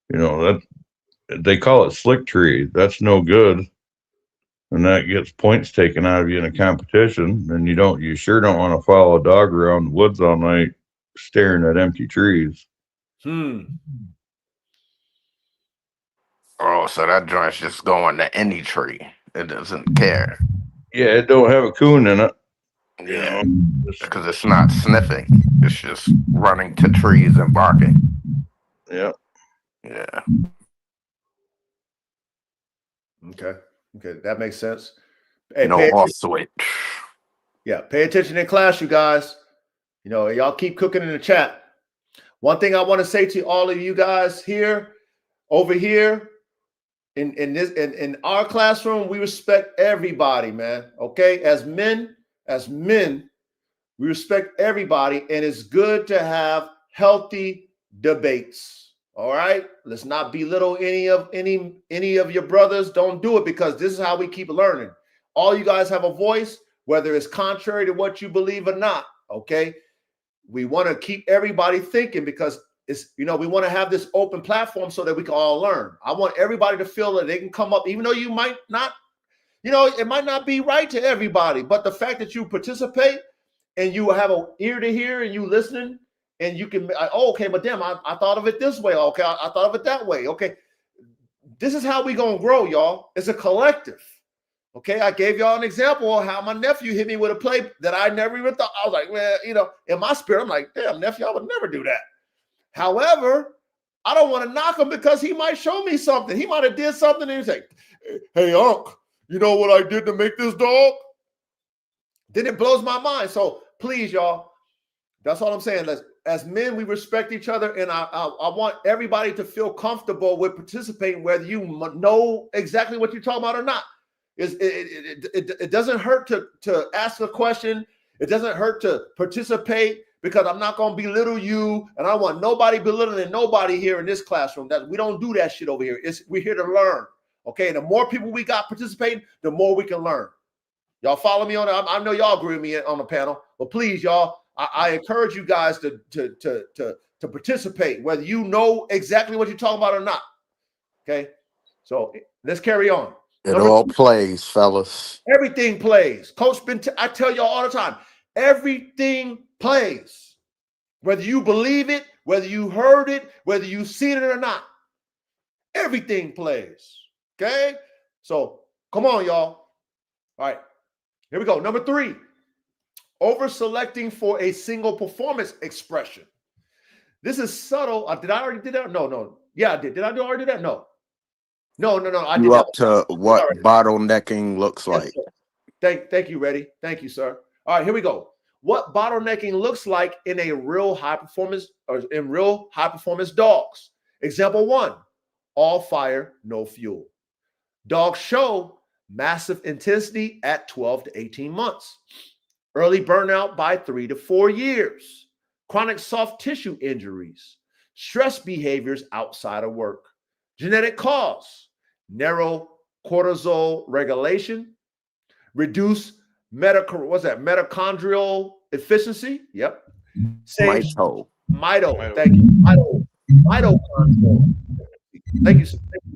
That they call it slick tree. That's no good. And that gets points taken out of you in a competition, and you sure don't want to follow a dog around the woods all night staring at empty trees. Oh, so that joint's just going to any tree. It doesn't care. Yeah, it don't have a coon in it. Yeah, because it's not sniffing. It's just running to trees and barking. Yeah. Yeah. Okay, that makes sense. Hey, No off switch. Yeah, pay attention in class, you guys. Y'all keep cooking in the chat. One thing I want to say to all of you guys here, over here, in our classroom, we respect everybody, man. Okay, as men, we respect everybody, and it's good to have healthy debates. All right, let's not belittle any of your brothers. Don't do it, because this is how we keep learning. All you guys have a voice, whether it's contrary to what you believe or not. Okay, we want to keep everybody thinking, because it's we want to have this open platform so that we can all learn. I want everybody to feel that they can come up, even though you might not, it might not be right to everybody, but the fact that you participate and you have an ear to hear and you listening, and you can, okay, but damn, I thought of it this way. Okay, I thought of it that way. Okay, this is how we gonna grow, y'all. It's a collective. Okay, I gave y'all an example of how my nephew hit me with a play that I never even thought. I was like, well, in my spirit, I'm like, damn, nephew, I would never do that. However, I don't want to knock him, because he might show me something. He might have did something and he's like, hey, Unc, you know what I did to make this dog? Then it blows my mind. So please, y'all, that's all I'm saying. As men, we respect each other, and I want everybody to feel comfortable with participating, whether you know exactly what you're talking about or not. It doesn't hurt to ask a question. It doesn't hurt to participate, because I'm not going to belittle you, and I don't want nobody belittling nobody here in this classroom. That we don't do that shit over here. We're here to learn. Okay, and the more people we got participating, the more we can learn. Y'all follow me on that? I know y'all agree with me on the panel, but please, y'all, I encourage you guys to participate, whether you know exactly what you're talking about or not. Okay, so let's carry on. It all plays, fellas. Everything plays. Coach I tell y'all all the time, everything plays. Whether you believe it, whether you heard it, whether you've seen it or not, everything plays. Okay, so come on, y'all. All right, here we go. Number 3. Over-selecting for a single performance expression. This is subtle. Did I already do that? No. Yeah, I did. Did I already do that? No. I did up to what bottlenecking looks like. Thank you, Reddy. Thank you, sir. All right, here we go. What bottlenecking looks like in real high performance dogs. Example 1, all fire, no fuel. Dogs show massive intensity at 12 to 18 months. Early burnout by 3 to 4 years. Chronic soft tissue injuries. Stress behaviors outside of work. Genetic cause. Narrow cortisol regulation. Reduce mitochondrial efficiency. Yep. Mito. Thank you. Mitochondrial. Thank you.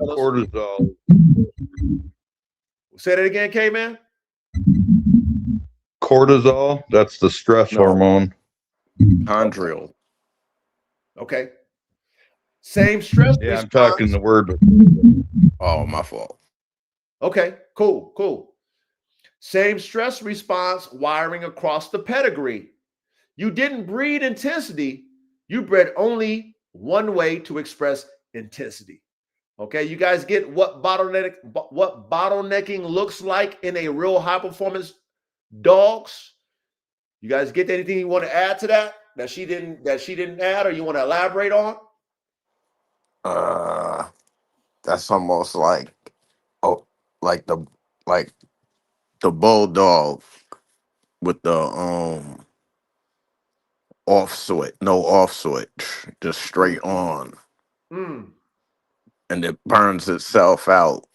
Cortisol. Say that again, K-Man. Cortisol, that's the stress hormone. Chondrial. Okay. Same stress response. I'm talking the word. Oh, my fault. Okay, cool. Same stress response wiring across the pedigree. You didn't breed intensity. You bred only one way to express intensity. Okay, you guys get what bottlenecking looks like in a real high performance dogs? You guys get anything you want to add to that she didn't add, or you want to elaborate on? That's almost like the bulldog. with the off switch, no off switch, just straight on, Mm. and it burns itself out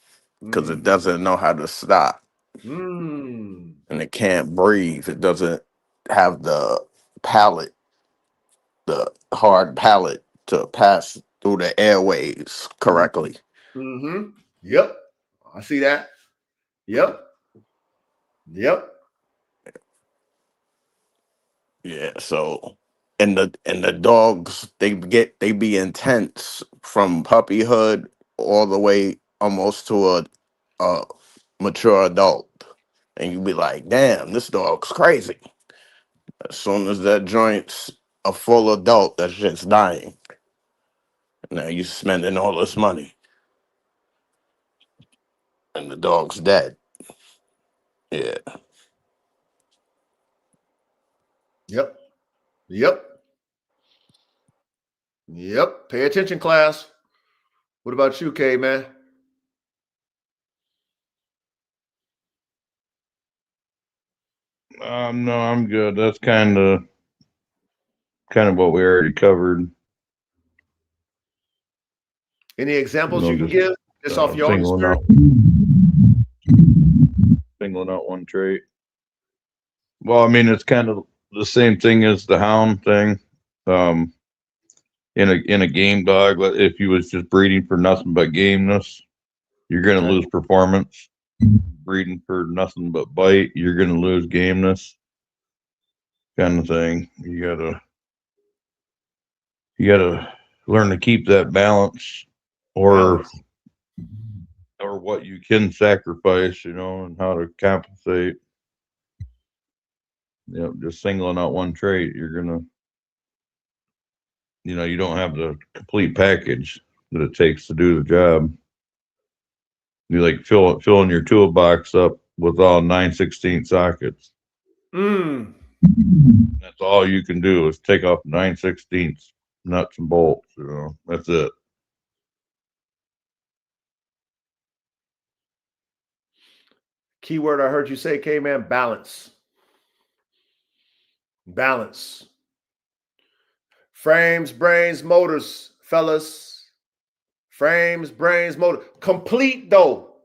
because it Mm. doesn't know how to stop, Mm. and it can't breathe. It doesn't have the palate, the hard palate to pass through the airways correctly. Mm-hmm. Yep. I see that. Yep. Yep. Yeah, so and the dogs they be intense from puppyhood all the way almost to a mature adult. And you be like, damn, this dog's crazy. As soon as that joint's a full adult that's just dying. Now you spending all this money and the dog's dead. Yeah. Yep. Yep. Yep. Pay attention, class. What about you, K, man? No, I'm good. That's kind of what we already covered. Any examples No, you can just, give just off your own experience? Singling out one trait. Well, I mean, it's kind of the same thing as the hound thing. In a game dog, if you was just breeding for nothing but gameness, you're going to lose performance. Breeding for nothing but bite, you're going to lose gameness. Kind of thing. You gotta learn to keep that balance, or what you can sacrifice, and how to compensate. Just singling out one trait, you're gonna, you don't have the complete package that it takes to do the job. You like filling your toolbox up with all 9/16 sockets. That's all you can do is take off 9/16 nuts and bolts. That's it. Keyword I heard you say, K-Man, balance. Balance. Frames, brains, motors, fellas. Frames, brains, motor. Complete, though.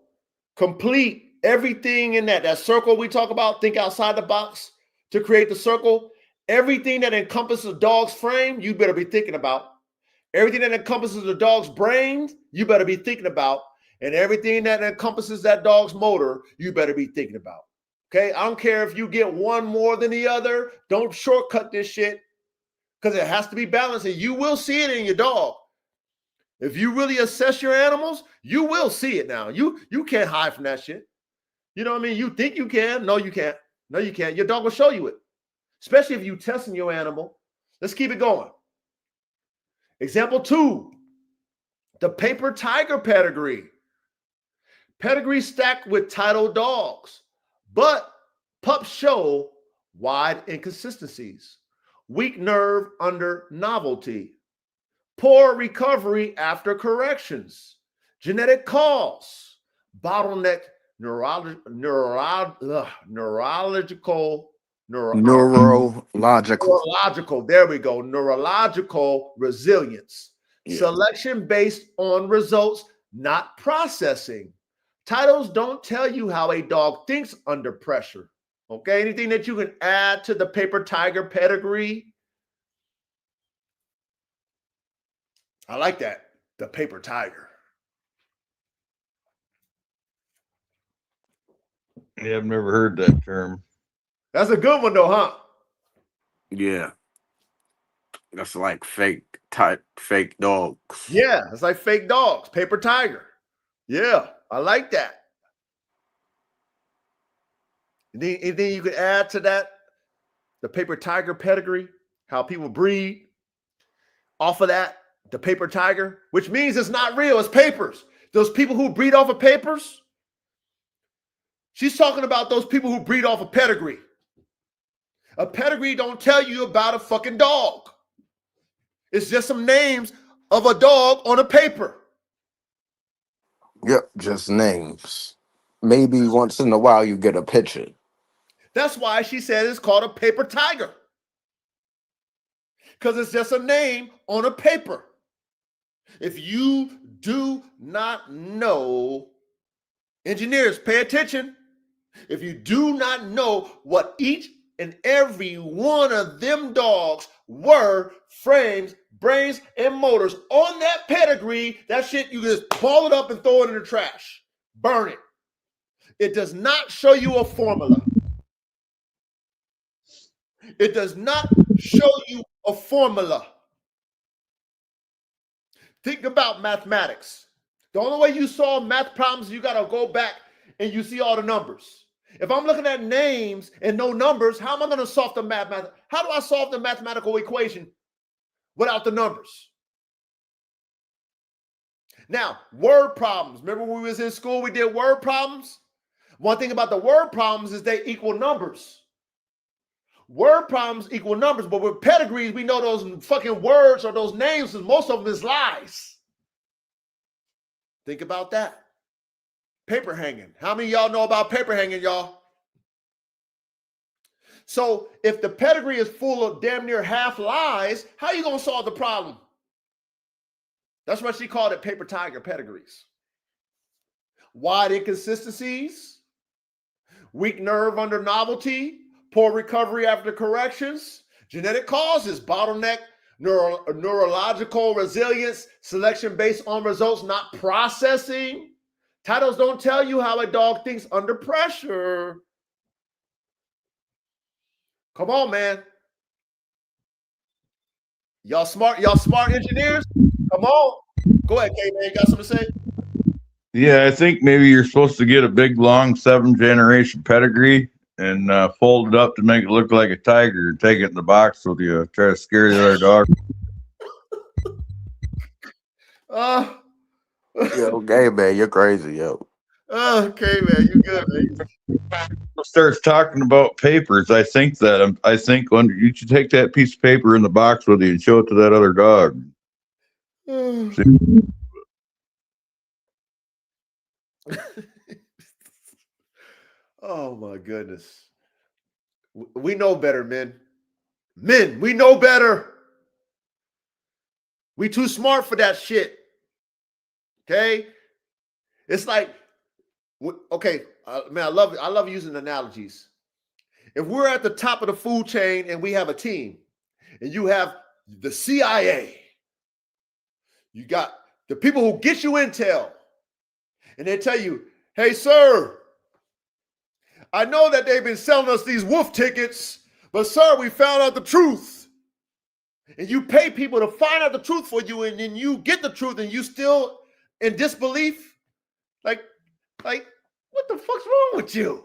Complete everything in that circle we talk about. Think outside the box to create the circle. Everything that encompasses a dog's frame, you better be thinking about. Everything that encompasses the dog's brain, you better be thinking about. And everything that encompasses that dog's motor, you better be thinking about. Okay? I don't care if you get one more than the other. Don't shortcut this shit because it has to be balanced, and you will see it in your dog. If you really assess your animals, you will see it now. You can't hide from that shit. You know what I mean? You think you can. No, you can't. No, you can't. Your dog will show you it, especially if you testing your animal. Let's keep it going. Example 2, the paper tiger pedigree. Pedigree stacked with titled dogs, but pups show wide inconsistencies, weak nerve under novelty, poor recovery after corrections, genetic cause, bottleneck neurological. There we go. Neurological resilience. Yeah. Selection based on results, not processing. Titles don't tell you how a dog thinks under pressure. Okay. Anything that you can add to the paper tiger pedigree? I like that. The paper tiger. Yeah, I've never heard that term. That's a good one, though, huh? Yeah. That's like fake dogs. Yeah, it's like fake dogs. Paper tiger. Yeah, I like that. Anything you could add to that? The paper tiger pedigree, how people breed off of that, the paper tiger, which means it's not real, it's papers. Those people who breed off of papers, she's talking about those people who breed off of pedigree. A pedigree don't tell you about a fucking dog. It's just some names of a dog on a paper. Yep, just names. Maybe once in a while you get a picture. That's why she said it's called a paper tiger. Because it's just a name on a paper. If you do not know, engineers, pay attention. If you do not know what each and every one of them dogs were, frames, brains, and motors on that pedigree, that shit, you just ball it up and throw it in the trash. Burn it. It does not show you a formula. It does not show you a formula. Think about mathematics. The only way you solve math problems, you got to go back and you see all the numbers. If I'm looking at names and no numbers, how am I going to solve the math? How do I solve the mathematical equation without the numbers? Now, word problems. Remember when we was in school, we did word problems? One thing about the word problems is they equal numbers. Word problems equal numbers, but with pedigrees, we know those fucking words or those names, and most of them is lies. Think about that. Paper hanging. How many of y'all know about paper hanging, y'all? So if the pedigree is full of damn near half lies, how are you going to solve the problem? That's why she called it paper tiger pedigrees. Wide inconsistencies, weak nerve under novelty, poor recovery after corrections, genetic causes, bottleneck, neurological resilience, selection based on results, not processing. Titles don't tell you how a dog thinks under pressure. Come on, man. Y'all smart engineers? Come on. Go ahead, K-Man. You got something to say? Yeah, I think maybe you're supposed to get a big, long 7th-generation pedigree and fold it up to make it look like a tiger and take it in the box with you. Try to scare the other dog. Yo, gay man, you're crazy, yo. Okay, man. You good, man. Starts talking about papers. I think when you should take that piece of paper in the box with you and show it to that other dog. Oh my goodness. We know better, men. Men, we know better. We too smart for that shit. Okay? It's like, okay, man, I love using analogies. If we're at the top of the food chain and we have a team, and you have the CIA, you got the people who get you intel, and they tell you, hey, sir, I know that they've been selling us these wolf tickets, but sir, we found out the truth. And you pay people to find out the truth for you, and then you get the truth, and you still in disbelief. Like, what the fuck's wrong with you?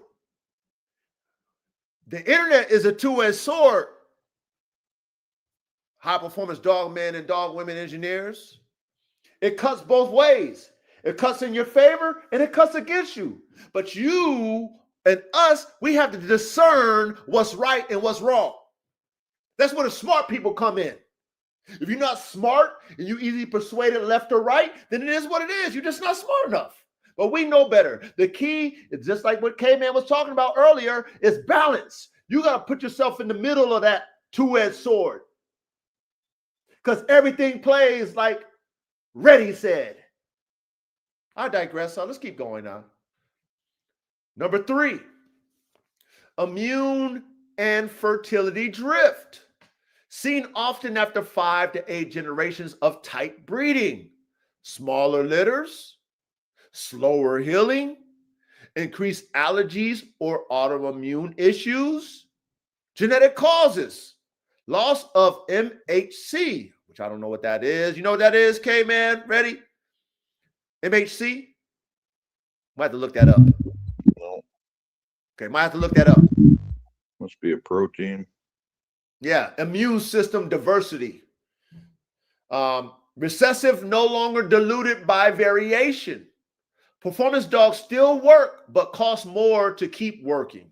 The internet is a two-edged sword. High-performance dog men and dog women engineers. It cuts both ways. It cuts in your favor, and it cuts against you. But you and us, we have to discern what's right and what's wrong. That's where the smart people come in. If you're not smart and you easily persuaded left or right, then it is what it is. You're just not smart enough. But we know better. The key is just like what K-Man was talking about earlier, is balance. You got to put yourself in the middle of that two-edged sword. Because everything plays like Reddy said. I digress, so let's keep going now. Number 3, immune and fertility drift. Seen often after 5 to 8 generations of tight breeding. Smaller litters, slower healing, increased allergies or autoimmune issues, genetic causes, loss of MHC, which I don't know what that is. You know what that is, K-Man? Ready? MHC? Might have to look that up. Okay, might have to look that up. Must be a protein. Yeah, immune system diversity. Recessive no longer diluted by variation. Performance dogs still work, but cost more to keep working.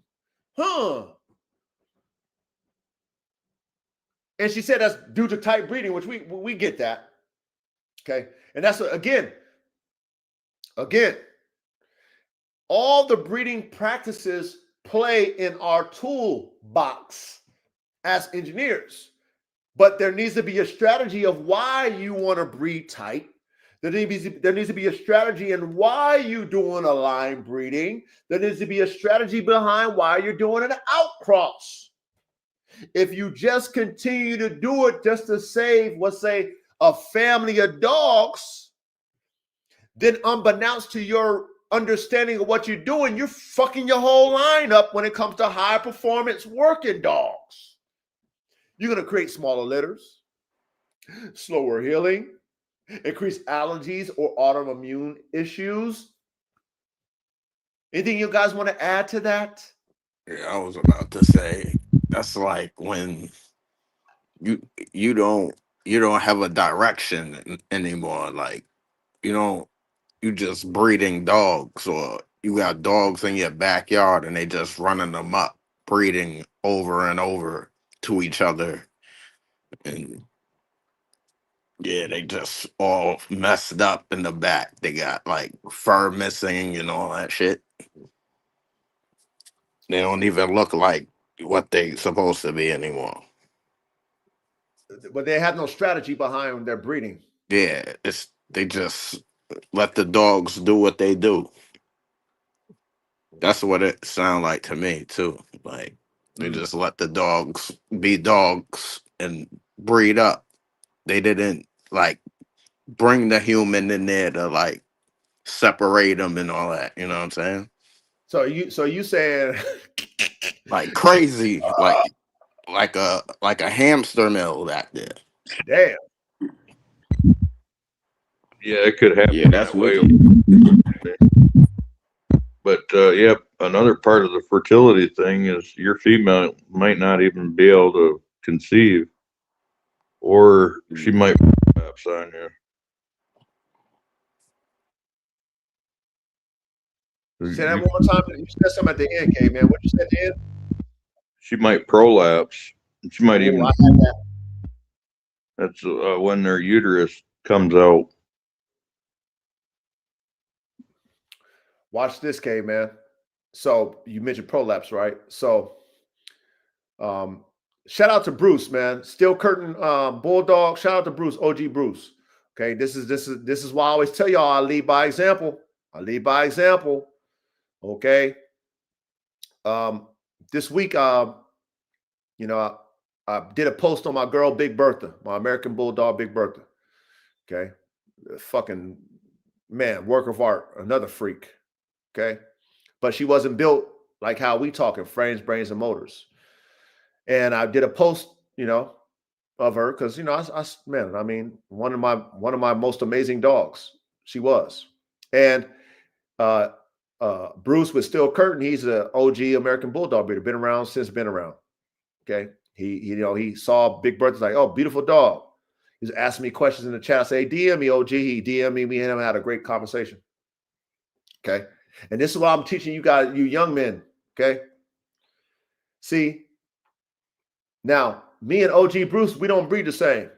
And she said that's due to tight breeding, which we get that. Okay, and that's again, all the breeding practices play in our toolbox as engineers. But there needs to be a strategy of why you want to breed tight. There needs to be a strategy in why you're doing a line breeding. There needs to be a strategy behind why you're doing an outcross. If you just continue to do it just to save, let's say, a family of dogs, then unbeknownst to your understanding of what you're doing, you're fucking your whole line up when it comes to high performance working dogs. You're going to create smaller litters, slower healing, increase allergies or autoimmune issues. Anything you guys want to add to that? Yeah, I was about to say that's like when you don't have a direction anymore. Like you just breeding dogs, or you got dogs in your backyard and they just running them up, breeding over and over to each other, and yeah, they just all messed up in the back. They got like fur missing and all that shit. They don't even look like what they supposed to be anymore. But they have no strategy behind their breeding. Yeah, they just let the dogs do what they do. That's what it sound like to me too. Like they just let the dogs be dogs and breed up. They didn't like bring the human in there to like separate them and all that. You know what I'm saying? So you saying Like crazy, like a hamster mill back there. damn. Yeah, it could happen Yeah, that's that way. wicked. But yeah, another part of the fertility thing is your female might not even be able to conceive, or she might prolapse on you. Say that one more time. You said something at the end, K man. What you said at the end? She might prolapse. She might even. I had that. That's when their uterus comes out. Watch this, K man. So you mentioned prolapse, right? So shout out to Bruce, man. Steel Curtain Bulldog. Shout out to Bruce, OG Bruce. Okay, this is why I always tell y'all I lead by example. I lead by example. Okay. This week, I did a post on my girl Big Bertha, my American Bulldog Big Bertha. Okay. Fucking man, work of art, another freak. Okay. But she wasn't built like how we talking frames, brains, and motors. And I did a post, of her because one of my most amazing dogs. She was. And Bruce with Steel Curtain, he's an OG American Bulldog breeder, been around since been around. Okay. He saw Big Bertha, like, oh, beautiful dog. He was asking me questions in the chat. I say, DM me, OG. He DM me and him had a great conversation. Okay. And this is why I'm teaching you guys, you young men. Okay. See, now me and OG Bruce, we don't breed the same.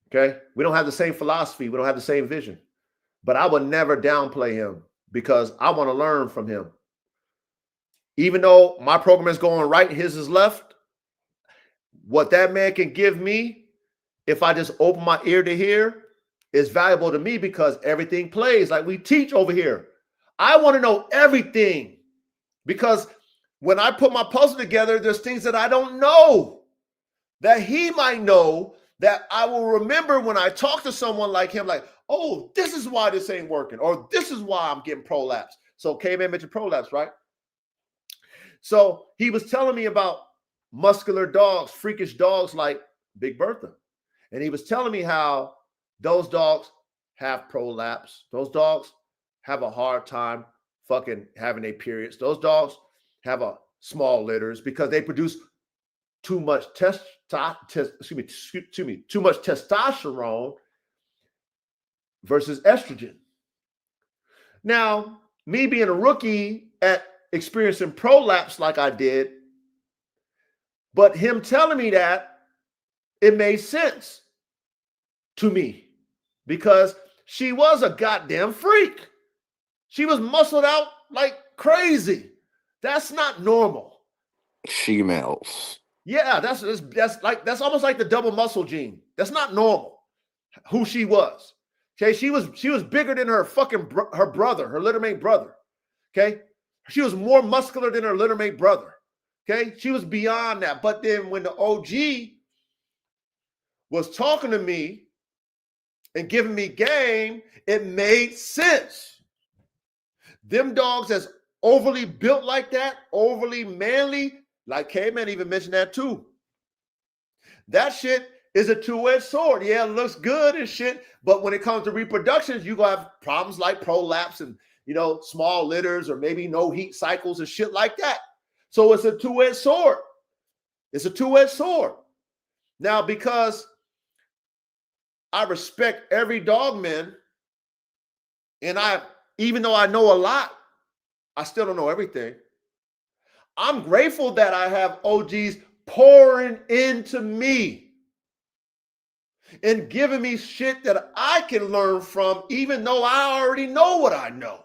Okay. We don't have the same philosophy. We don't have the same vision. But I would never downplay him because I want to learn from him. Even though my program is going right, his is left, what that man can give me, if I just open my ear to hear, is valuable to me because everything plays like we teach over here. I want to know everything because when I put my puzzle together, there's things that I don't know that he might know that I will remember when I talk to someone like him, like, oh, this is why this ain't working, or this is why I'm getting prolapse. So K-Man mentioned prolapse, right? So he was telling me about muscular dogs, freakish dogs like Big Bertha. And he was telling me how those dogs have prolapse. Those dogs have a hard time fucking having their periods. Those dogs have a small litters because they produce too much too much testosterone versus estrogen. Now, me being a rookie at experiencing prolapse like I did, but him telling me that, it made sense to me because she was a goddamn freak. She was muscled out like crazy. That's not normal. Females. Yeah, that's almost like the double muscle gene. That's not normal. Who she was. Okay, she was bigger than her fucking her brother, her littermate brother. Okay, she was more muscular than her littermate brother. Okay, she was beyond that. But then when the OG was talking to me and giving me game, it made sense. Them dogs that's overly built like that, overly manly, like K-Man even mentioned that too. That shit is a two-edged sword. Yeah, it looks good and shit, but when it comes to reproductions, you're gonna have problems like prolapse and, you know, small litters or maybe no heat cycles and shit like that. So it's a two-edged sword. It's a two-edged sword. Now, because I respect every dog man, and even though I know a lot, I still don't know everything. I'm grateful that I have OGs pouring into me and giving me shit that I can learn from, even though I already know what I know.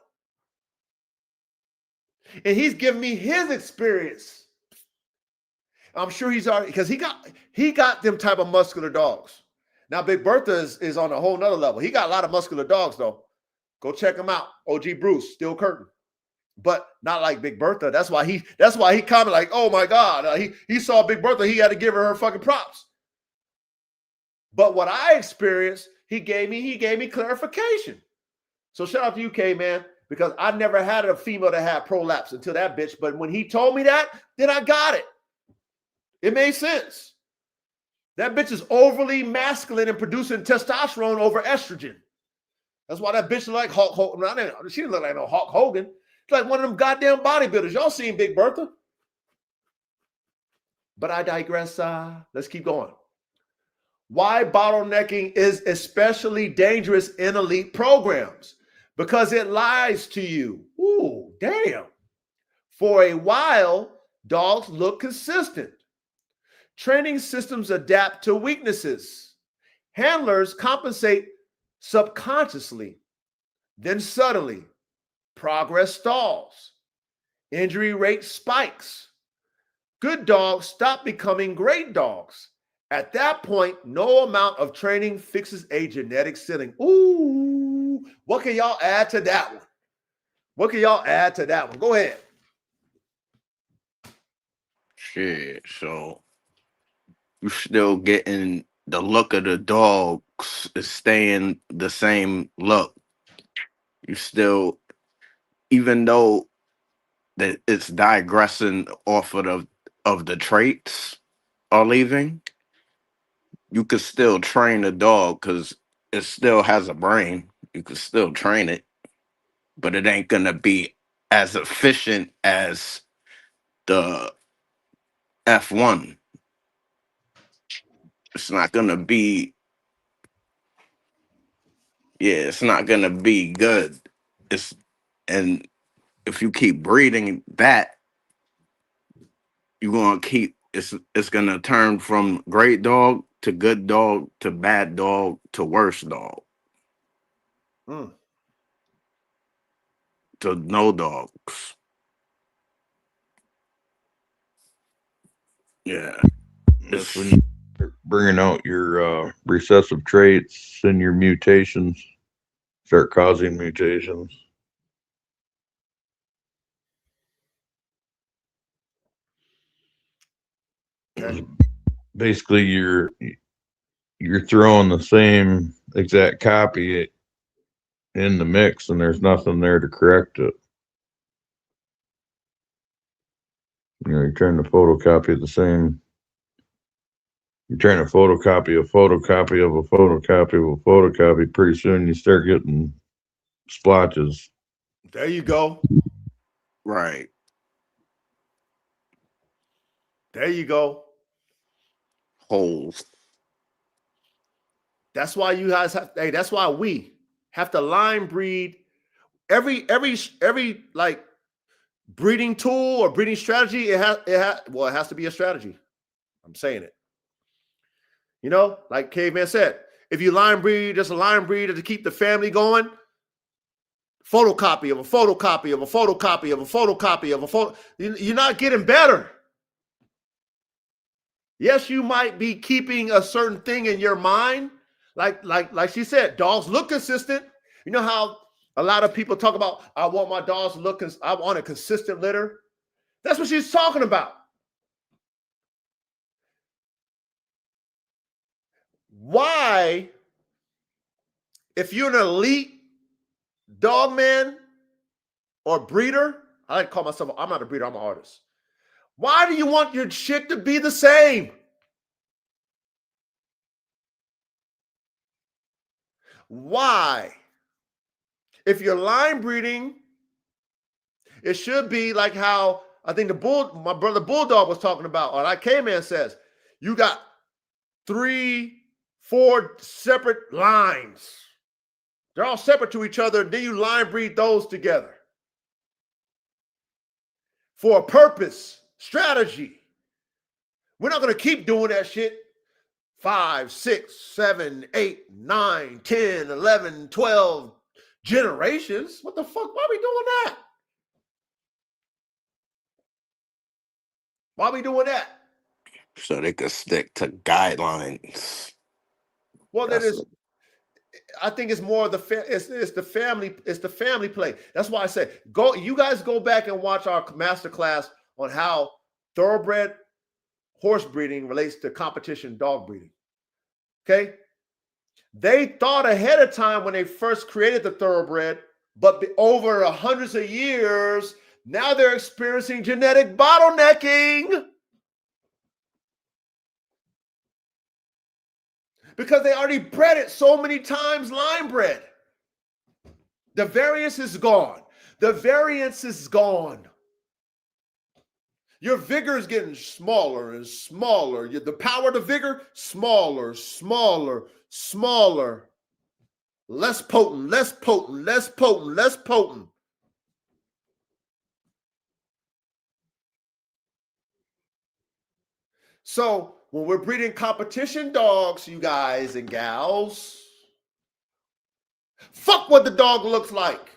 And he's giving me his experience. I'm sure he's already, because he got them type of muscular dogs. Now, Big Bertha is on a whole nother level. He got a lot of muscular dogs, though. Go check him out. OG Bruce, still curtain. But not like Big Bertha. That's why he commented like, oh my God. He saw Big Bertha. He had to give her fucking props. But what I experienced, he gave me clarification. So shout out to you, K-Man, because I never had a female that had prolapse until that bitch. But when he told me that, then I got it. It made sense. That bitch is overly masculine and producing testosterone over estrogen. That's why that bitch look like Hulk Hogan. She didn't look like no Hulk Hogan. It's like one of them goddamn bodybuilders. Y'all seen Big Bertha? But I digress. Let's keep going. Why bottlenecking is especially dangerous in elite programs? Because it lies to you. Ooh, damn. For a while, dogs look consistent. Training systems adapt to weaknesses. Handlers compensate subconsciously, then subtly. Progress stalls. Injury rate spikes. Good dogs stop becoming great dogs. At that point, no amount of training fixes a genetic ceiling. Ooh, what can y'all add to that one? Go ahead. Shit, so you still getting the look of the dogs is staying the same look. You still, even though that it's digressing off of the traits are leaving, you could still train a dog because it still has a brain. You could still train it, but it ain't gonna be as efficient as the F1. It's not gonna be, it's not gonna be good. And if you keep breeding that, you're gonna keep it's gonna turn from great dog to good dog to bad dog to worse dog to no dogs. Yeah, That's when you start bringing out your recessive traits and your mutations, start causing mutations. Basically, you're throwing the same exact copy in the mix, and there's nothing there to correct it. You know, you're trying to photocopy the same. You're trying to photocopy a photocopy of a photocopy of a photocopy. Pretty soon, you start getting splotches. There you go. right. There you go. Holes. That's why you guys have. Hey, that's why we have to line breed every like breeding tool or breeding strategy. It has to be a strategy. I'm saying it. You know, like Caveman said, if you line breed, just a line breeder to keep the family going, photocopy of a photocopy of a photocopy of a photocopy of a photo. You're not getting better. Yes, you might be keeping a certain thing in your mind. Like she said, dogs look consistent. You know how a lot of people talk about, I want my dogs to look, I want a consistent litter. That's what she's talking about. Why, if you're an elite dog man or breeder, I like to call myself, I'm not a breeder, I'm an artist. Why do you want your shit to be the same? Why? If you're line breeding, it should be like how I think my brother Bulldog was talking about, or like K-Man says, you got 3, 4 separate lines. They're all separate to each other. Then you line breed those together for a purpose, strategy. We're not going to keep doing that shit. 5, 6, 7, 8, 9, 10, 11, 12 generations. What the fuck? Why are we doing that? Why are we doing that? So they could stick to guidelines. Well, that is, I think it's more of it's the family play. That's why I say you guys go back and watch our masterclass on how thoroughbred horse breeding relates to competition dog breeding. Okay, they thought ahead of time when they first created the thoroughbred, but over hundreds of years, now they're experiencing genetic bottlenecking because they already bred it so many times line bred. The variance is gone. The variance is gone. Your vigor is getting smaller and smaller. The power of the vigor, smaller, smaller, smaller. Less potent, less potent, less potent, less potent. So when we're breeding competition dogs, you guys and gals, fuck what the dog looks like.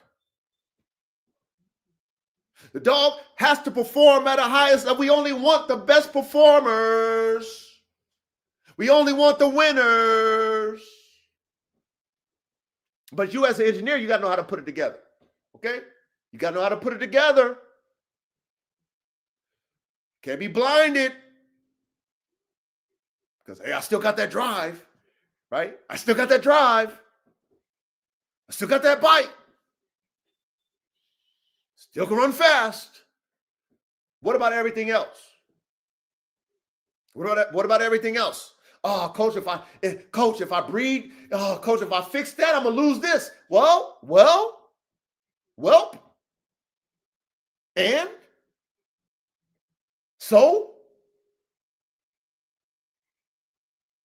The dog has to perform at a highest level. We only want the best performers. We only want the winners. But you as an engineer, you got to know how to put it together. Okay? You got to know how to put it together. Can't be blinded. Because, hey, I still got that drive, right? I still got that drive. I still got that bite. Still can run fast. What about everything else? What about everything else? Oh, coach, if I breed, oh, coach, if I fix that, I'm gonna lose this. Well, and so,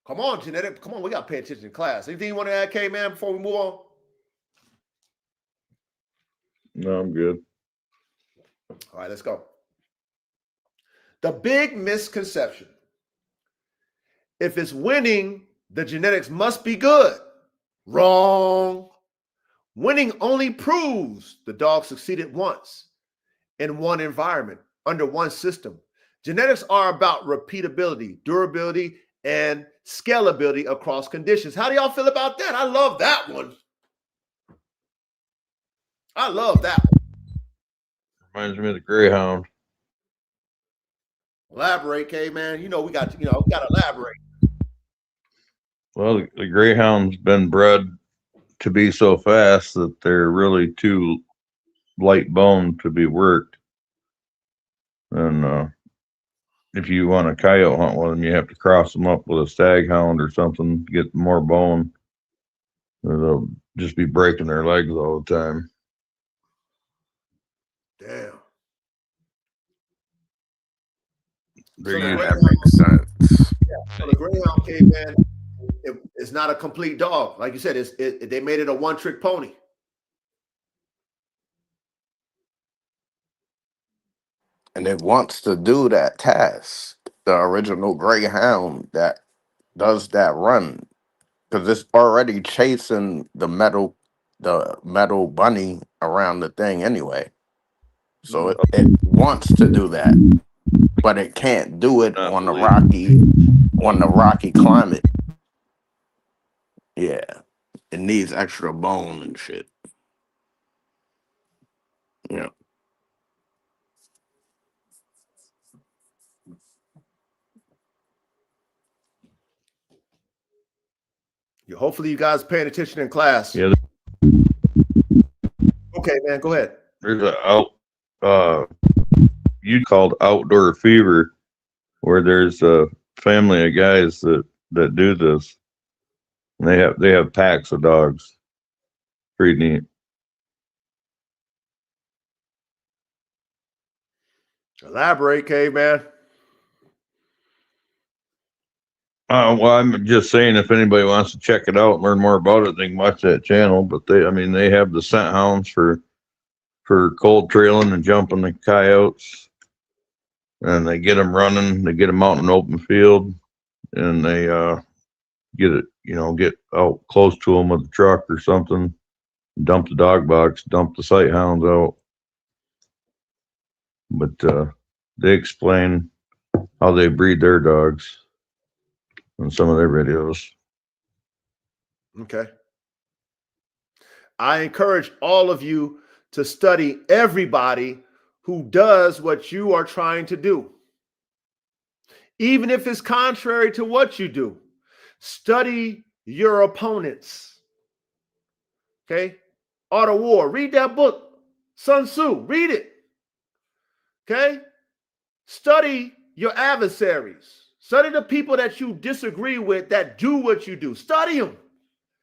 come on, genetic. Come on, we gotta pay attention in class. Anything you want to add, K-Man, before we move on? No, I'm good. All right, let's go. The big misconception. If it's winning, the genetics must be good. Wrong. Winning only proves the dog succeeded once in one environment, under one system. Genetics are about repeatability, durability, and scalability across conditions. How do y'all feel about that? I love that one. I love that one. Reminds me of the Greyhound. Elaborate, K-Man. We got to elaborate. Well, the Greyhound's been bred to be so fast that they're really too light boned to be worked. And if you want to coyote hunt with them, you have to cross them up with a stag hound or something to get more bone. Or they'll just be breaking their legs all the time. Damn. That makes sense. Yeah. So the Greyhound K-Man, it's not a complete dog. Like you said, they made it a one-trick pony. And it wants to do that task. The original Greyhound that does that run. Because it's already chasing the metal the metal bunny around the thing anyway. So it wants to do that, but it can't do it Not on the believe. rocky climate. Yeah, it needs extra bone and shit. Yeah. Hopefully you guys paying attention in class. Yeah, Okay, man, go ahead. there's a you called outdoor fever, where there's a family of guys that do this. And they have packs of dogs. Pretty neat. Elaborate, caveman. Well, I'm just saying, if anybody wants to check it out and learn more about it, they can watch that channel. But they have the scent hounds for cold trailing and jumping the coyotes, and they get them running. They get them out in an open field, and they get out close to them with a truck or something, dump the dog box, dump the sight hounds out. But they explain how they breed their dogs in some of their videos. Okay. I encourage all of you to study everybody who does what you are trying to do. Even if it's contrary to what you do, study your opponents. Okay? Art of War. Read that book. Sun Tzu. Read it. Okay? Study your adversaries. Study the people that you disagree with that do what you do. Study them.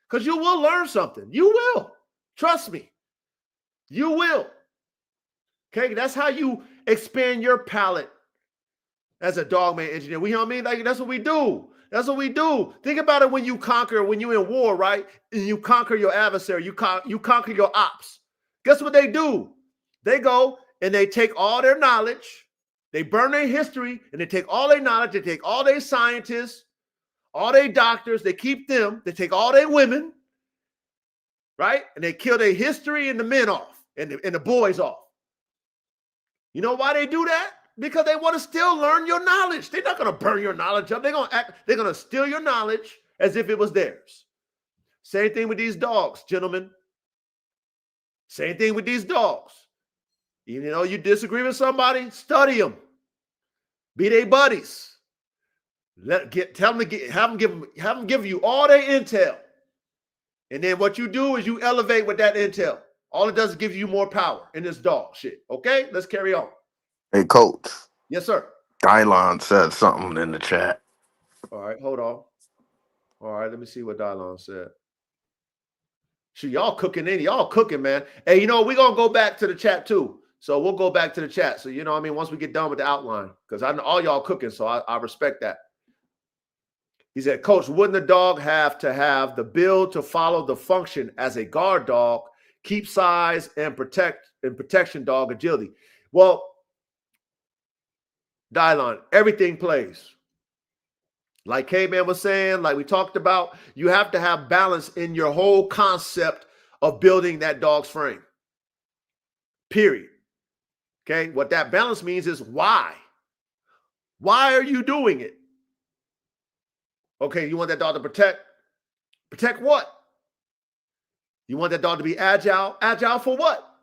Because you will learn something. You will. Trust me. You will. Okay? That's how you expand your palate as a dogman engineer. You know what I mean? Like, that's what we do. That's what we do. Think about it when you're in war, right? And you conquer your adversary. You conquer your ops. Guess what they do? They go and they take all their knowledge. They burn their history, and they take all their knowledge. They take all their scientists, all their doctors. They keep them. They take all their women, right? And they kill their history and the men off and the boys off. You know why they do that? Because they want to still learn your knowledge. They're not going to burn your knowledge up. They're going to steal your knowledge as if it was theirs. Same thing with these dogs, gentlemen. Same thing with these dogs. Even though you disagree with somebody, study them. Be their buddies. Have them give you all their intel. And then what you do is you elevate with that intel. All it does is give you more power in this dog shit. Okay, let's carry on. Hey, Coach. Yes, sir. Dylon said something in the chat. All right, hold on. All right, let me see what Dylon said. Shoot, y'all cooking, man. Hey, we're going to go back to the chat too. So we'll go back to the chat. So, once we get done with the outline, because I know all y'all cooking, so I respect that. He said, Coach, wouldn't the dog have to have the build to follow the function as a guard dog, keep size and protection dog agility? Well, Dylon, everything plays. Like K-Man was saying, like we talked about, you have to have balance in your whole concept of building that dog's frame. Period. Okay, what that balance means is why. Why are you doing it? Okay, you want that dog to protect? Protect what? You want that dog to be agile? Agile for what?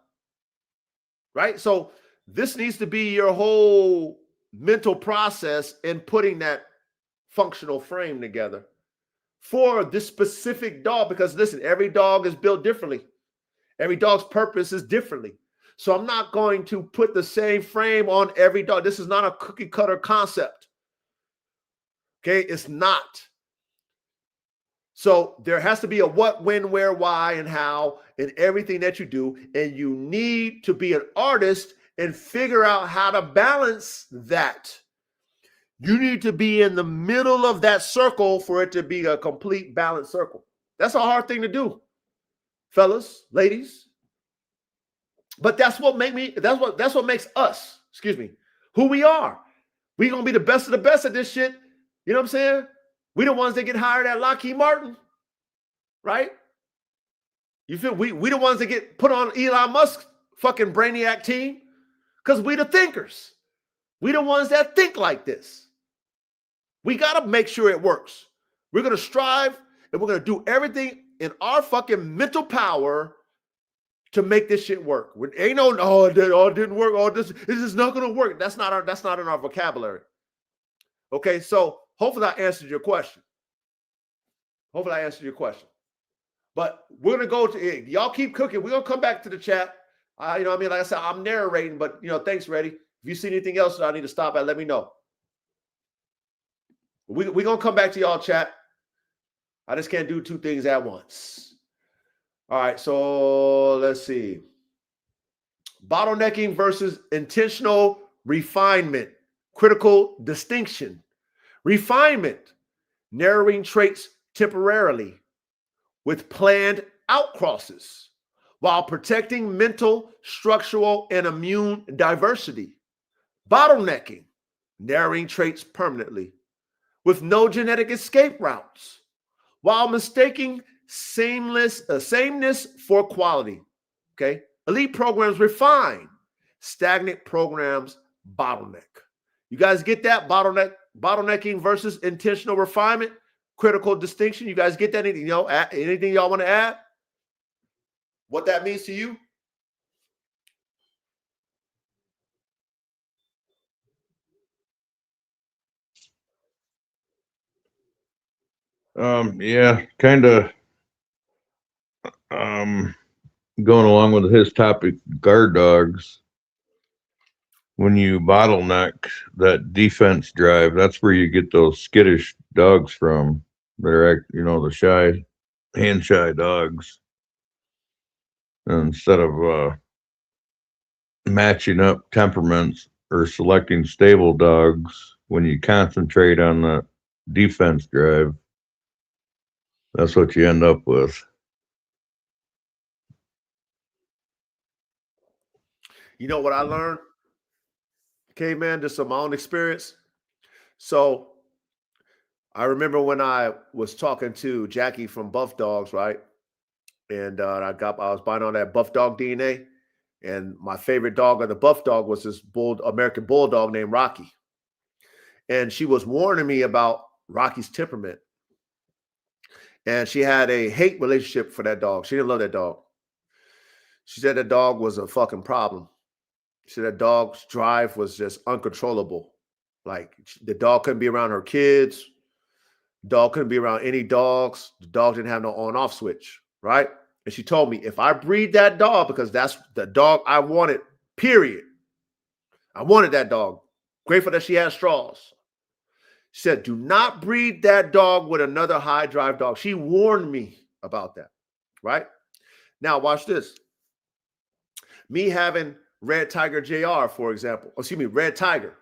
Right? So this needs to be your whole mental process in putting that functional frame together for this specific dog. Because listen, every dog is built differently. Every dog's purpose is differently. So I'm not going to put the same frame on every dog. This is not a cookie cutter concept. Okay, it's not. So there has to be a what, when, where, why, and how in everything that you do. And you need to be an artist and figure out how to balance that. You need to be in the middle of that circle for it to be a complete balanced circle. That's a hard thing to do, fellas, ladies. But that's what makes us, who we are. We're gonna be the best of the best at this shit. You know what I'm saying? We the ones that get hired at Lockheed Martin, right? You feel we the ones that get put on Elon Musk's fucking brainiac team because we the thinkers. We the ones that think like this. We got to make sure it works. We're going to strive and we're going to do everything in our fucking mental power to make this shit work. Ain't no, oh, it didn't work. Oh, this is not going to work. That's not in our vocabulary. Okay, so hopefully I answered your question. But we're going to go to, y'all keep cooking. We're going to come back to the chat. You know what I mean? Like I said, I'm narrating, but, you know, thanks, Reddy. If you see anything else that I need to stop at, let me know. We're going to come back to y'all, chat. I just can't do two things at once. All right, so let's see. Bottlenecking versus intentional refinement. Critical distinction. Refinement. Narrowing traits temporarily with planned outcrosses while protecting mental, structural, and immune diversity. Bottlenecking. Narrowing traits permanently with no genetic escape routes, while mistaking sameness for quality. Okay, elite programs refine, stagnant programs bottleneck. You guys get that? Bottlenecking versus intentional refinement, critical distinction. You guys get that? Anything y'all want to add? What that means to you? Yeah, kind of going along with his topic, guard dogs. When you bottleneck that defense drive, that's where you get those skittish dogs from. They're, the shy, hand shy dogs. And instead of matching up temperaments or selecting stable dogs, when you concentrate on the defense drive, that's what you end up with. You know what I learned? Okay, man, just from my own experience. So I remember when I was talking to Jackie from Buff Dogs, right? And I was buying on that Buff Dog DNA. And my favorite dog of the Buff Dog was this American Bulldog named Rocky. And she was warning me about Rocky's temperament. And she had a hate relationship for that dog. She didn't love that dog. She said that dog was a fucking problem. She said that dog's drive was just uncontrollable. Like the dog couldn't be around her kids. The dog couldn't be around any dogs. The dog didn't have no on-off switch, right? And she told me, if I breed that dog, because that's the dog I wanted, period. I wanted that dog. Grateful that she had straws. She said, do not breed that dog with another high drive dog. She warned me about that, right? Now, watch this. Me having Red Tiger JR, for example. Red Tiger.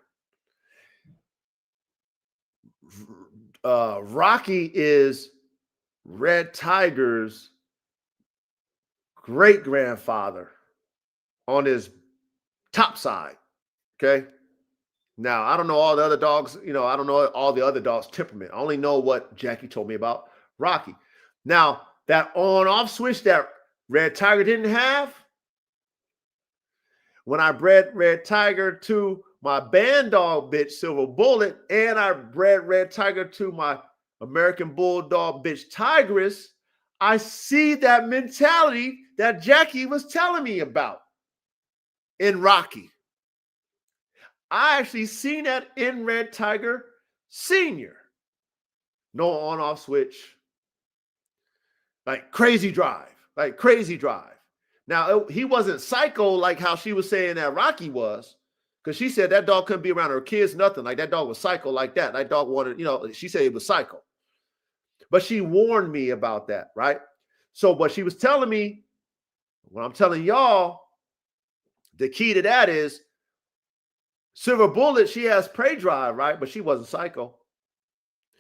Rocky is Red Tiger's great-grandfather on his top side, okay? Now, I don't know all the other dogs, I don't know all the other dogs' temperament. I only know what Jackie told me about Rocky. Now, that on-off switch that Red Tiger didn't have, when I bred Red Tiger to my band dog bitch, Silver Bullet, and I bred Red Tiger to my American Bulldog bitch, Tigress, I see that mentality that Jackie was telling me about in Rocky. I actually seen that in Red Tiger Senior. No on-off switch. Like crazy drive. Now, he wasn't psycho like how she was saying that Rocky was, because she said that dog couldn't be around her kids, nothing. Like that dog was psycho like that. That dog wanted, she said it was psycho. But she warned me about that, right? So what she was telling me, what I'm telling y'all, the key to that is Silver Bullet, she has prey drive, right? But she wasn't psycho.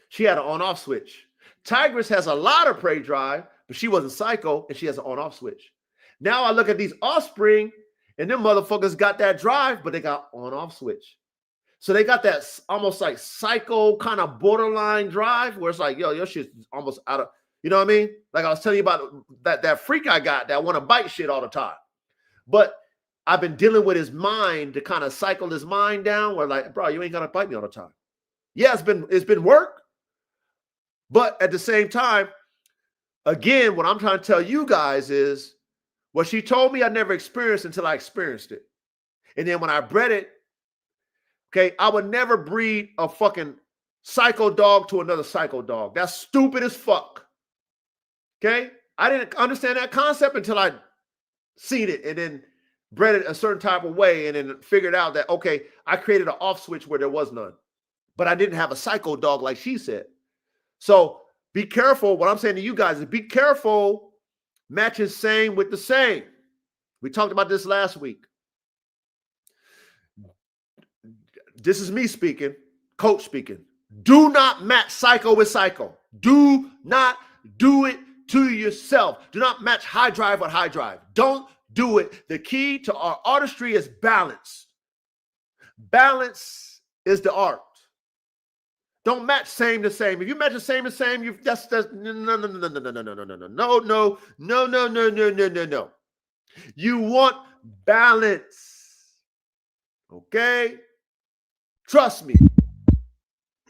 She had an on-off switch. Tigress has a lot of prey drive, but she wasn't psycho, and she has an on-off switch. Now I look at these offspring, and them motherfuckers got that drive, but they got on-off switch. So they got that almost like psycho kind of borderline drive where it's like, yo, your shit's almost out of, You know what I mean? Like I was telling you about that freak I got that want to bite shit all the time. But I've been dealing with his mind to kind of cycle his mind down where like, bro, you ain't gonna bite me all the time. Yeah, it's been work. But at the same time, again, what I'm trying to tell you guys is what she told me I never experienced until I experienced it. And then when I bred it, okay, I would never breed a fucking psycho dog to another psycho dog. That's stupid as fuck. Okay? I didn't understand that concept until I seen it and then bred it a certain type of way and then figured out that, okay, I created an off switch where there was none. But I didn't have a psycho dog like she said. So be careful. What I'm saying to you guys is be careful matching same with the same. We talked about this last week. This is me speaking, coach speaking. Do not match psycho with psycho. Do not do it to yourself. Do not match high drive with high drive. Don't do it. The key to our artistry is balance. Balance is the art. Don't match same to same. If you match the same to same, that's no. You want balance. Okay? Trust me.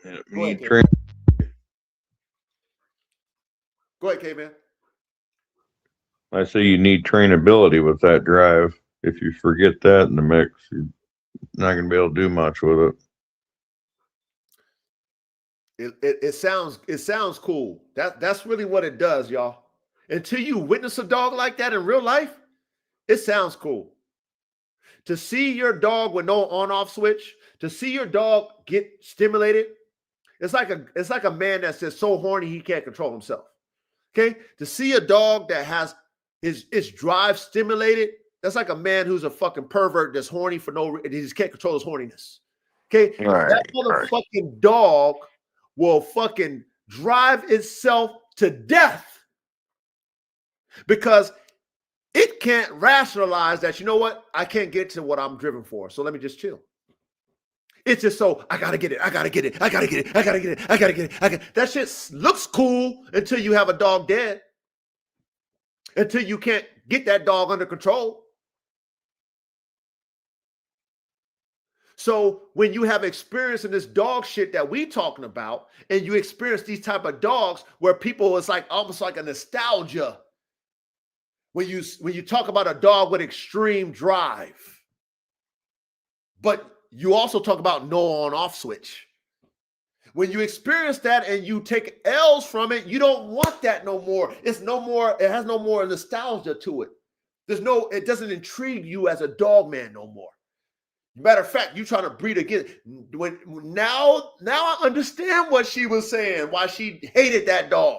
Go ahead, K-Man. I say you need trainability with that drive. If you forget that in the mix, you're not going to be able to do much with it. It sounds cool. That's really what it does, y'all. Until you witness a dog like that in real life, it sounds cool. To see your dog with no on-off switch, to see your dog get stimulated, it's like a man that's just so horny he can't control himself. Okay? To see a dog that has his drive stimulated, that's like a man who's a fucking pervert that's horny for no reason. He just can't control his horniness. Okay? That motherfucking dog will fucking drive itself to death because it can't rationalize that, you know what? I can't get to what I'm driven for. So let me just chill. It's just so I gotta get it. That shit looks cool until you have a dog dead. Until you can't get that dog under control. So when you have experience in this dog shit that we talking about, and you experience these type of dogs where people, it's like almost like a nostalgia. When you talk about a dog with extreme drive, but you also talk about no on-off switch. When you experience that and you take L's from it, you don't want that no more. It has no more nostalgia to it. It doesn't intrigue you as a dog man no more. Matter of fact, you trying to breed again. Now I understand what she was saying, why she hated that dog.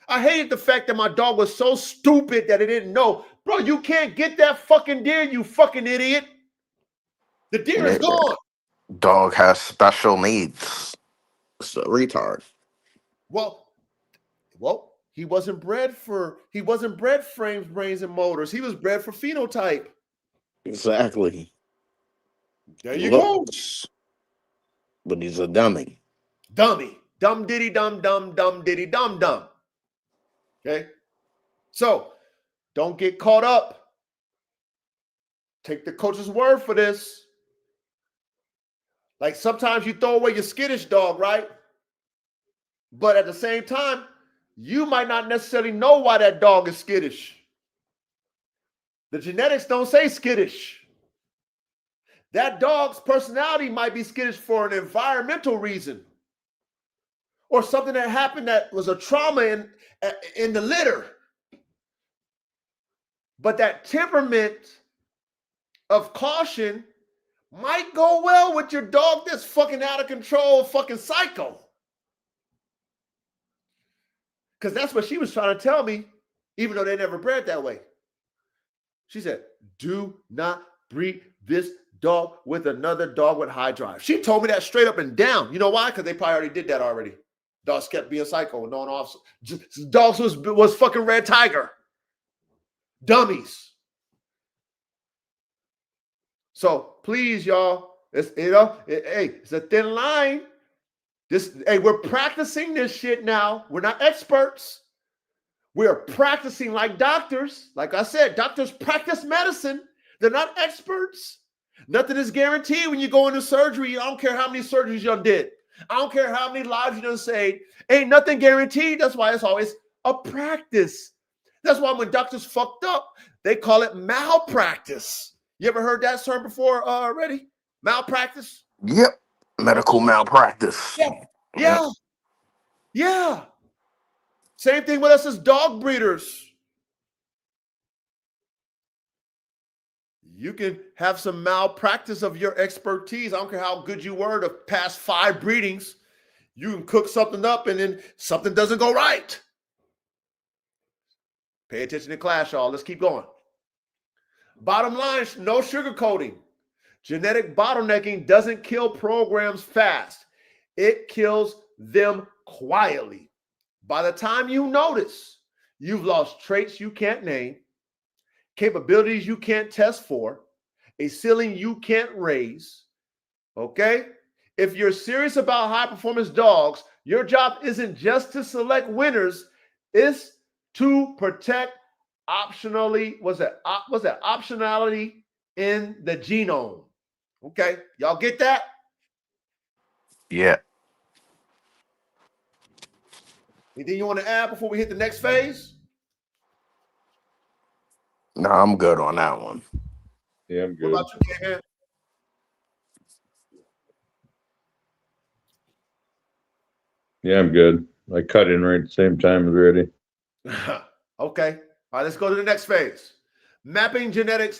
I hated the fact that my dog was so stupid that it didn't know. Bro, you can't get that fucking deer, you fucking idiot. The deer is gone. Dog has special needs. It's a retard. Well, he wasn't bred frames, brains, and motors. He was bred for phenotype. Exactly. There you go. But he's a dummy. Dummy. Dumb diddy dum dum dum diddy dum dum. Okay? So don't get caught up. Take the coach's word for this. Like sometimes you throw away your skittish dog, right? But at the same time, you might not necessarily know why that dog is skittish. The genetics don't say skittish. That dog's personality might be skittish for an environmental reason or something that happened that was a trauma in the litter. But that temperament of caution might go well with your dog that's fucking out of control, fucking psycho. Because that's what she was trying to tell me, even though they never bred that way. She said, do not breed this dog with another dog with high drive. She told me that straight up and down. You know why? Because they probably already did that already. Dogs kept being psycho and no off. Dogs was fucking red tiger. Dummies. So please, y'all, it's a thin line. Hey, we're practicing this shit now. We're not experts. We are practicing like doctors. Like I said, doctors practice medicine. They're not experts. Nothing is guaranteed when you go into surgery. I don't care how many surgeries you did. I don't care how many lives you done saved. Ain't nothing guaranteed. That's why it's always a practice. That's why when doctors fucked up, they call it malpractice. You ever heard that term before already? Malpractice? Yep. Medical malpractice. Yeah. Yeah. Yeah. Same thing with us as dog breeders. You can have some malpractice of your expertise. I don't care how good you were the past 5 breedings. You can cook something up and then something doesn't go right. Pay attention to class, y'all. Let's keep going. Bottom line, no sugarcoating. Genetic bottlenecking doesn't kill programs fast. It kills them quietly. By the time you notice, you've lost traits you can't name, capabilities you can't test for, a ceiling you can't raise. Okay? If you're serious about high performance dogs, your job isn't just to select winners, it's to protect optionality in the genome. Okay, y'all get that? Yeah. Anything you want to add before we hit the next phase? No, I'm good on that one. Yeah, I'm What good. about you, K-Man? Yeah, I'm good. I cut in right at the same time as ready. Okay. All right, let's go to the next phase. Mapping genetic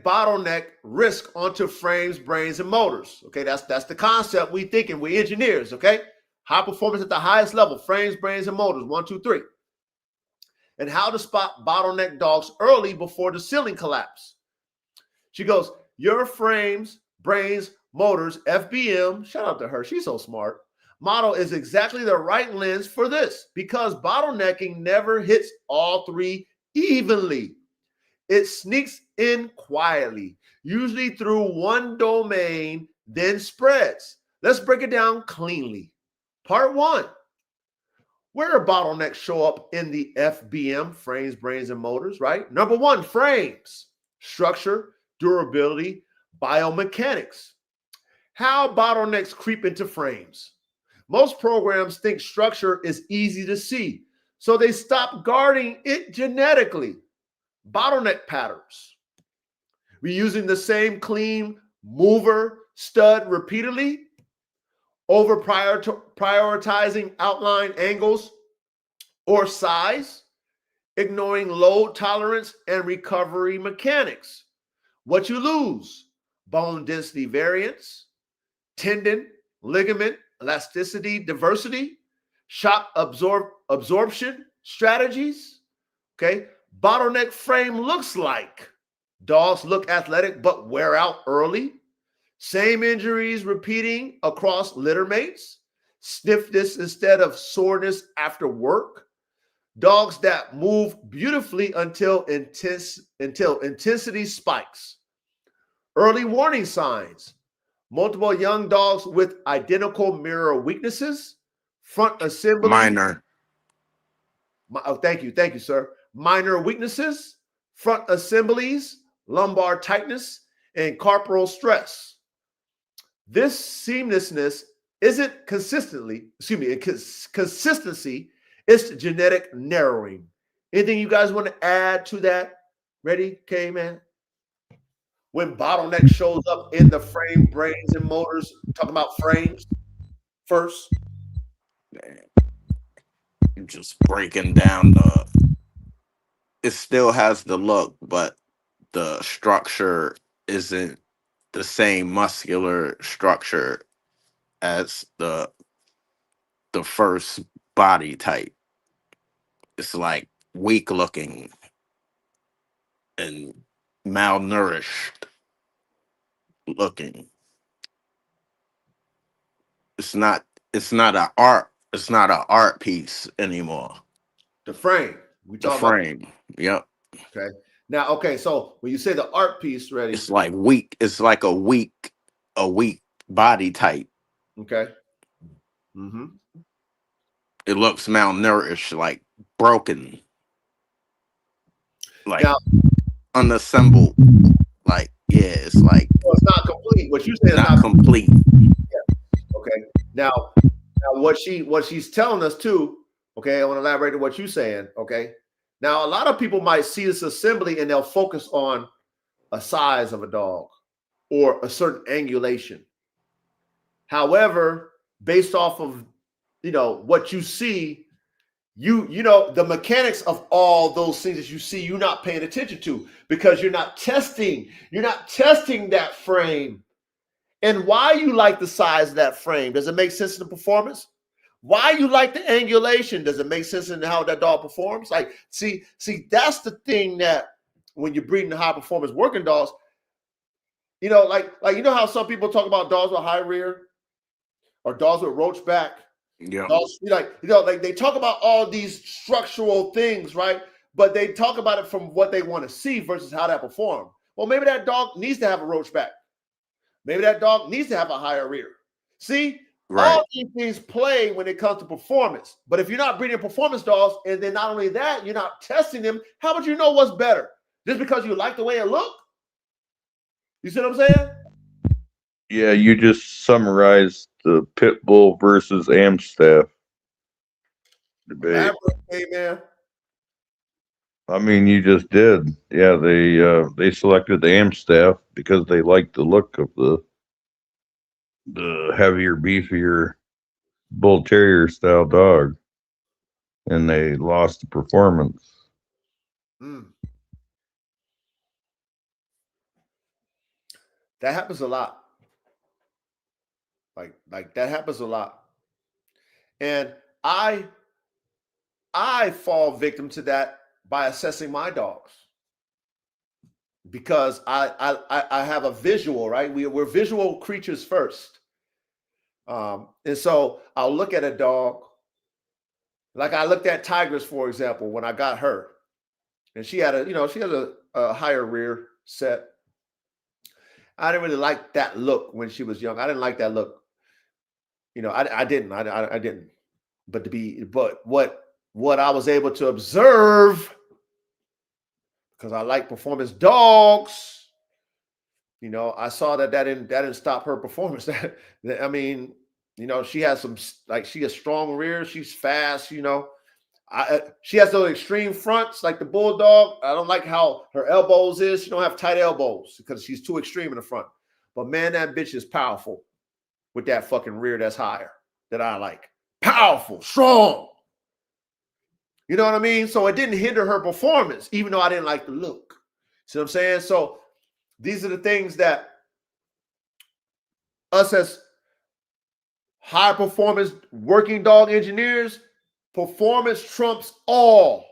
bottleneck risk onto frames, brains, and motors. Okay, that's the concept we thinking. We engineers, okay? High performance at the highest level, frames, brains, and motors, 1, 2, 3. And how to spot bottleneck dogs early before the ceiling collapse. She goes, your frames, brains, motors, FBM, shout out to her, she's so smart, model is exactly the right lens for this because bottlenecking never hits all 3 evenly. It sneaks in quietly, usually through one domain, then spreads. Let's break it down cleanly. Part 1, where do bottlenecks show up in the FBM, frames, brains, and motors, right? Number 1, frames, structure, durability, biomechanics. How bottlenecks creep into frames. Most programs think structure is easy to see, so they stop guarding it genetically. Bottleneck patterns. Reusing the same clean mover stud repeatedly, over prioritizing outline angles or size, ignoring load tolerance and recovery mechanics. What you lose: bone density variance, tendon, ligament, elasticity, diversity, shock absorption strategies. Okay. Bottleneck frame looks like dogs look athletic but wear out early. Same injuries repeating across litter mates. Stiffness instead of soreness after work. Dogs that move beautifully until intensity spikes. Early warning signs. Multiple young dogs with identical mirror weaknesses. Front assembly. Minor. Thank you, sir. Minor weaknesses, front assemblies, lumbar tightness, and carpal stress. This seamlessness isn't consistency, it's genetic narrowing. Anything you guys want to add to that? Ready, K-Man? When bottleneck shows up in the frame, brains, and motors, talking about frames first. Just breaking down it still has the look, but the structure isn't the same muscular structure as the first body type. It's like weak looking and malnourished looking. It's not an art piece anymore. The frame. We The talk frame. Yep. about. Okay. Now, okay, so when you say the art piece, ready? It's like weak. It's like a weak body type. Okay. Mm-hmm. It looks malnourished, like broken, like Now, unassembled. Like, yeah, it's like well, it's not complete. What you say is not not complete. okay. Now what she's telling us too. Okay, I want to elaborate on what you're saying. Okay. Now, a lot of people might see this assembly and they'll focus on a size of a dog or a certain angulation. However, based off of what you see, you know the mechanics of all those things that you see, you're not paying attention to because you're not testing that frame. And why you like the size of that frame? Does it make sense in the performance? Why you like the angulation? Does it make sense in how that dog performs? Like, see, that's the thing that when you're breeding the high performance working dogs, like how some people talk about dogs with high rear or dogs with roach back. Yeah. Dogs, like they talk about all these structural things, right? But they talk about it from what they want to see versus how that perform. Well, maybe that dog needs to have a roach back. Maybe that dog needs to have a higher rear. See, Right. all these things play when it comes to performance. But if you're not breeding performance dogs, and then not only that, you're not testing them, how would you know what's better? Just because you like the way it look? You see what I'm saying? Yeah, you just summarized the pit bull versus Amstaff debate. Hey, man. I mean, you just did. Yeah, they selected the Amstaff because they liked the look of the heavier, beefier bull terrier style dog, and they lost the performance. That happens a lot. Like that happens a lot. And I fall victim to that by assessing my dogs. Because I have a visual, right? We're visual creatures first. And so I'll look at a dog. Like I looked at Tigress, for example, when I got her. And she had a higher rear set. I didn't really like that look when she was young. I didn't like that look. I didn't. But what I was able to observe, because I like performance dogs, I saw that didn't stop her performance. I mean, she has she has strong rear. She's fast. She has those extreme fronts like the bulldog. I don't like how her elbows is. She don't have tight elbows because she's too extreme in the front. But man, that bitch is powerful with that fucking rear that's higher that I like. Powerful, strong. You know what I mean? So it didn't hinder her performance, even though I didn't like the look. See what I'm saying? So these are the things that us as high performance working dog engineers, performance trumps all.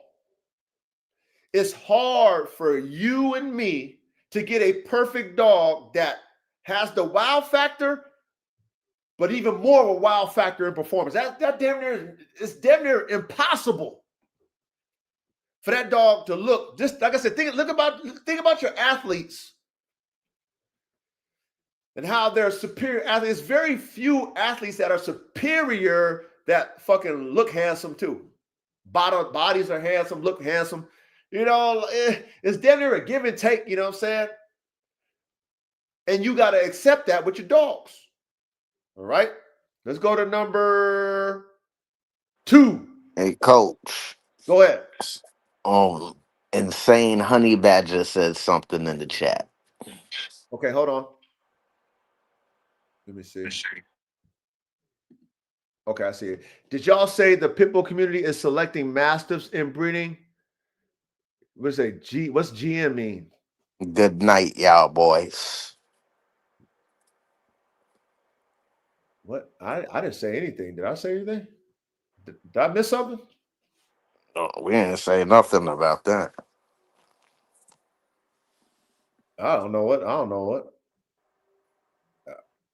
It's hard for you and me to get a perfect dog that has the wow factor, but even more of a wow factor in performance. That it's damn near impossible for that dog to look, just like I said, think about your athletes and how they're superior athletes. There's very few athletes that are superior that fucking look handsome too. Bodies are handsome, look handsome. It's damn near a give and take, you know what I'm saying? And you got to accept that with your dogs. All right? Let's go to number 2. Hey, coach. Go ahead. Insane Honey Badger said something in the chat. Okay, hold on. Let me see. Okay, I see it. Did y'all say the pitbull community is selecting mastiffs in breeding? What's GM mean? Good night, y'all boys. What? I didn't say anything. Did I say anything? Did I miss something? Oh, we didn't say nothing about that. I don't know what.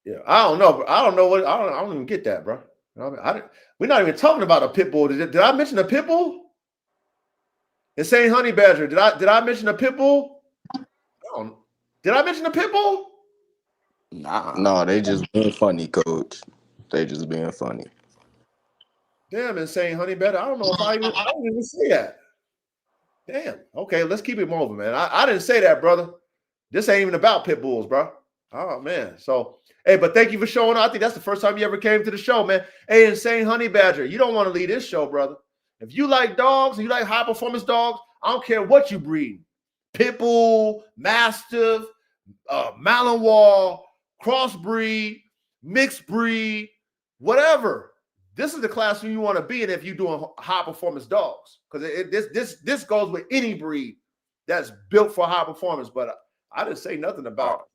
Yeah, I don't know. I don't know what. I don't even get that, bro. We're not even talking about a pit bull. Did I mention a pit bull? Insane honey badger. Did I mention a pit bull? Did I mention a pit bull? Nah. No, they just being funny, coach. They just being funny. Damn, insane honey badger. I don't know if I didn't even say that. Damn. Okay, let's keep it moving, man. I didn't say that, brother. This ain't even about pit bulls, bro. Oh man. So, hey, but thank you for showing up. I think that's the first time you ever came to the show, man. Hey, insane honey badger, you don't want to leave this show, brother. If you like dogs and you like high performance dogs, I don't care what you breed. Pit bull, mastiff, Malinois, crossbreed, mixed breed, whatever. This is the classroom you want to be in if you're doing high performance dogs, because this goes with any breed that's built for high performance. But I didn't say nothing about it.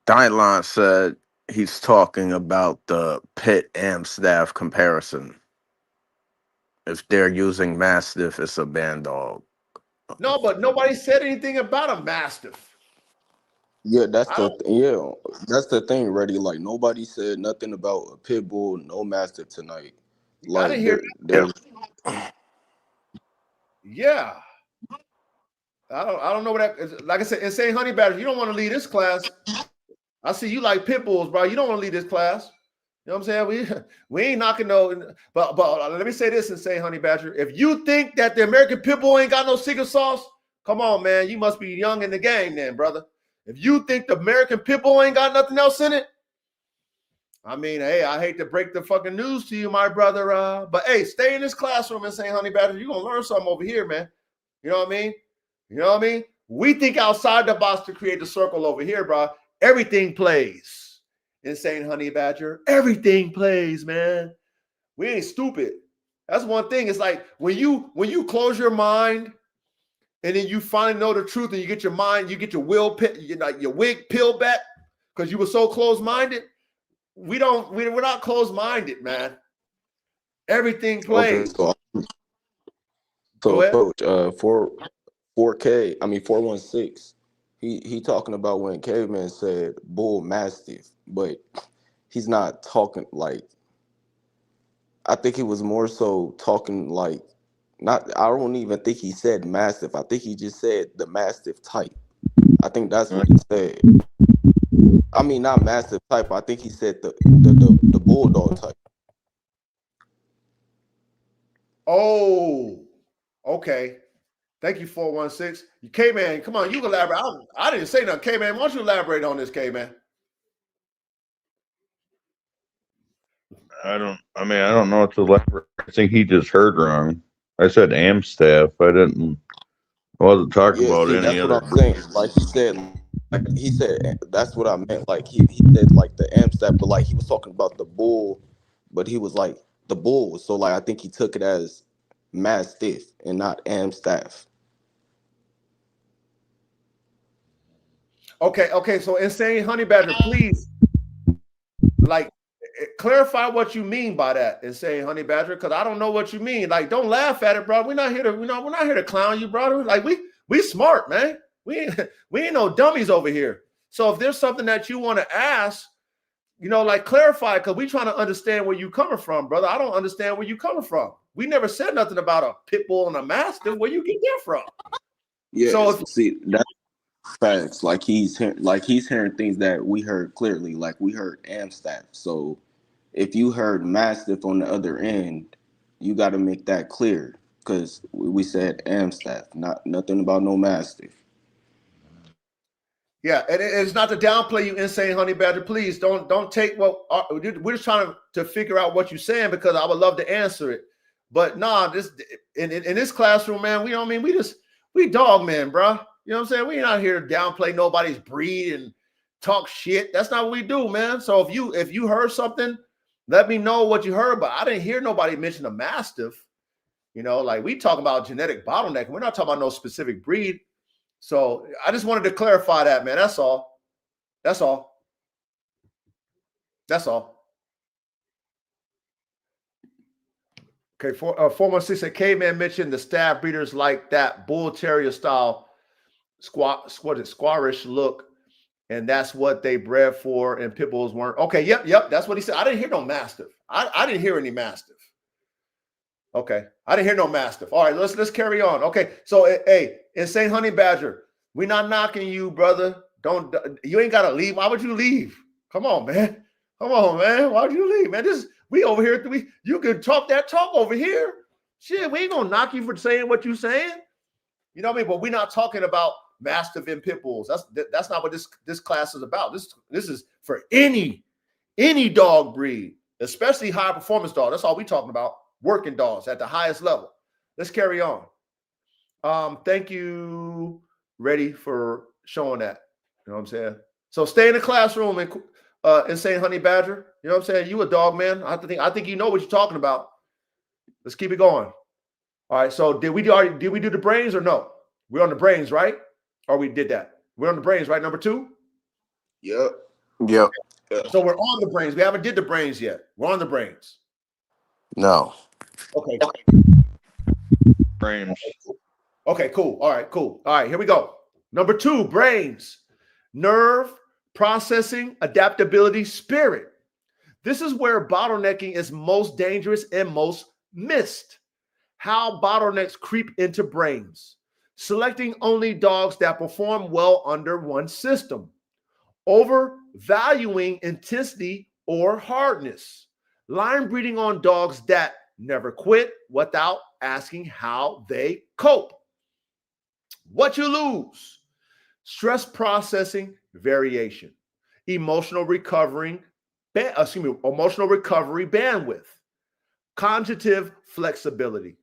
Dylon said he's talking about the pit Amstaff comparison. If they're using Mastiff, it's a band dog. No, but nobody said anything about a mastiff. Yeah, that's the thing, Reddy. Like nobody said nothing about a pit bull, no mastiff tonight. Like I didn't hear that. Yeah. I don't know what that is. Like I said, insane honey badger, you don't want to leave this class. I see you like pit bulls, bro. You don't want to leave this class. You know what I'm saying? We ain't knocking no, but let me say this, insane honey badger. If you think that the American pit bull ain't got no secret sauce, come on, man. You must be young in the game then, brother. If you think the American pit bull ain't got nothing else in it, I mean, hey, I hate to break the fucking news to you, my brother. But hey, stay in this classroom and say, honey badger, you're gonna learn something over here, man. You know what I mean? You know what I mean? We think outside the box to create the circle over here, bro. Everything plays. Insane honey badger. Everything plays, man. We ain't stupid. That's one thing. It's like when you close your mind and then you finally know the truth and you get your mind, you get your your wig peeled back because you were so close-minded. We're not close-minded, man. Everything plays. Okay, so Coach, 416, he talking about when Caveman said bull mastiff, but he's not talking like, I think he was more so talking like, not, I don't even think he said mastiff. I think he just said the mastiff type. I think that's what he said. I mean, not mastiff type. I think he said the bulldog type. Oh, okay. Thank you, 416. K-Man, come on, you can elaborate. I didn't say nothing. K-Man, why don't you elaborate on this, K-Man? I don't know what to elaborate. I think he just heard wrong. I said Amstaff. I wasn't talking about see, any that's other. what I'm saying. Like he said, that's what I meant. Like he said like the Amstaff, but like he was talking about the bull, but he was like the bull. So like I think he took it as mastiff and not Amstaff. Okay. So insane honey badger, please, like, clarify what you mean by that, insane honey badger, because I don't know what you mean. Like, don't laugh at it, bro. We're not here to clown you, brother. Like, we smart, man. We ain't no dummies over here. So if there's something that you want to ask, like, clarify, because we trying to understand where you coming from, brother. I don't understand where you coming from. We never said nothing about a pit bull and a mastiff. Where you get that from? Yeah. So see, that's facts. Like he's hearing things that we heard clearly. Like we heard Amstaff. So if you heard mastiff on the other end, you got to make that clear, because we said Amstaff, nothing about no mastiff. yeah, and it's not to downplay you, insane honey badger. Please don't take what we're just trying to figure out what you're saying, because I would love to answer it. But nah, this in this classroom, man, we dog men, bro. You know what I'm saying? We ain't out here to downplay nobody's breed and talk shit. That's not what we do, man. So if you heard something, let me know what you heard. But I didn't hear nobody mention a mastiff. Like, we talk about genetic bottleneck. We're not talking about no specific breed. So I just wanted to clarify that, man. That's all. Okay, 416 said K-Man mentioned the staff breeders like that bull terrier style squarish look, and that's what they bred for, and pit bulls weren't. Okay, yep, that's what he said. I didn't hear no mastiff. I didn't hear any mastiff. Okay, I didn't hear no mastiff. All right, let's carry on. Okay, so hey, insane honey badger, we not knocking you, brother. You ain't gotta leave. Why would you leave? Come on, man. Come on, man. Why'd you leave, man? We over here. You can talk that talk over here. Shit, we ain't gonna knock you for saying what you saying. You know what I mean? But we're not talking about Mastiff and pit bulls. That's not what this class is about. This is for any dog breed, especially high performance dog. That's all we're talking about. Working dogs at the highest level. Let's carry on. Thank you, Ready, for showing that. You know what I'm saying? So stay in the classroom and Insane Honey Badger. You know what I'm saying? You a dog, man. I think you know what you're talking about. Let's keep it going. All right. So did we do the brains or no? We're on the brains, right? Or we did that? We're on the brains, right? Number 2? Yep. Yep. So we're on the brains. We haven't did the brains yet. We're on the brains. No. Okay. Frames. Okay, cool. All right, cool. All right, here we go. Number 2, brains. Nerve, processing, adaptability, spirit. This is where bottlenecking is most dangerous and most missed. How bottlenecks creep into brains. Selecting only dogs that perform well under one system. Overvaluing intensity or hardness. Line breeding on dogs that never quit without asking how they cope. What you lose. Stress processing variation. Emotional recovery bandwidth. Cognitive flexibility.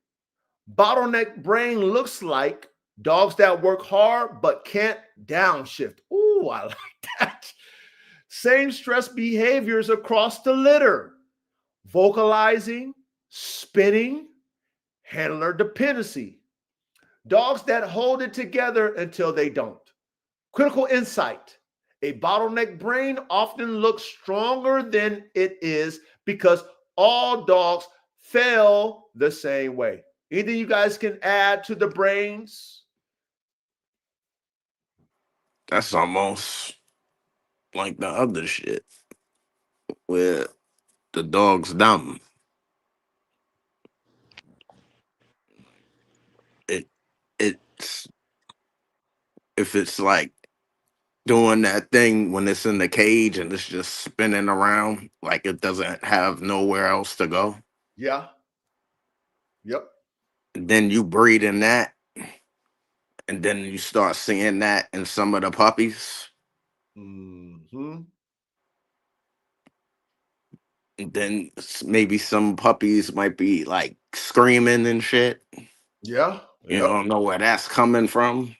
Bottleneck brain looks like dogs that work hard but can't downshift. Ooh, I like that. Same stress behaviors across the litter. Vocalizing, spinning, handler dependency. Dogs that hold it together until they don't. Critical insight. A bottleneck brain often looks stronger than it is because all dogs fail the same way. Anything you guys can add to the brains? That's almost like the other shit where the dog's dumb. It's if it's like doing that thing when it's in the cage and it's just spinning around like it doesn't have nowhere else to go. Yeah. Yep. Then you breed in that, and then you start seeing that in some of the puppies. Mm-hmm. And then maybe some puppies might be like screaming and shit. Yeah. You Yep. don't know where that's coming from.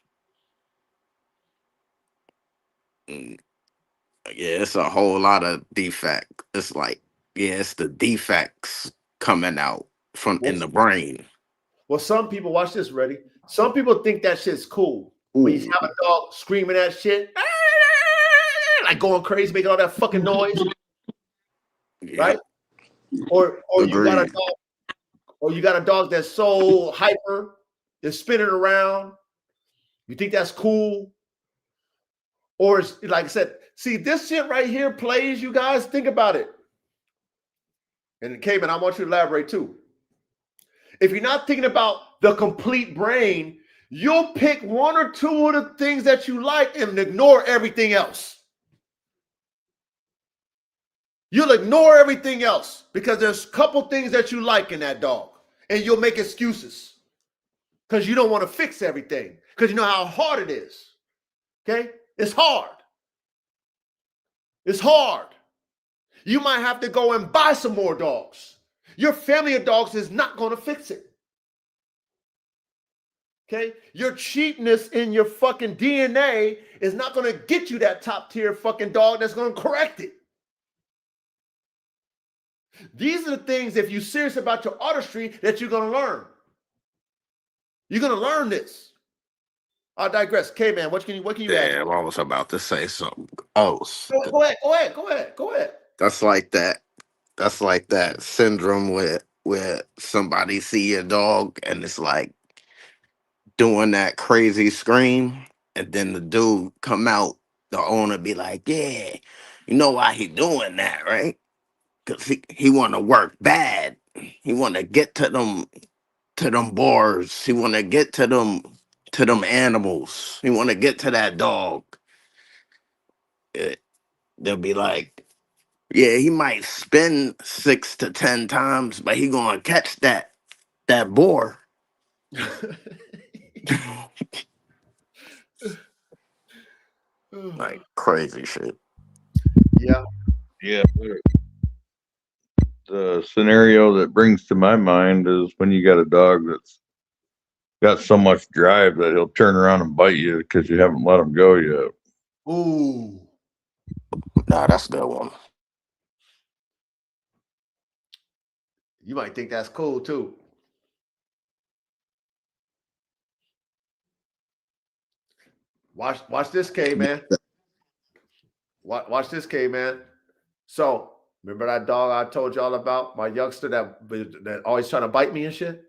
Mm, yeah, it's a whole lot of defect. It's like, yeah, it's the defects coming out from in the brain. Well, some people, watch this, Ready? Some people think that shit's cool. Ooh. When you have a dog screaming that shit, like going crazy, making all that fucking noise, Yeah. right? Or you got a Agreed. dog, or you got a dog that's so hyper, is spinning around. You think that's cool? Or it's like I said, see, this shit right here plays, you guys. Think about it. And Cayman, I want you to elaborate too. If you're not thinking about the complete brain, you'll pick 1 or 2 of the things that you like and ignore everything else. You'll ignore everything else because there's a couple things that you like in that dog, and you'll make excuses because you don't want to fix everything because you know how hard it is. Okay? It's hard. It's hard. You might have to go and buy some more dogs. Your family of dogs is not going to fix it. Okay? Your cheapness in your fucking DNA is not going to get you that top tier fucking dog that's going to correct it. These are the things, if you're serious about your artistry, that you're going to learn. You're going to learn this. I digress. K-Man, what can you add? Damn, I was about to say something else. Go ahead. That's like that. That's like that syndrome where somebody see a dog and it's like doing that crazy scream, and then the dude come out, the owner be like, "Yeah, you know why he doing that, right? Because he want to work bad. He want to get to them boars. He want to get to them animals. He want to get to that dog." They'll be like, Yeah, he might spin 6 to 10 times, but he gonna catch that boar. Like crazy shit. Yeah. Yeah. The scenario that brings to my mind is when you got a dog that's got so much drive that he'll turn around and bite you because you haven't let him go yet. Ooh. Nah, that's a good one. You might think that's cool too. Watch this, K man. Watch this, K man. So remember that dog I told y'all about, my youngster that always trying to bite me and shit?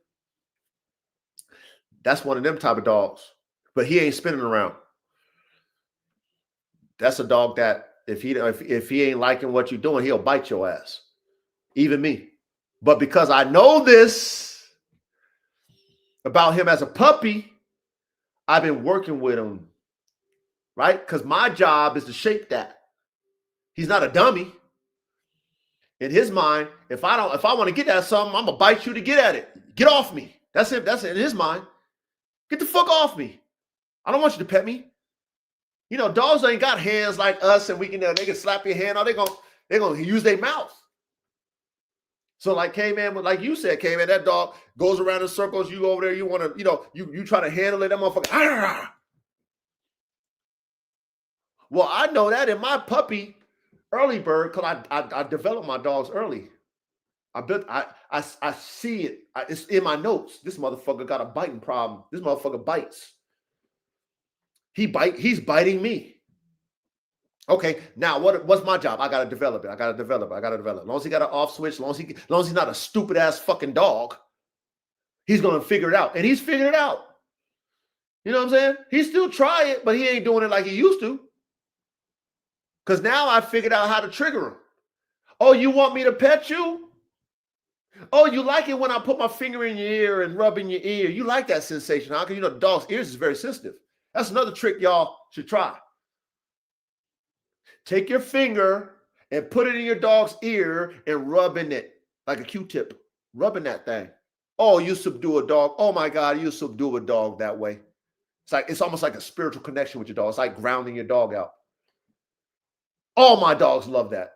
That's one of them type of dogs. But he ain't spinning around. That's a dog that if he ain't liking what you're doing, he'll bite your ass. Even me. But because I know this about him as a puppy, I've been working with him, right? Because my job is to shape that. He's not a dummy. In his mind, if I want to get at something, I'm gonna bite you to get at it. Get off me. That's it. That's it. In his mind. Get the fuck off me. I don't want you to pet me. You know, dogs ain't got hands like us, and they can slap your hand, or they're gonna use their mouth. So like K-Man, like you said, K-Man, that dog goes around in circles. You over there, you want to, you try to handle it, that motherfucker. Ah! Well, I know that in my puppy early bird, because I developed my dogs early. I see it. It's in my notes. This motherfucker got a biting problem. This motherfucker bites. He's biting me. Okay, now what's my job? I gotta develop it. I gotta develop. As long as he got an off switch, as long as he's not a stupid ass fucking dog, he's gonna figure it out. And he's figured it out. You know what I'm saying? He still try it, but he ain't doing it like he used to. Because now I figured out how to trigger him. Oh, you want me to pet you? Oh, you like it when I put my finger in your ear and rub in your ear. You like that sensation, huh? Because you know the dog's ears is very sensitive. That's another trick y'all should try. Take your finger and put it in your dog's ear and rub in it like a Q-tip. Rubbing that thing. Oh, you subdue a dog. Oh my God, you subdue a dog that way. It's almost like a spiritual connection with your dog. It's like grounding your dog out. All my dogs love that.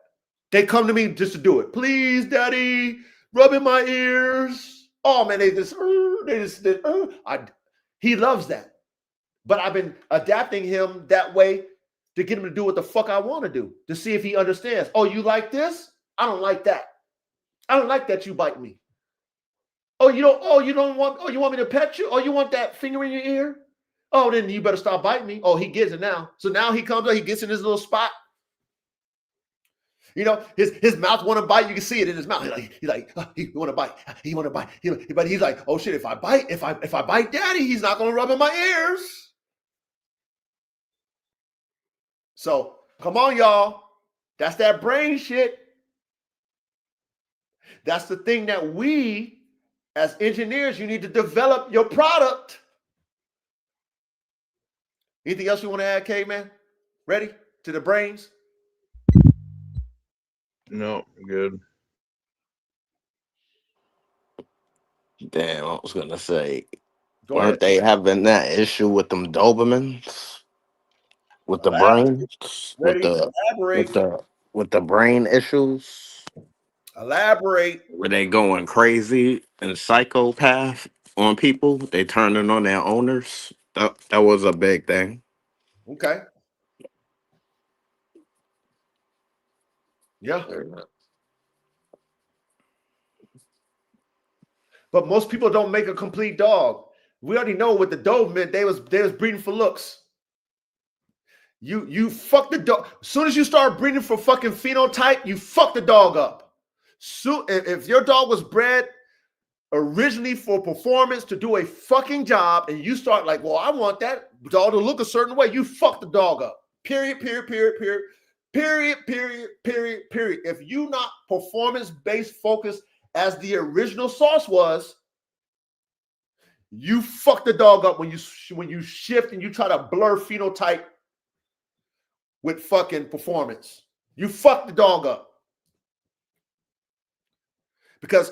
They come to me just to do it. Please, daddy, rub in my ears. Oh man, he loves that. But I've been adapting him that way to get him to do what the fuck I want to do, to see if he understands. Oh, you like this? I don't like that. I don't like that you bite me. You want me to pet you? Oh, you want that finger in your ear? Oh, then you better stop biting me. Oh, he gets it now. So now he comes up, he gets in his little spot. You know, his mouth want to bite. You can see it in his mouth. He's like, oh, he want to bite. He want to bite. But he's like, oh shit, if I bite daddy, he's not going to rub in my ears. So come on, y'all. That's that brain shit. That's the thing that we, as engineers, you need to develop your product. Anything else you want to add, K-Man? Ready? To the brains? No, good. Damn, I was gonna say, Go weren't ahead. they having that issue with them Dobermans? With the brains? Ready? Elaborate. With the brain issues? Elaborate. Were they going crazy and psychopath on people? They turning on their owners? That was a big thing. Okay. Yeah. But most people don't make a complete dog. We already know what the Doberman, they was breeding for looks. You fuck the dog. As soon as you start breeding for fucking phenotype, you fuck the dog up. So if your dog was bred originally for performance to do a fucking job, and you start like, well, I want that dog to look a certain way, you fuck the dog up. Period. If you not performance-based focused as the original source was, you fuck the dog up when you shift and you try to blur phenotype with fucking performance. You fuck the dog up. Because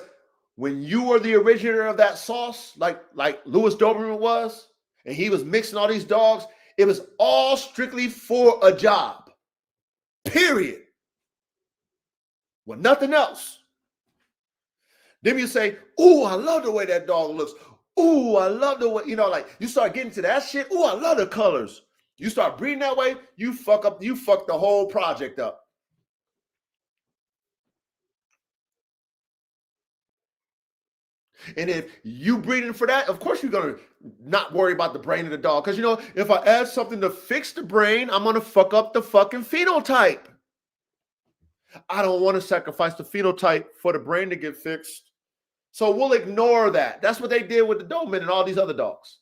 when you were the originator of that sauce, like Louis Doberman was, and he was mixing all these dogs, it was all strictly for a job. Period. Well, nothing else. Then you say, "Ooh, I love the way that dog looks. Ooh, I love the way," like you start getting to that shit. "Ooh, I love the colors." You start breeding that way, you fuck the whole project up. And if you breeding for that, of course you're gonna not worry about the brain of the dog. Because if I add something to fix the brain, I'm gonna fuck up the fucking phenotype. I don't want to sacrifice the phenotype for the brain to get fixed. So we'll ignore that. That's what they did with the Doberman and all these other dogs.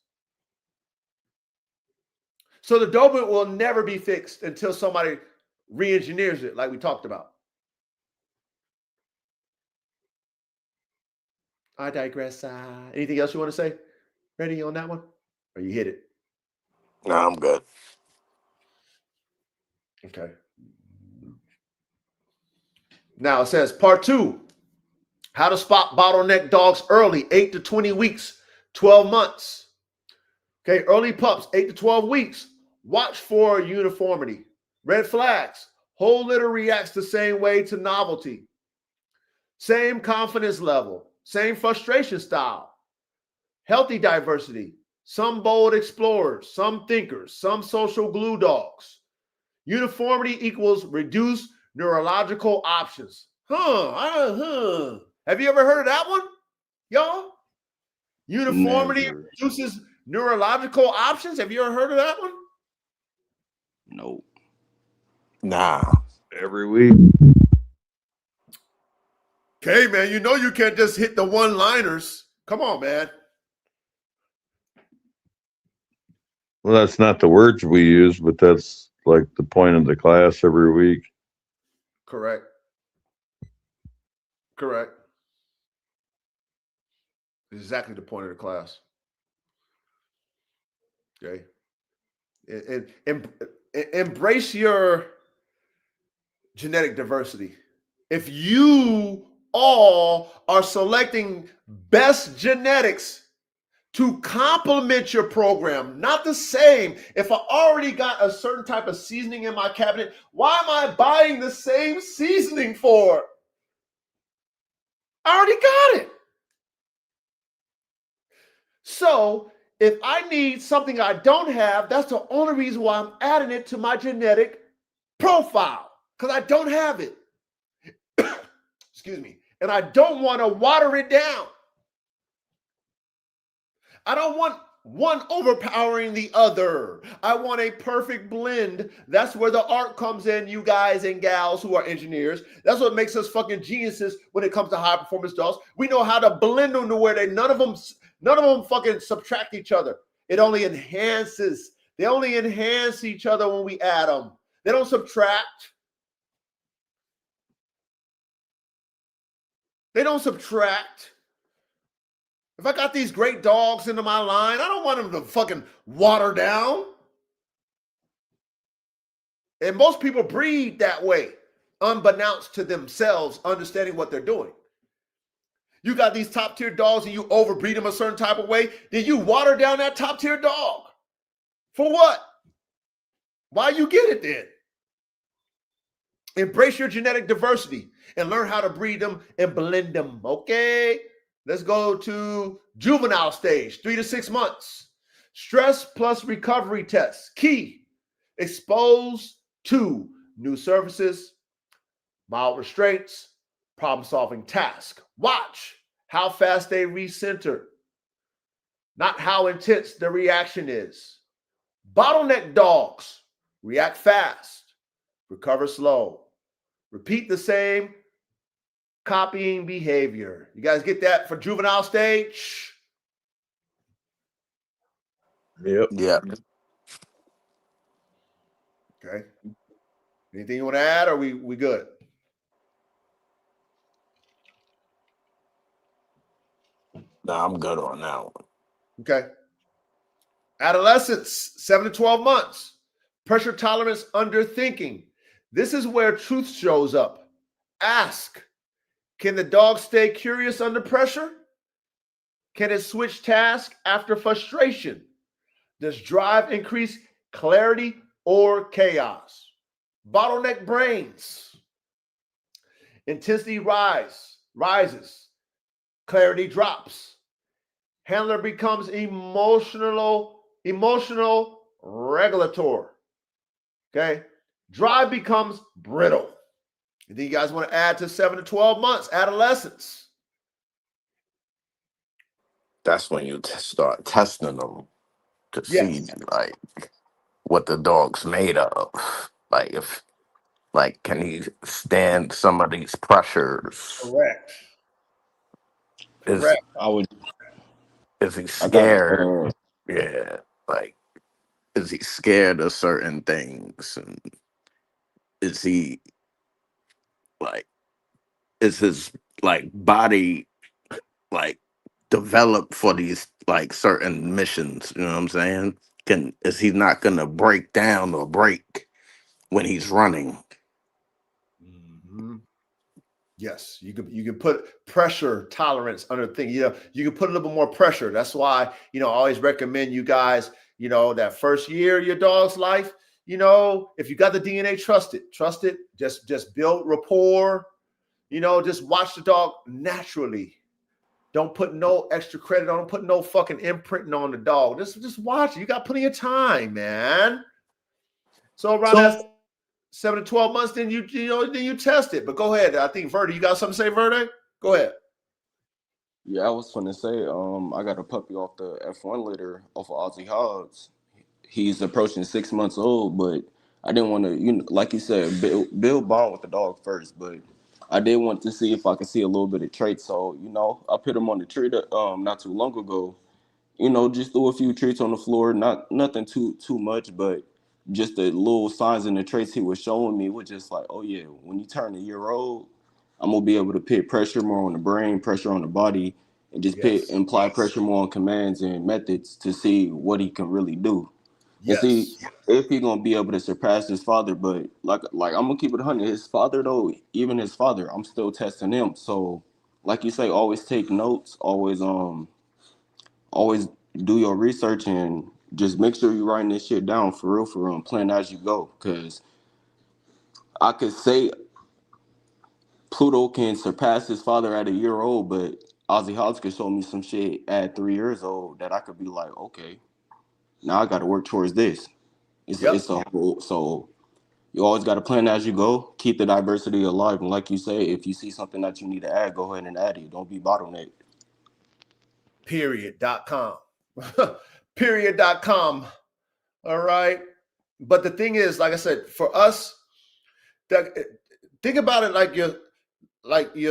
So the Doberman will never be fixed until somebody re-engineers it, like we talked about. I digress. Anything else you want to say? Ready on that one? Or you hit it? No, I'm good. Okay. Now it says part 2, how to spot bottleneck dogs early, 8 to 20 weeks, 12 months. Okay, early pups, 8 to 12 weeks. Watch for uniformity. Red flags. Whole litter reacts the same way to novelty. Same confidence level. Same frustration style. Healthy diversity. Some bold explorers. Some thinkers. Some social glue dogs. Uniformity equals reduced neurological options. Have you ever heard of that one, y'all? Uniformity Never. reduces neurological options. Have you ever heard of that one? Nope. Nah. Every week. Okay, man, you can't just hit the one-liners. Come on, man. Well, that's not the words we use, but that's like the point of the class every week. Correct. Exactly the point of the class. Okay. And embrace your genetic diversity. If you all are selecting best genetics to complement your program, not the same. If I already got a certain type of seasoning in my cabinet, why am I buying the same seasoning for? I already got it. So if I need something I don't have, that's the only reason why I'm adding it to my genetic profile, because I don't have it. Excuse me. And I don't want to water it down. I don't want one overpowering the other. I want a perfect blend. That's where the art comes in, you guys and gals who are engineers. That's what makes us fucking geniuses when it comes to high performance dogs. We know how to blend them to where none of them fucking subtract each other. It only enhances. They only enhance each other when we add them. They don't subtract. They don't subtract. If I got these great dogs into my line, I don't want them to fucking water down. And most people breed that way, unbeknownst to themselves, understanding what they're doing. You got these top tier dogs and you overbreed them a certain type of way, then you water down that top tier dog. For what? Why you get it then? Embrace your genetic diversity and learn how to breed them and blend them, okay? Let's go to juvenile stage, 3 to 6 months. Stress plus recovery tests. Key, expose to new surfaces, mild restraints, problem-solving task. Watch how fast they recenter, not how intense the reaction is. Bottleneck dogs react fast, recover slow. Repeat the same copying behavior. You guys get that for juvenile stage? Yep. Yeah. Okay. Anything you want to add, or we good? Nah, I'm good on that one. Okay. Adolescence, 7 to 12 months. Pressure tolerance under thinking. This is where truth shows up. Ask, Can the dog stay curious under pressure? Can it switch tasks after frustration? Does drive increase clarity or chaos? Bottleneck brains. Intensity rises. Clarity drops. Handler becomes emotional regulator. Okay. Drive becomes brittle. And then you guys want to add to 7 to 12 months, adolescence. That's when you start testing them to see Yes. like what the dog's made of. Like if like can he stand some of these pressures? Correct. Is Correct. I would. is he I got. scared? Yeah. Like is he scared of certain things? And is he like is his like body like developed for these like certain missions? You know what I'm saying? Is he not gonna break down or break when he's running? Mm-hmm. Yes, you can put pressure tolerance under thing. You can put a little bit more pressure. That's why I always recommend you guys. That first year of your dog's life. If you got the DNA, trust it. Just build rapport. Just watch the dog naturally. Don't put no extra credit on. Don't put no fucking imprinting on the dog. Just watch it. You got plenty of time, man. So around that 7 to 12 months, then you test it. But go ahead. I think Verde, you got something to say, Verde? Go ahead. Yeah, I was gonna say, I got a puppy off the F1 litter off of Aussie Hogs. He's approaching 6 months old, but I didn't want to, like you said, build bond with the dog first. But I did want to see if I could see a little bit of traits. So, I put him on the treat not too long ago. Just threw a few treats on the floor, nothing too much, but just the little signs and the traits he was showing me was just like, oh yeah, when you turn a year old, I'm gonna be able to put pressure more on the brain, pressure on the body, and just imply pressure more on commands and methods to see what he can really do. And see if he gonna be able to surpass his father. But like I'm gonna keep it 100. His father though, even his father, I'm still testing him. So like you say, always take notes, always do your research and just make sure you're writing this shit down for real, and plan as you go. Cause I could say Pluto can surpass his father at a year old, but Ozzy Hobbs could show me some shit at 3 years old that I could be like, okay, now I got to work towards this. It's a whole, so you always got to plan as you go. Keep the diversity alive, and like you say, if you see something that you need to add, go ahead and add it. Don't be bottlenecked. Period.com. Period.com. All right. But the thing is, like I said, for us, think about it like your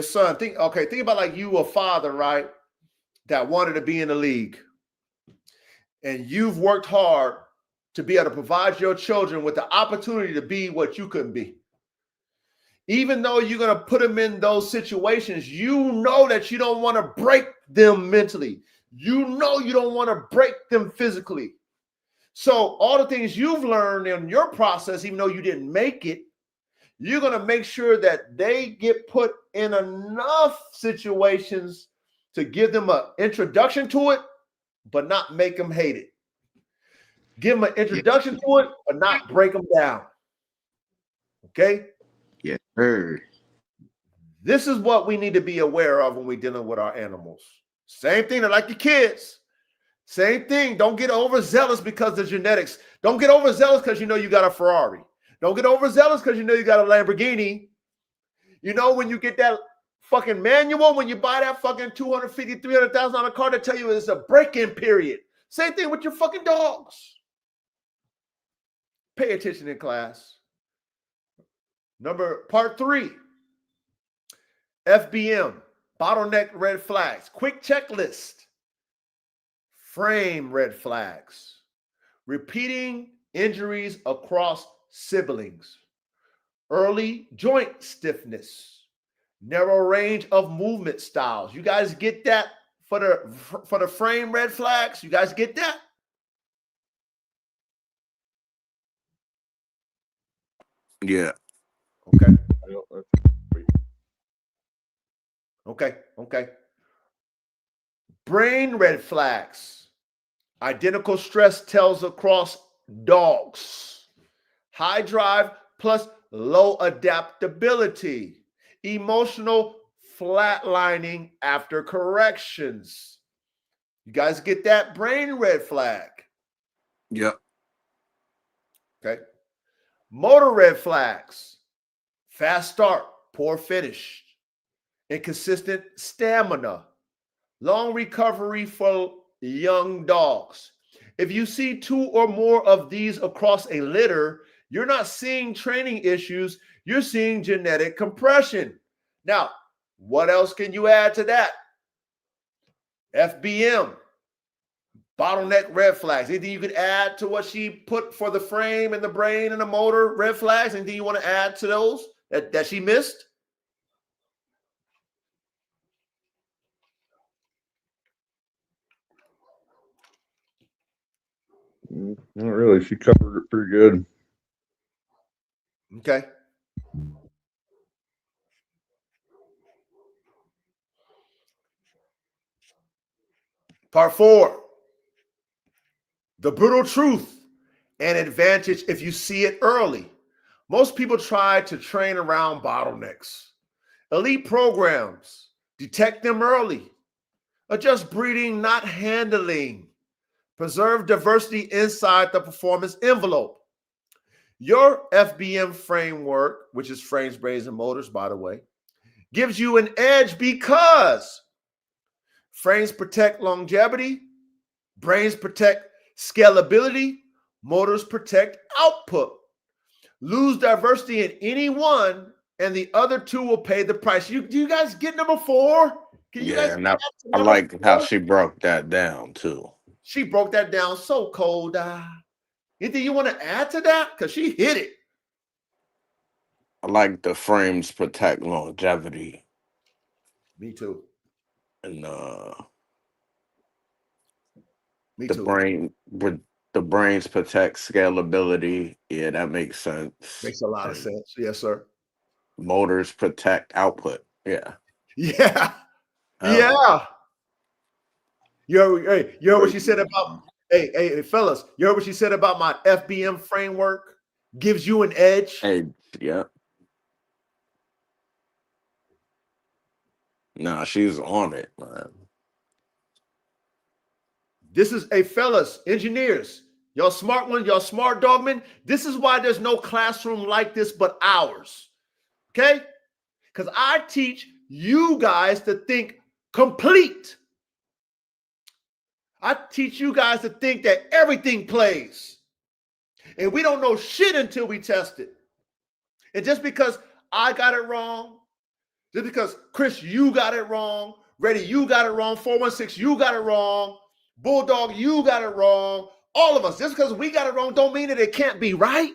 son. Think about like you a father, right? That wanted to be in the league. And you've worked hard to be able to provide your children with the opportunity to be what you couldn't be. Even though you're going to put them in those situations, you know that you don't want to break them mentally. You know you don't want to break them physically. So all the things you've learned in your process, even though you didn't make it, you're going to make sure that they get put in enough situations to give them an introduction to it, but not make them hate it. Give them an introduction to it, but not break them down. Okay? Yeah, sure. This is what we need to be aware of when we're dealing with our animals. Same thing, like your kids. Same thing. Don't get overzealous because of genetics. Don't get overzealous because you know you got a Ferrari. Don't get overzealous because you know you got a Lamborghini. When you get that fucking manual, when you buy that fucking $250,000, $300,000 car, they tell you it's a break-in period. Same thing with your fucking dogs. Pay attention in class. Part 3. FBM, bottleneck red flags. Quick checklist. Frame red flags. Repeating injuries across siblings. Early joint stiffness. Narrow range of movement styles. You guys get that for the frame red flags? You guys get that? Yeah. Okay. Okay. Brain red flags. Identical stress tells across dogs. High drive plus low adaptability. Emotional flatlining after corrections. You guys get that? Brain red flag. Yep. Okay. Motor red flags. Fast start, poor finish. Inconsistent stamina. Long recovery for young dogs. If you see 2 or more of these across a litter, you're not seeing training issues, you're seeing genetic compression. Now, what else can you add to that? FBM, bottleneck red flags. Anything you could add to what she put for the frame and the brain and the motor red flags? Anything you want to add to those that she missed? Not really. She covered it pretty good. Okay. Part 4. The brutal truth and advantage if you see it early. Most people try to train around bottlenecks. Elite programs detect them early. Adjust breeding, not handling. Preserve diversity inside the performance envelope. Your FBM framework, which is frames, brains, and motors, by the way, gives you an edge because frames protect longevity, brains protect scalability, motors protect output. Lose diversity in any one, and the other 2 will pay the price. Do you guys get number 4? Can you guys And I like how she broke that down too. She broke that down so cold. Anything you want to add to that? Because she hit it. I like the frames protect longevity. Me too. And Me the too. the brains protect scalability. Yeah, that makes sense. Makes a lot of sense. Yes, sir. Motors protect output. Yeah. Yeah. Yeah. You heard what she said about, hey, fellas, you heard what she said about my FBM framework? Gives you an edge. Hey, yeah. Nah, she's on it, man. This is fellas, engineers, y'all smart ones, y'all smart dogmen. This is why there's no classroom like this but ours. Okay? Because I teach you guys to think complete. I teach you guys to think that everything plays. And we don't know shit until we test it. And just because I got it wrong, just because Chris, you got it wrong, Reddy, you got it wrong, 416, you got it wrong, Bulldog, you got it wrong, all of us, just because we got it wrong don't mean that it can't be right.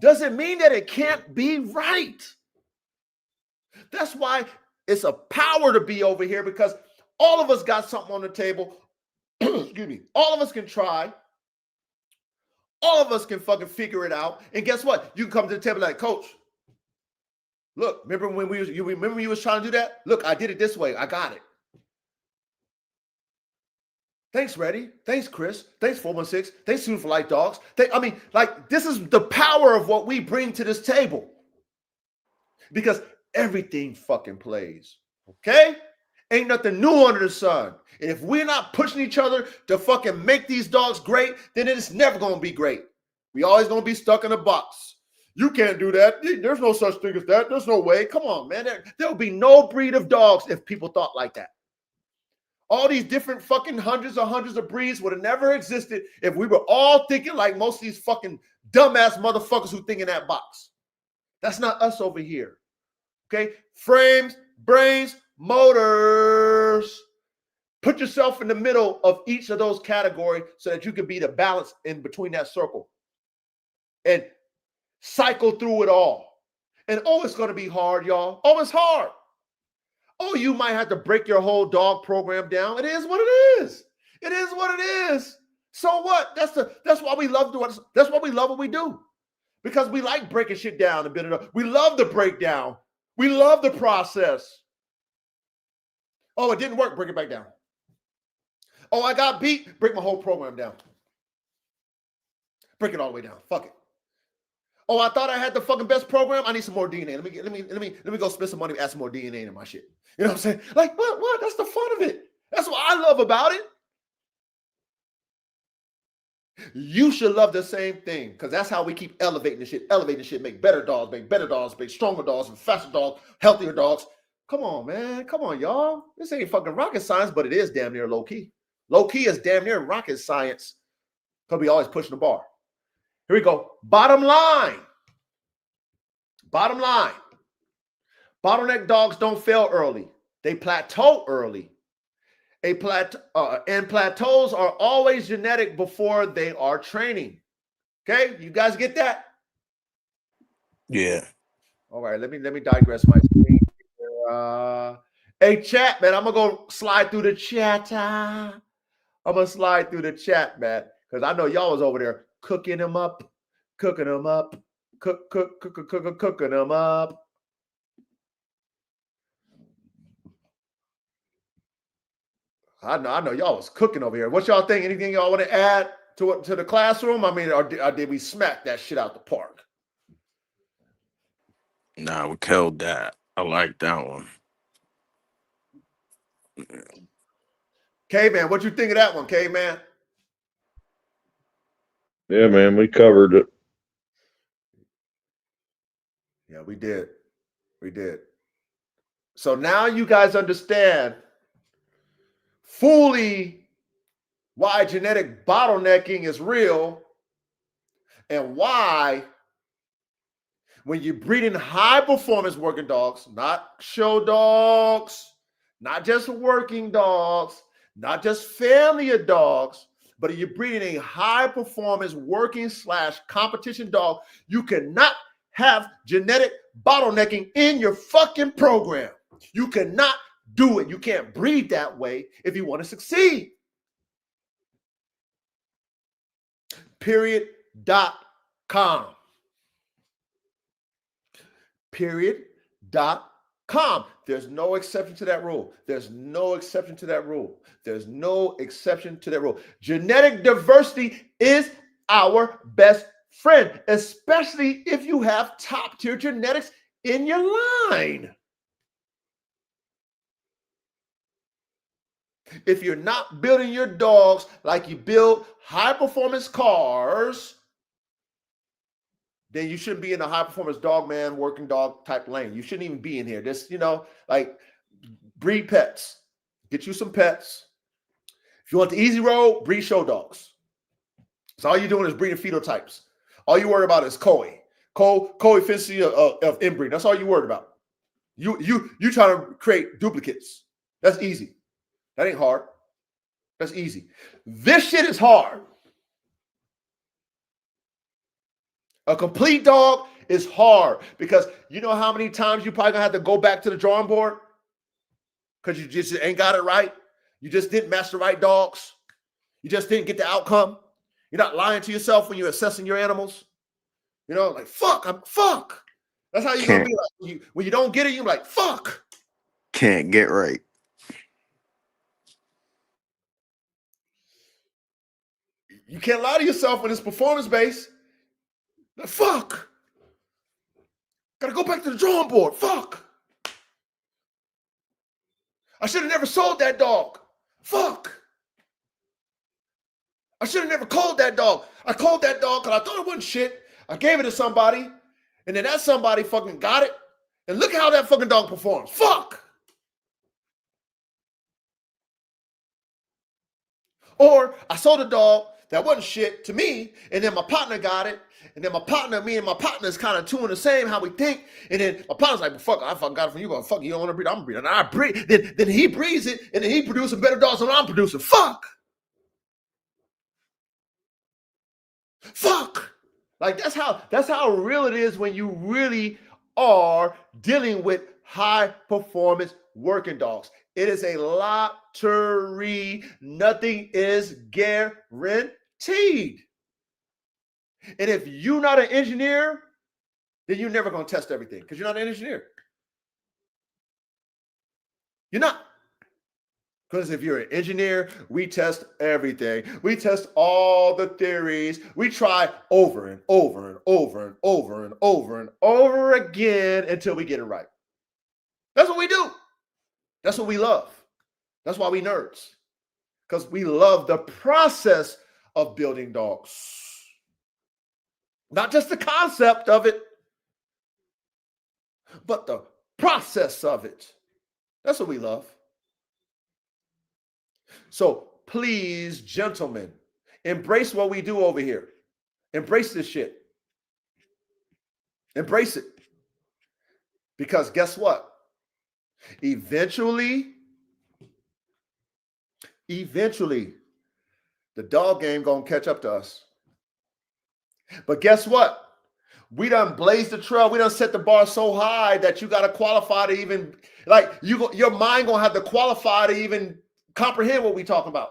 Doesn't mean that it can't be right. That's why it's a power to be over here, because all of us got something on the table. Excuse me. All of us can try. All of us can fucking figure it out. And guess what? You can come to the table like, Coach, look, remember when you remember you was trying to do that? Look, I did it this way. I got it. Thanks, Reddy. Thanks, Chris. Thanks, 416. Thanks, Food for Life Dogs. This is the power of what we bring to this table. Because everything fucking plays. Okay? Ain't nothing new under the sun. And if we're not pushing each other to fucking make these dogs great, then it's never going to be great. We always going to be stuck in a box. You can't do that. There's no such thing as that. There's no way. Come on, man. There would be no breed of dogs if people thought like that. All these different fucking hundreds of breeds would have never existed if we were all thinking like most of these fucking dumbass motherfuckers who think in that box. That's not us over here. Okay? Frames, brains, motors. Put yourself in the middle of each of those categories so that you can be the balance in between that circle. And cycle through it all. And it's going to be hard, y'all. It's hard. You might have to break your whole dog program down. It is what it is. It is what it is. So what? That's why we love doing. That's why we love what we do. Because we like breaking shit down a bit. We love the breakdown. We love the process. Oh, it didn't work. Break it back down. Oh, I got beat. Break my whole program down. Break it all the way down. Fuck it. Oh, I thought I had the fucking best program. I need some more DNA. Let me go spend some money and add some more DNA in my shit. You know what I'm saying? Like, what? That's the fun of it. That's what I love about it. You should love the same thing, because that's how we keep elevating the shit, make better dogs, make stronger dogs, and faster dogs, healthier dogs. Come on, man. Come on, y'all. This ain't fucking rocket science, but it is damn near low key. Low key is damn near rocket science, because we always pushing the bar. Here we go. Bottom line. Bottom line. Bottleneck dogs don't fail early. They plateau early. And plateaus are always genetic before they are training. Okay, you guys get that? Yeah. All right, let me digress my screen. Hey, chat, man, I'm gonna go slide through the chat. I'm gonna slide through the chat, man, because I know y'all was over there cooking them up, cooking them up. I know y'all was cooking over here. What y'all think? Anything y'all want to add to the classroom? I mean, or did we smack that shit out the park? Nah, we killed that. I like that one. K-Man, what you think of that one, K-Man? Yeah, man, we covered it. Yeah, we did. We did. So now you guys understand fully why genetic bottlenecking is real and why when you're breeding high performance working dogs, not show dogs, not just working dogs, not just family of dogs, but if you're breeding a high performance working / competition dog, you cannot have genetic bottlenecking in your fucking program. You cannot do it. You can't breed that way if you want to succeed. Period.com. Period.com. There's no exception to that rule. There's no exception to that rule. There's no exception to that rule. Genetic diversity is our best friend, especially if you have top tier genetics in your line. If you're not building your dogs like you build high performance cars, then you shouldn't be in a high performance dog man, working dog type lane. You shouldn't even be in here. Just, like breed pets. Get you some pets. If you want the easy road, breed show dogs. So all you're doing is breeding phenotypes. All you worry about is coefficient of inbreeding. That's all you worried about. You trying to create duplicates. That's easy. That ain't hard. That's easy. This shit is hard. A complete dog is hard because you know how many times you probably gonna have to go back to the drawing board because you just ain't got it right. You just didn't match the right dogs. You just didn't get the outcome. You're not lying to yourself when you're assessing your animals. Like fuck. That's how you're gonna be like when you don't get it. You're like fuck. Can't get right. You can't lie to yourself when it's performance based. Like, fuck. Gotta go back to the drawing board. Fuck. I should have never sold that dog. Fuck. I should have never called that dog. I called that dog because I thought it wasn't shit. I gave it to somebody, and then that somebody fucking got it. And look how that fucking dog performs. Fuck. Or I sold a dog that wasn't shit to me, and then my partner got it, and then me and my partner is kind of two in the same, how we think, and then my partner's like, well, fuck, I fucking got it from you, but fuck, you don't want to breed, I'm breeding, and I breed, then he breeds it, and then he producing better dogs than I'm producing. Fuck. Like that's how real it is when you really are dealing with high performance working dogs. It is a lottery. Nothing is guaranteed. And if you're not an engineer, then you're never going to test everything because you're not an engineer. You're not. Because if you're an engineer, we test everything. We test all the theories. We try over and over and over and over and over and over again until we get it right. That's what we do. That's what we love. That's why we nerds. Because we love the process of building dogs. Not just the concept of it, but the process of it. That's what we love. So please, gentlemen, embrace what we do over here. Embrace this shit. Embrace it. Because guess what? Eventually, the dog game gonna catch up to us. But guess what? We done blazed the trail. We done set the bar so high that you gotta qualify to even, like, your mind gonna have to qualify to even comprehend what we talking about.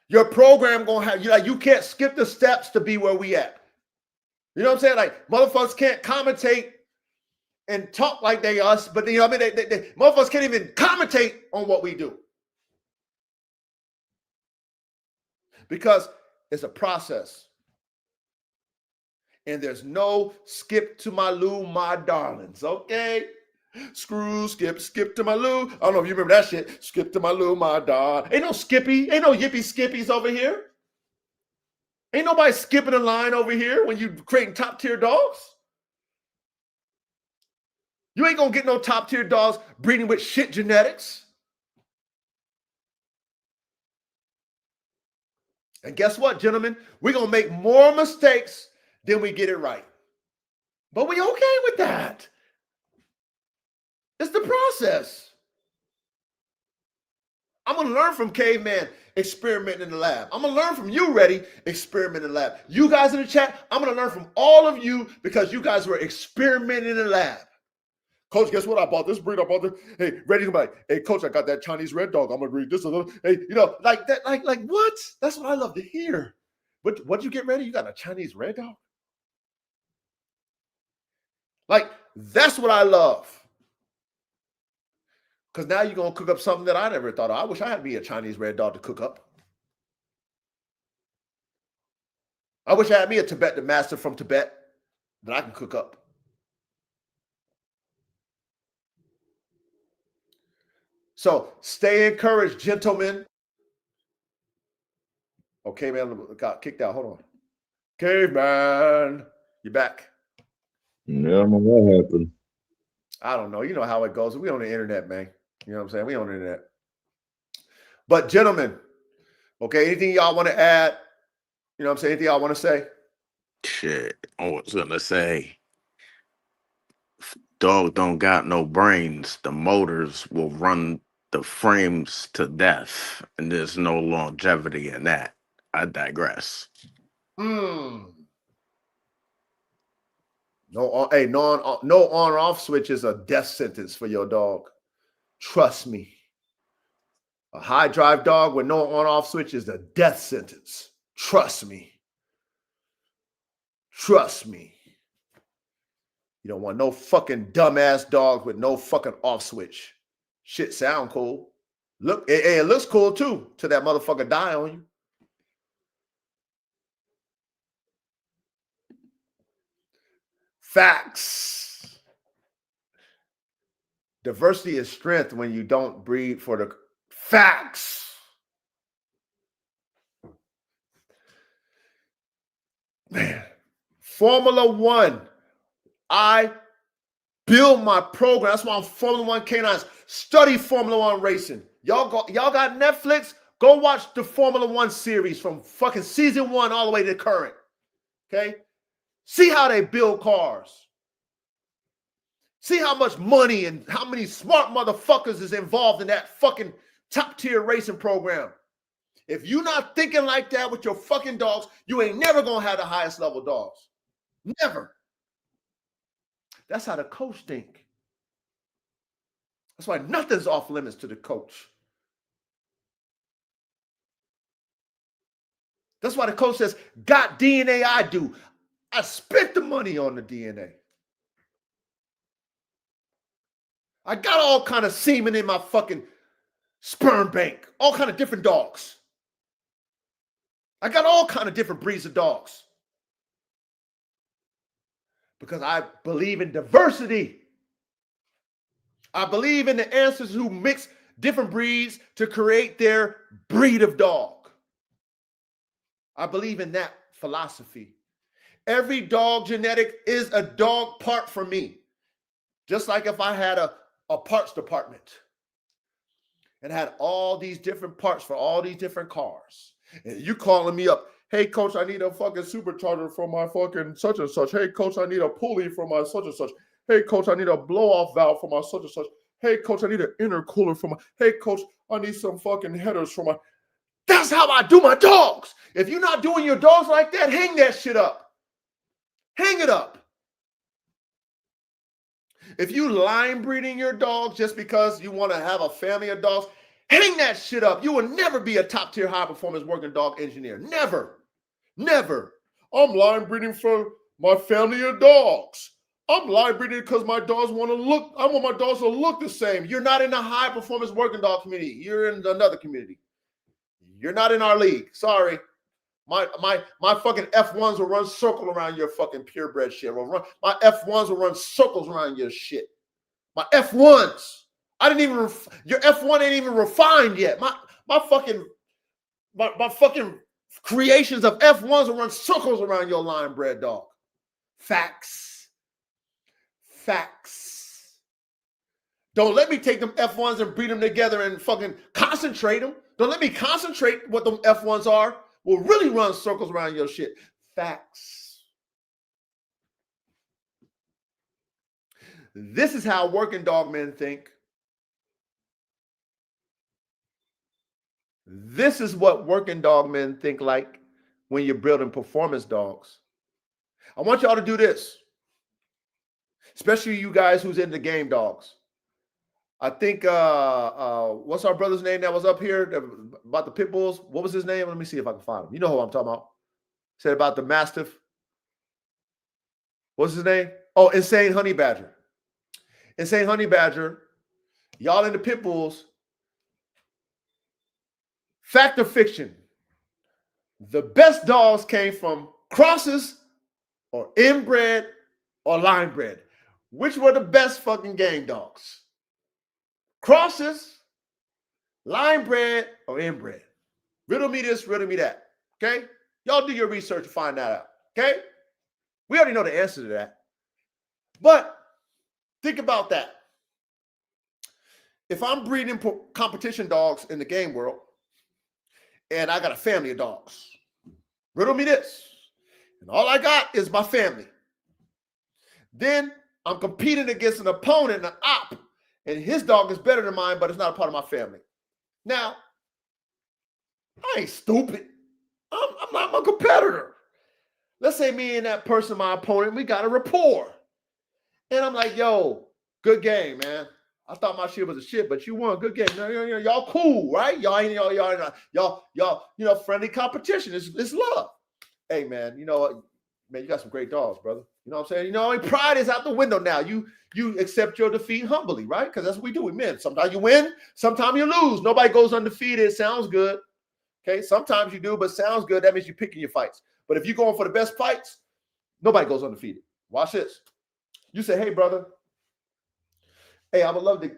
Your program gonna have, you can't skip the steps to be where we at. You know what I'm saying? Like, motherfuckers can't commentate and talk like they us, but you know what I mean? They motherfuckers can't even commentate on what we do. Because it's a process. And there's no skip to my loo, my darlings, okay? Screw, skip to my loo. I don't know if you remember that shit. Skip to my loo, my darling. Ain't no skippy, ain't no yippy skippies over here. Ain't nobody skipping a line over here when you creating top tier dogs. You ain't gonna get no top tier dogs breeding with shit genetics. And guess what, gentlemen? We're gonna make more mistakes than we get it right. But we okay with that. It's the process. I'm gonna learn from Caveman experimenting in the lab. I'm gonna learn from you, Ready, experimenting in the lab. You guys in the chat, I'm gonna learn from all of you because you guys were experimenting in the lab. Coach, guess what? I bought this breed. I bought this. Hey, Ready to be like, hey, Coach, I got that Chinese red dog. I'm gonna breed this a little. Hey, you know, like that, like what? That's what I love to hear. What'd you get ready? You got a Chinese red dog? Like, that's what I love. Because now you're going to cook up something that I never thought of. I wish I had me a Chinese red dog to cook up. I wish I had me a Tibetan master from Tibet that I can cook up. So stay encouraged, gentlemen. Okay, man, got kicked out. Hold on. Caveman, you back? Yeah, I don't know what happened. I don't know. You know how it goes. We on the internet, man. You know what I'm saying? We on the internet. But gentlemen, okay, anything y'all want to add? You know what I'm saying? Anything y'all want to say? Shit, I was gonna say, if dog don't got no brains, the motors will run the frames to death, and there's no longevity in that. I digress. No on or off switch is a death sentence for your dog. Trust me. A high drive dog with no on off switch is a death sentence. Trust me. Trust me. You don't want no fucking dumbass dog with no fucking off switch. Shit sound cool. Look, it looks cool too till that motherfucker die on you. Facts. Diversity is strength when you don't breed for the facts. Man, Formula One. I build my program. That's why I'm Formula One canines. Study Formula One racing. Y'all got Netflix? Go watch the Formula One series from fucking season 1 all the way to current. Okay? See how they build cars. See how much money and how many smart motherfuckers is involved in that fucking top tier racing program. If you're not thinking like that with your fucking dogs, you ain't never gonna have the highest level dogs. Never. That's how the coach think. That's why nothing's off limits to the coach. That's why the coach says, got DNA I do. I spent the money on the DNA. I got all kind of semen in my fucking sperm bank, all kind of different dogs. I got all kind of different breeds of dogs because I believe in diversity. I believe in the ancestors who mix different breeds to create their breed of dog. I believe in that philosophy. Every dog genetic is a dog part for me. Just like if I had a parts department and had all these different parts for all these different cars. And you calling me up, hey, coach, I need a fucking supercharger for my fucking such and such. Hey, coach, I need a pulley for my such and such. Hey, coach, I need a blow-off valve for my such and such. Hey, coach, I need an intercooler for my, hey, coach, I need some fucking headers for my, that's how I do my dogs. If you're not doing your dogs like that, hang that shit up. Hang it up. If you line breeding your dogs just because you want to have a family of dogs, hang that shit up. You will never be a top tier high performance working dog engineer. Never. Never. I'm line breeding for my family of dogs. I'm line breeding because my dogs want to look, I want my dogs to look the same. You're not in the high performance working dog community. You're in another community. You're not in our league. Sorry. My fucking F1s will run circle around your fucking purebred shit. My F1s will run circles around your shit. My F1s. Your F1 ain't even refined yet. My fucking creations of F1s will run circles around your line bred dog. Facts. Facts. Don't let me take them F1s and breed them together and fucking concentrate them. Don't let me concentrate what them F1s are. Will really run circles around your shit. Facts. This is how working dog men think. This is what working dog men think like when you're building performance dogs. I want y'all to do this, especially you guys who's into game dogs. I think, what's our brother's name that was up here about the pit bulls? What was his name? Let me see if I can find him. You know who I'm talking about. Said about the Mastiff. What's his name? Oh, Insane Honey Badger. Insane Honey Badger. Y'all into pit bulls. Fact or fiction? The best dogs came from crosses or inbred or line bred. Which were the best fucking game dogs? Crosses, line bred, or inbred? Riddle me this, riddle me that. Okay? Y'all do your research to find that out. Okay? We already know the answer to that. But think about that. If I'm breeding competition dogs in the game world, and I got a family of dogs, riddle me this. And all I got is my family. Then I'm competing against an opponent, an op, and his dog is better than mine, but it's not a part of my family. Now, I ain't stupid. I'm not my competitor. Let's say me and that person, my opponent, we got a rapport. And I'm like, yo, good game, man. I thought my shit was a shit, but you won. Good game. Y'all cool, right? Y'all, friendly competition. It's love. Hey, man, you know what? Man, you got some great dogs, brother. You know what I'm saying? Pride is out the window now. You accept your defeat humbly, right? Because that's what we do. We men. Sometimes you win, sometimes you lose. Nobody goes undefeated. It sounds good. Okay, sometimes you do, but sounds good. That means you're picking your fights. But if you're going for the best fights, nobody goes undefeated. Watch this. You say, hey, brother, hey, I would love to,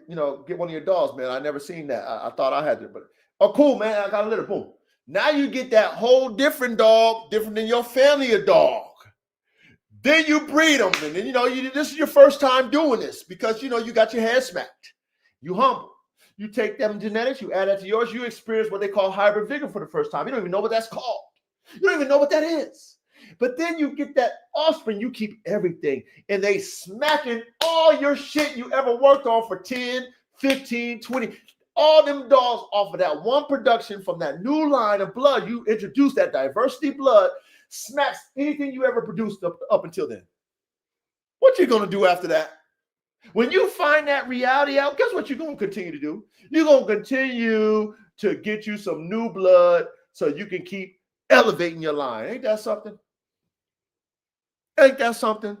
get one of your dogs, man. I never seen that. I thought I had to, but oh, cool, man. I got a litter. Boom. Now you get that whole different dog, different than your family of dog. Then you breed them, and then this is your first time doing this because you got your head smacked. You humble. You take them genetics, you add that to yours. You experience what they call hybrid vigor for the first time. You don't even know what that's called. You don't even know what that is. But then you get that offspring. You keep everything, and they smacking all your shit you ever worked on for 10, 15, 20. All them dogs off of that one production from that new line of blood. You introduce that diversity blood. Smacks anything you ever produced up until then. What you gonna do after that? When you find that reality out, guess what you're gonna continue to do? You're gonna continue to get you some new blood so you can keep elevating your line. Ain't that something? Ain't that something?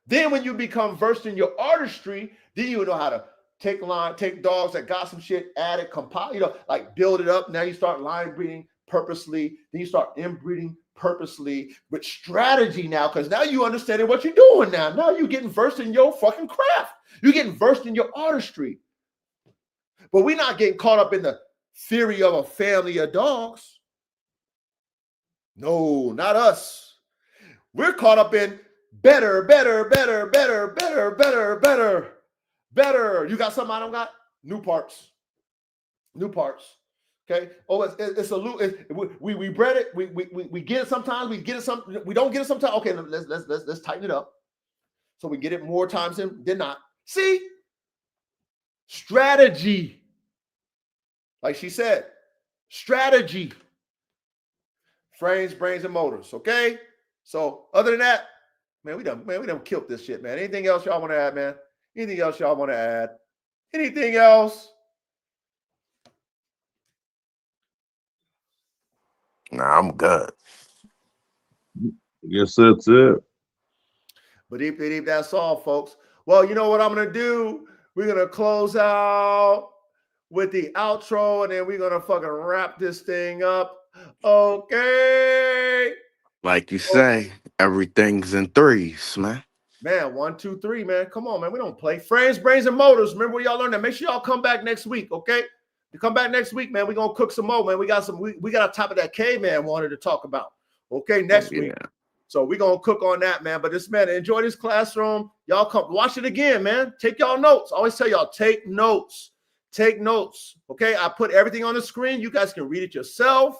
Then when you become versed in your artistry, then you know how to take dogs that got some shit, add it, compile, like build it up. Now you start line breeding purposely, then you start inbreeding purposely with strategy now, because now you understanding what you're doing now. Now you're getting versed in your fucking craft. You're getting versed in your artistry. But we're not getting caught up in the theory of a family of dogs. No, not us. We're caught up in better. You got something I don't got? New parts. Okay. Oh, it's a we bred it. We get it sometimes. We get it some. We don't get it sometimes. Okay, let's tighten it up so we get it more times than not. See, strategy. Like she said, strategy. Frames, brains, and motors. Okay. So other than that, man, we done killed this shit, man. Anything else y'all want to add, man? Anything else y'all want to add? Anything else? Nah, I'm good. I guess that's it. But deep, that's all, folks. Well, you know what I'm going to do? We're going to close out with the outro, and then we're going to fucking wrap this thing up. Okay. Like you say, everything's in threes, man. Man, 1, 2, 3, man. Come on, man. We don't play. Frames, brains, and motors. Remember where y'all learned that. Make sure y'all come back next week, okay? You come back next week, man. We're going to cook some more, man. We got a topic that K-Man wanted to talk about, okay, next week. So we're going to cook on that, man. But this, man, enjoy this classroom. Y'all come watch it again, man. Take y'all notes. I always tell y'all, take notes. Take notes, okay? I put everything on the screen. You guys can read it yourself.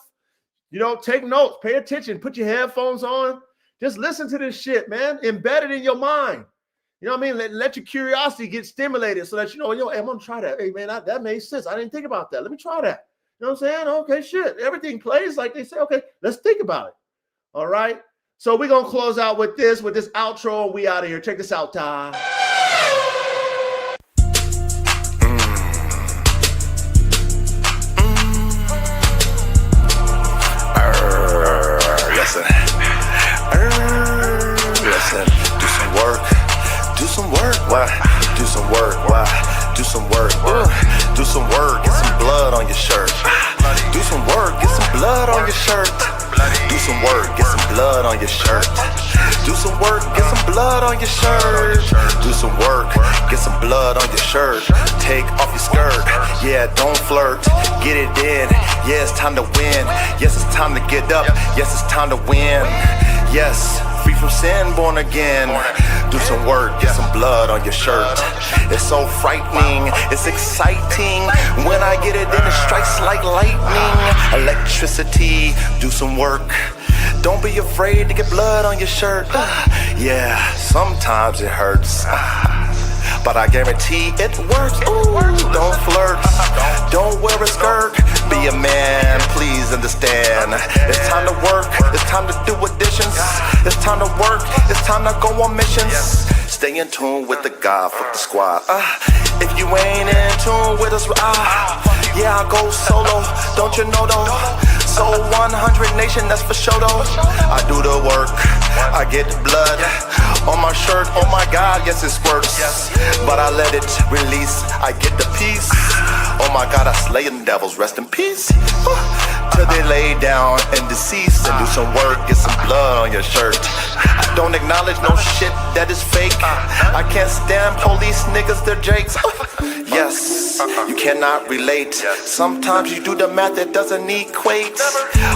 Take notes. Pay attention. Put your headphones on. Just listen to this shit, man. Embed it in your mind. You know what I mean? Let your curiosity get stimulated so that hey, I'm going to try that. Hey, man, that made sense. I didn't think about that. Let me try that. You know what I'm saying? Okay, shit. Everything plays like they say. Okay, let's think about it. All right? So we're going to close out with this outro, and we out of here. Check this out, Ty. Listen, do some work. Why? Do some work. Why? Do some work. Do some work. Get some blood on your shirt. Do some work. Get some blood on your shirt. Do some work. Get some blood on your shirt. Do some work. Get some blood on your shirt. Do some work. Get some blood on your shirt. Take off your skirt. Yeah, don't flirt. Get it in. Yeah, it's time to win. Yes, it's time to get up. Yes, it's time to win. Yes, free from sin, born again. Do some work, get some blood on your shirt. It's so frightening, it's exciting. When I get it, then it strikes like lightning. Electricity, do some work. Don't be afraid to get blood on your shirt. Yeah, sometimes it hurts, but I guarantee it works. Ooh, don't flirt, don't wear a skirt. Be a man, please understand. It's time to work, it's time to do additions. It's time to work, it's time to go on missions. Stay in tune with the God, fuck the squad. If you ain't in tune with us, yeah, I go solo, don't you know though? So 100 Nation, that's for sure though. I do the work, I get the blood on my shirt, oh my God, yes it squirts. But I let it release, I get the peace. Oh my God, I slay them devils, rest in peace. Till they lay down and deceased. And do some work, get some blood on your shirt. I don't acknowledge no shit that is fake. I can't stand police niggas, they're jakes. Yes, you cannot relate. Sometimes you do the math that doesn't equate.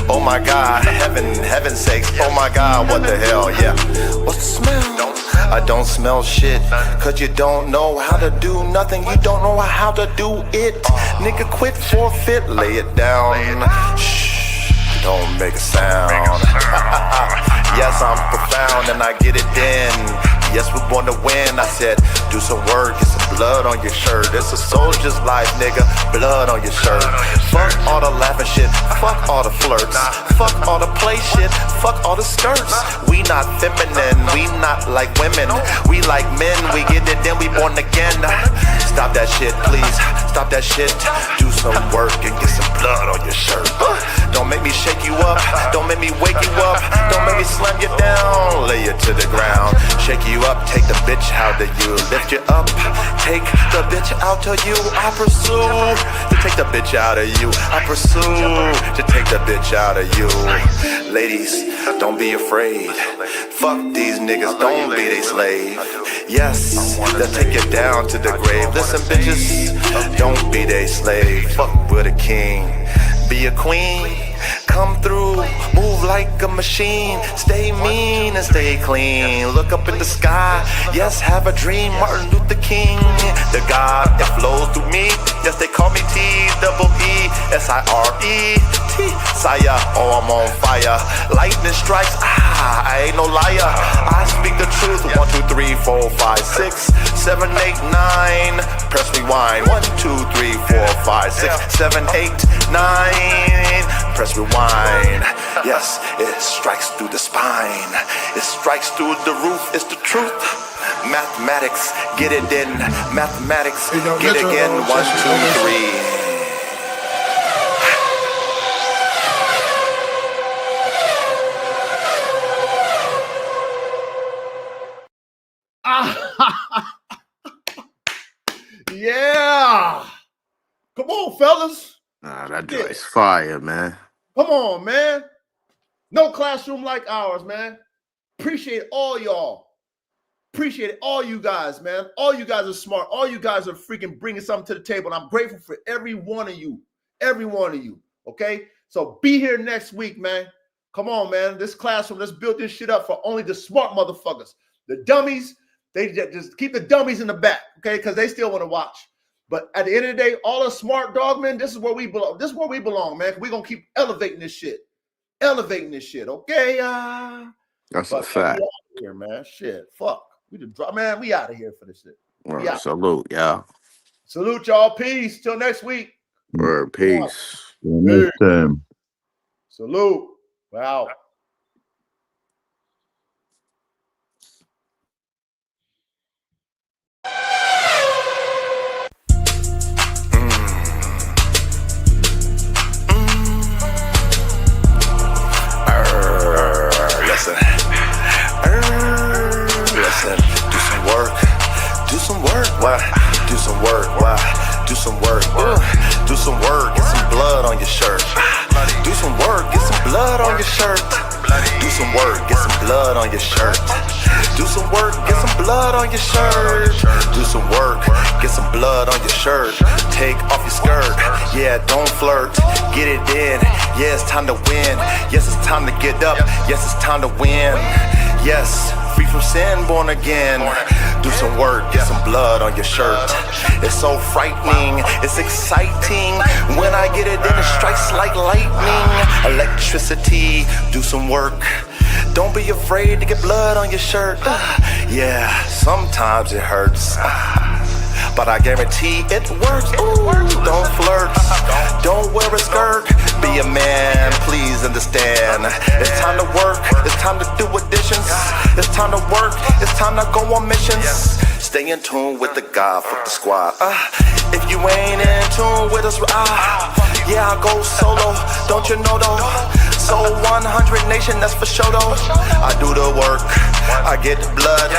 Oh my God, heaven's sakes. Oh my God, what the hell, yeah. What's the smell? I don't smell shit, cause you don't know how to do nothing. You don't know how to do it. Nigga, quit, forfeit, lay it down. Shh, don't make a sound. Yes, I'm profound and I get it in. Yes, we want to win. I said, do some work, get some blood on your shirt. It's a soldier's life, nigga. Blood on your shirt. Fuck all the laughing shit. Fuck all the flirts. Fuck all the play shit. Fuck all the skirts. We not feminine. We not like women. We like men. We get it, then we born again. Stop that shit, please. stop that shit. Do some work and get some blood on your shirt. Don't make me shake you up, don't make me wake you up, don't make me slam you down, lay you to the ground. Shake you up, take the bitch out of you, lift you up, take the bitch out of you. I pursue to take the bitch out of you. I pursue to take the bitch out of you. Ladies, don't be afraid. Fuck these niggas, don't be they slave. Yes, they'll take you down to the grave. Listen, bitches, don't be they slave. Fuck with a king, be a queen. Come through, move like a machine. Stay mean and stay clean. Look up in the sky, yes, have a dream. Martin Luther King, the God that flows through me. Yes, they call me T-E-E-S-I-R-E-T. Sire, oh, I'm on fire. Lightning strikes, I ain't no liar. I speak the truth. 1, 2, 3, 4, 5, 6, 7, 8, 9. Press rewind. 1, 2, 3, 4, 5, 6, 7, 8, 9. Press rewind. Yes, it strikes through the spine. It strikes through the roof. It's the truth. Mathematics, get it in. Mathematics, get it in. 1, 2, 3. Yeah. Come on, fellas. Nah, that joint's fire, man. Come on, man. No classroom like ours, man. Appreciate all y'all. Appreciate all you guys, man. All you guys are smart. All you guys are freaking bringing something to the table. And I'm grateful for every one of you. Every one of you. Okay? So be here next week, man. Come on, man. This classroom, let's build this shit up for only the smart motherfuckers. The dummies, they just keep the dummies in the back, okay? Because they still want to watch. But at the end of the day, all the smart dog men, this is where we belong. This is where we belong, man. We're going to keep elevating this shit. Elevating this shit, okay? That's a fact. We out of here, man. Shit, fuck. We just drop, man. We out of here for this shit. Word, salute, yeah. Salute y'all. Peace. Till next week. Word, peace. Next time. Salute. Wow. Listen, do some work, why? Do some work, why? Do some work, do some work, get some blood on your shirt. Do some work, get some blood on your shirt. Do some work, get some blood on your shirt. Do some work, get some blood on your shirt. Do some work, get some blood on your shirt. Take off your skirt, yeah, don't flirt. Get it in, yeah, it's time to win. Yes, it's time to get up, yes, it's time to win. Yes, free from sin, born again. Do some work, get some blood on your shirt. It's so frightening, it's exciting. When I get it in, it strikes like lightning. Electricity, do some work. Don't be afraid to get blood on your shirt. Yeah, sometimes it hurts, but I guarantee it works. Ooh, don't flirt, don't wear a skirt. Be a man, please understand. It's time to work, it's time to do additions. It's time to work, it's time to go on missions. Stay in tune with the God, fuck the squad. If you ain't in tune with us, yeah, I go solo, don't you know though? So 100 nation, that's for sure though. I do the work, I get the blood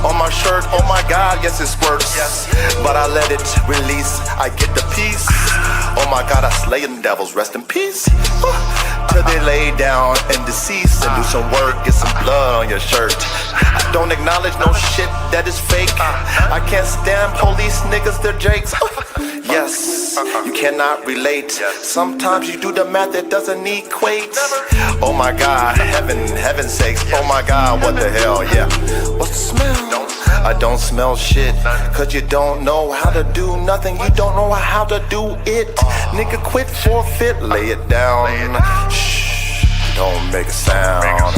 on my shirt, oh my God, yes it squirts. But I let it release, I get the peace. Oh my God, I slay them devils, rest in peace. Till they lay down and deceased. And do some work, get some blood on your shirt. I don't acknowledge no shit that is fake. I can't stand police niggas, they're jakes. Yes, you cannot relate. Sometimes you do the math that doesn't equate. Oh my God, heaven's sakes. Oh my God, what the hell, yeah. What's the smell? I don't smell shit, cause you don't know how to do nothing. You don't know how to do it. Nigga, quit, forfeit, lay it down. Shh, don't make a sound.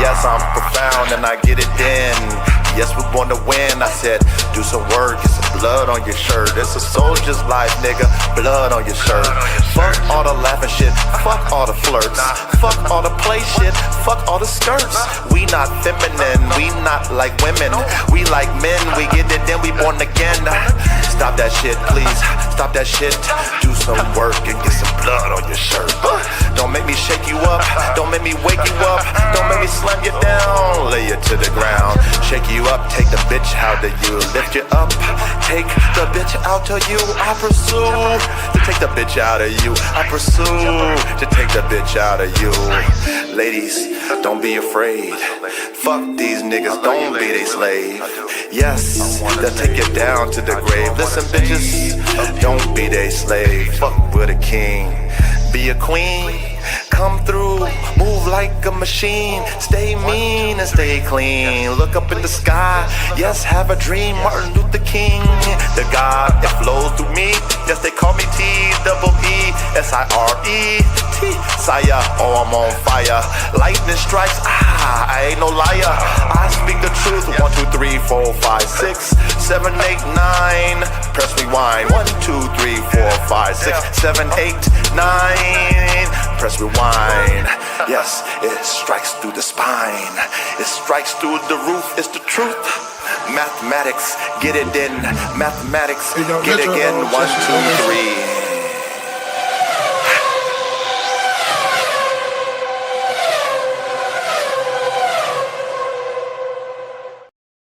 Yes, I'm profound and I get it in. Yes, we wanna win. I said, do some work, get some blood on your shirt. It's a soldier's life, nigga. Blood on your shirt. Fuck all the laughing shit. Fuck all the flirts. Fuck all the play shit. Fuck all the skirts. We not feminine. We not like women. We like men. We get it, then we born again. Stop that shit, please. Stop that shit. Do some work and get some blood on your shirt. Don't make me shake you up. Don't make me wake you up. Don't make me slam you down. Lay you to the ground. Shake you up. Take the bitch out of you. Lift you up. Take the bitch out of you. I pursue to take the bitch out of you. I pursue to take the bitch out of you. Ladies, don't be afraid. Fuck these niggas. Don't be they slave. Yes, they'll take you down to the grave. Listen, bitches, don't be they slave. Fuck with a king. Be a queen, come through, move like a machine. Stay mean and stay clean. Look up in the sky, yes, have a dream. Martin Luther King, the God, it flows through me. Yes, they call me T-E-E-S-I-R-E. Sire, oh, I'm on fire. Lightning strikes, I ain't no liar. I speak the truth. 1, 2, 3, 4, 5, 6, 7, 8, 9. Press rewind. 1, 2, 3, 4, 5, 6, 7, 8, 9. Press rewind. Yes, it strikes through the spine. It strikes through the roof. It's the truth. Mathematics, get it in. Mathematics, get it in. 1, 2, 3.